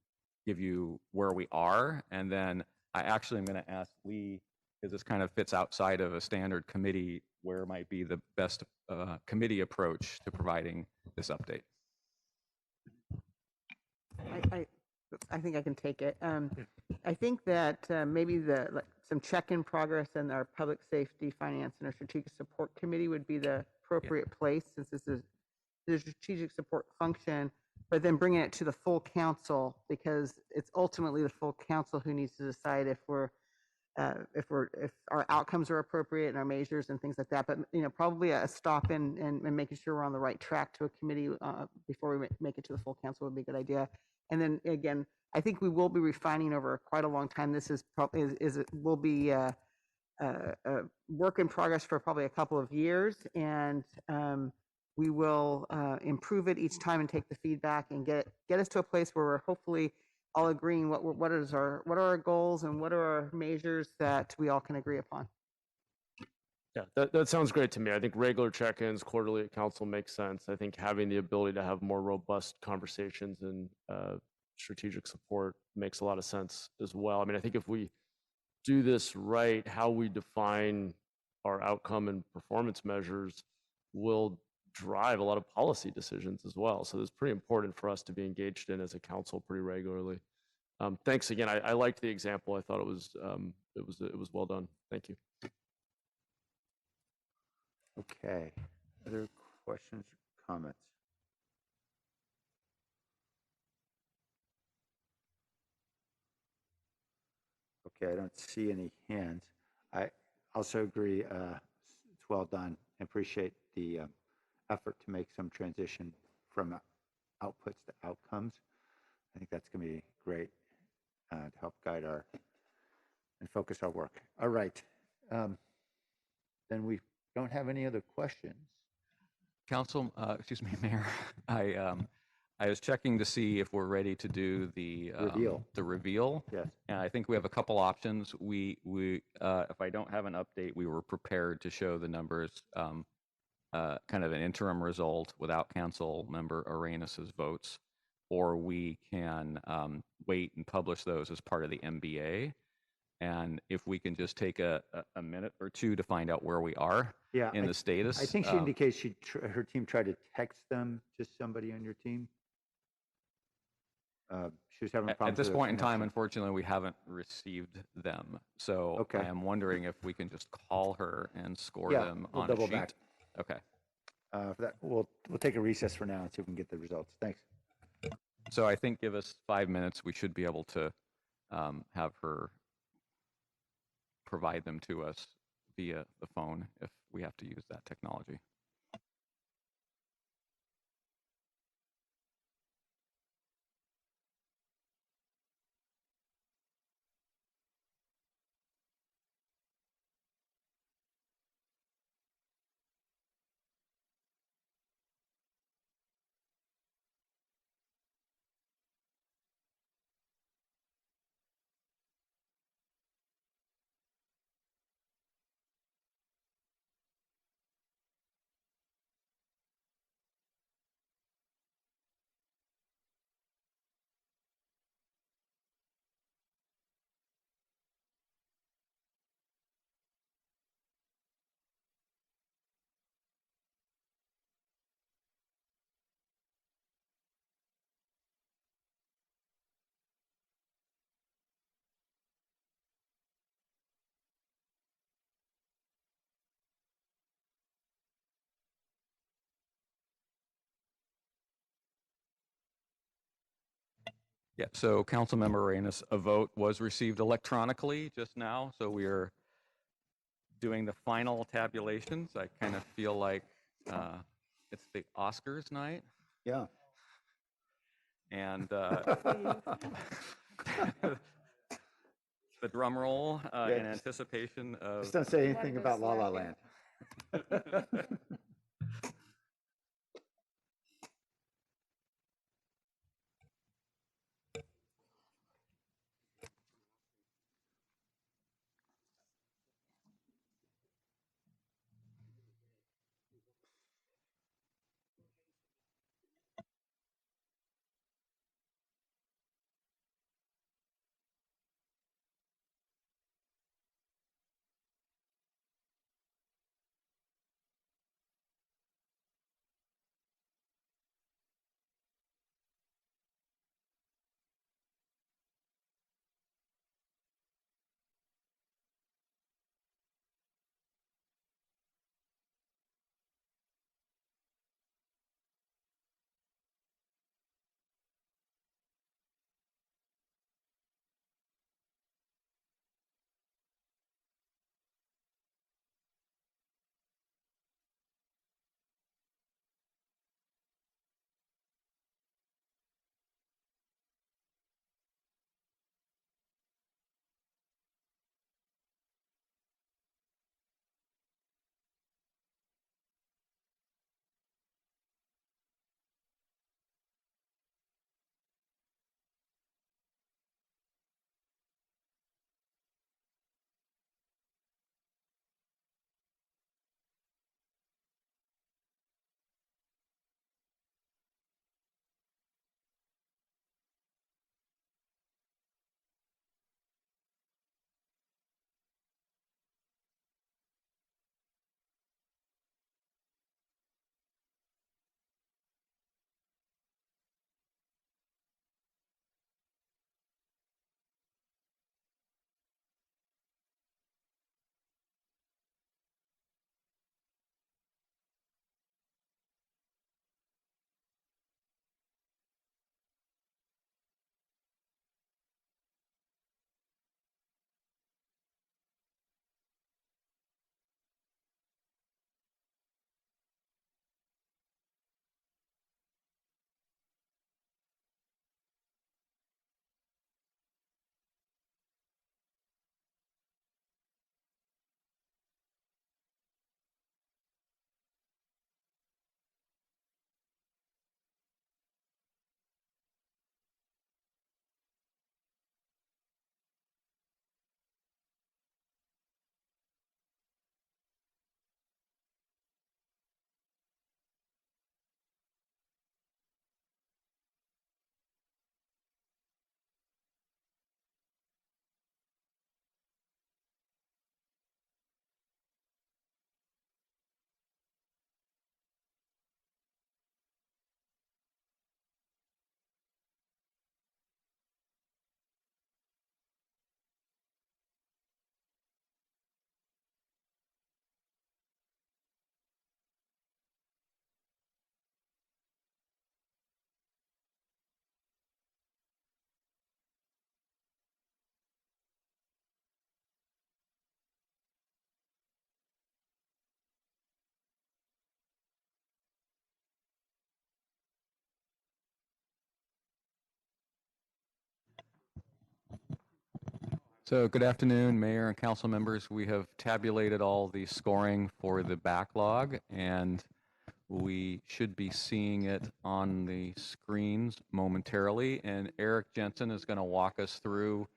give you where we are. And then I actually am going to ask Lee, because this kind of fits outside of a standard committee, where might be the best committee approach to providing this update. I think I can take it. I think that maybe some check-in progress in our public safety, finance, and our strategic support committee would be the appropriate place, since this is the strategic support function, but then bringing it to the full council, because it's ultimately the full council who needs to decide if our outcomes are appropriate and our measures and things like that. But probably a stop in and making sure we're on the right track to a committee before we make it to the full council would be a good idea. And then again, I think we will be refining over quite a long time. This will be a work in progress for probably a couple of years, and we will improve it each time and take the feedback and get us to a place where we're hopefully all agreeing what are our goals and what are our measures that we all can agree upon. Yeah, that sounds great to me. I think regular check-ins, quarterly at council makes sense. I think having the ability to have more robust conversations and strategic support makes a lot of sense as well. I mean, I think if we do this right, how we define our outcome and performance measures will drive a lot of policy decisions as well. So it's pretty important for us to be engaged in as a council pretty regularly. Thanks again. I liked the example. I thought it was well done. Thank you. Okay. Other questions or comments? Okay, I don't see any hands. I also agree. It's well done. I appreciate the effort to make some transition from outputs to outcomes. I think that's going to be great to help guide and focus our work. All right. Then we don't have any other questions. Council, excuse me, Mayor, I was checking to see if we're ready to do the Reveal. The reveal. Yes. And I think we have a couple options. If I don't have an update, we were prepared to show the numbers, kind of an interim result without council member Arenas' votes, or we can wait and publish those as part of the MBA. And if we can just take a minute or two to find out where we are in the status. I think she indicates her team tried to text them to somebody on your team. She was having problems At this with point in time, connection. unfortunately, we haven't received them. So I am wondering if we can just call her and score them we'll on a double sheet. back. Okay. For that, we'll take a recess for now and see if we can get the results. Thanks. So I think give us 5 minutes. We should be able to have her provide them to us via the phone if we have to use that technology. Yeah, so Councilmember Arenas, a vote was received electronically just now, so we are doing the final tabulations. I kind of feel like it's the Oscars night. Yeah. And the drum roll in anticipation of... Just don't say anything about La La Land. So good afternoon, Mayor and council members. We have tabulated all the scoring for the backlog, and we should be seeing it on the screens momentarily. And Eric Jensen is going to walk us through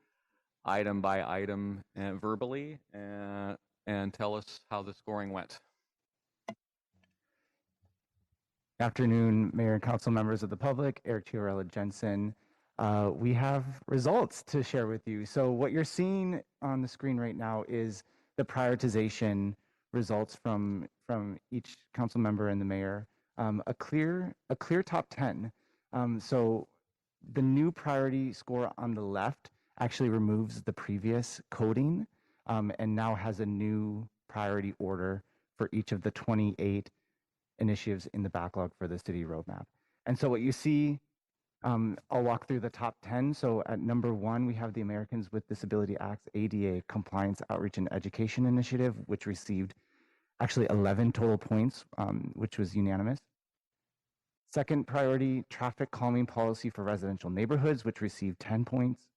item by item verbally and tell us how the scoring went. Afternoon, Mayor and Council members of the public, Eric Chiarella Jensen. We have results to share with you. So what you're seeing on the screen right now is the prioritization results from each council member and the mayor. A clear top 10. So the new priority score on the left actually removes the previous coding and now has a new priority order for each of the 28 initiatives in the backlog for the city roadmap. And so what you see, I'll walk through the top 10. So at number 1, we have the Americans with Disability Act's ADA Compliance Outreach and Education Initiative, which received actually 11 total points, which was unanimous. Second priority, traffic calming policy for residential neighborhoods, which received 10 points.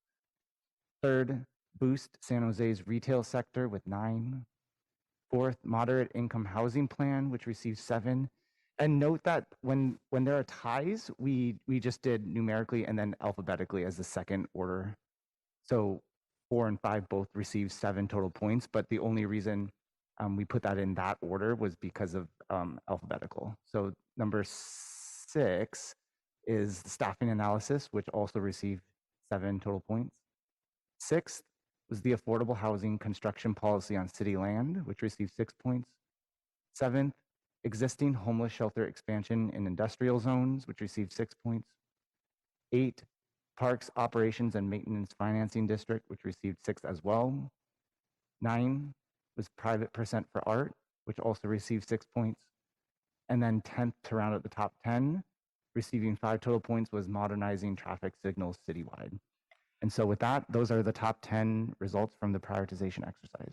Third, boost San Jose's retail sector with 9. Fourth, moderate income housing plan, which received 7. And note that when there are ties, we just did numerically and then alphabetically as the second order. So 4 and 5 both received 7 total points, but the only reason we put that in that order was because of alphabetical. So number 6 is the staffing analysis, which also received 7 total points. 6th was the affordable housing construction policy on city land, which received 6 points. 7th, existing homeless shelter expansion in industrial zones, which received 6 points. 8, parks operations and maintenance financing district, which received 6 as well. 9 was private percent for art, which also received 6 points. And then 10th to round out the top 10, receiving 5 total points, was modernizing traffic signals citywide. And so with that, those are the top 10 results from the prioritization exercise.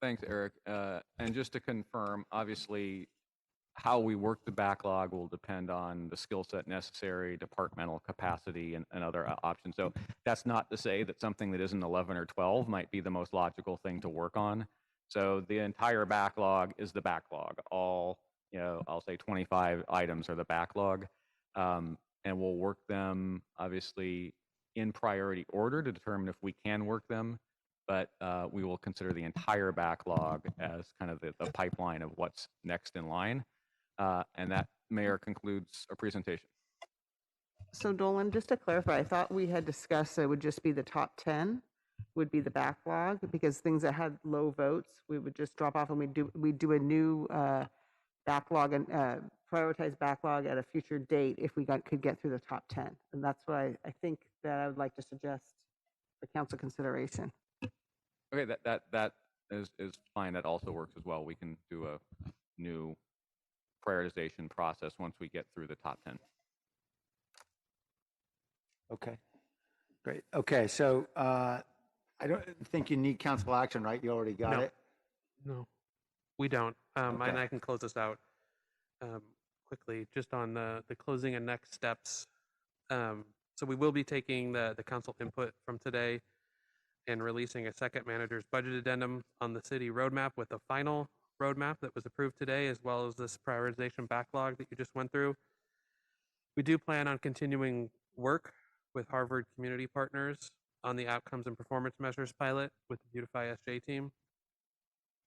Thanks, Eric. And just to confirm, obviously, how we work the backlog will depend on the skill set necessary, departmental capacity, and other options. So that's not to say that something that isn't 11 or 12 might be the most logical thing to work on. So the entire backlog is the backlog. All, I'll say 25 items are the backlog. And we'll work them, obviously, in priority order to determine if we can work them, but we will consider the entire backlog as kind of the pipeline of what's next in line. And that, Mayor, concludes our presentation. So Dolan, just to clarify, I thought we had discussed it would just be the top 10 would be the backlog, because things that had low votes, we would just drop off and we'd do a new backlog and prioritize backlog at a future date if we could get through the top 10. And that's why I think that I would like to suggest for council consideration. Okay, that is fine. That also works as well. We can do a new prioritization process once we get through the top 10. Okay, great. Okay, so I don't think you need council action, right? You already got it? No, we don't. Okay. And I can close this out quickly, just on the closing and next steps. So we will be taking the council input from today and releasing a second manager's budget addendum on the city roadmap with the final roadmap that was approved today, as well as this prioritization backlog that you just went through. We do plan on continuing work with Harvard community partners on the outcomes and performance measures pilot with the Beautify SJ team.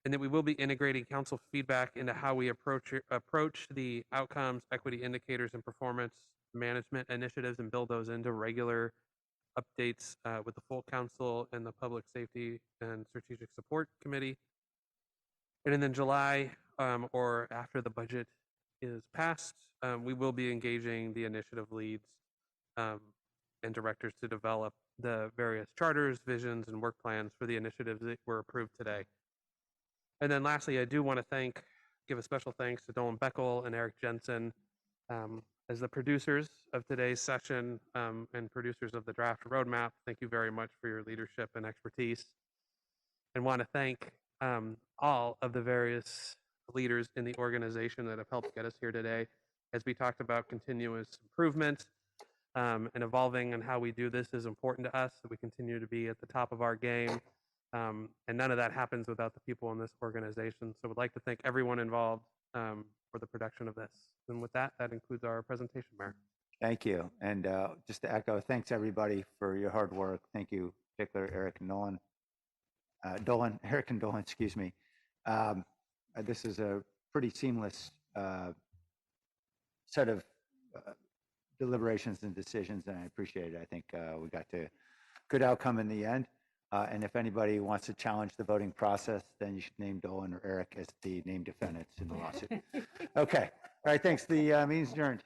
And that we will be integrating council feedback into how we approach the outcomes, equity indicators, and performance management initiatives, and build those into regular updates with the full council and the Public Safety and Strategic Support Committee. And then in July, or after the budget is passed, we will be engaging the initiative leads and directors to develop the various charters, visions, and work plans for the initiatives that were approved today. And then lastly, I do want to give a special thanks to Dolan Beckel and Eric Jensen as the producers of today's session and producers of the draft roadmap. Thank you very much for your leadership and expertise. And want to thank all of the various leaders in the organization that have helped get us here today. As we talked about continuous improvement and evolving, and how we do this is important to us, that we continue to be at the top of our game And none of that happens without the people in this organization. So would like to thank everyone involved for the production of this. And with that, that includes our presentation, Mayor. Thank you. And just to echo, thanks everybody for your hard work. Thank you, particular Eric and Nolan. Eric and Dolan, excuse me. This is a pretty seamless set of deliberations and decisions, and I appreciate it. I think we got to good outcome in the end. And if anybody wants to challenge the voting process, then you should name Dolan or Eric as the named defendants in the lawsuit. Okay. All right. Thanks. The meeting's adjourned.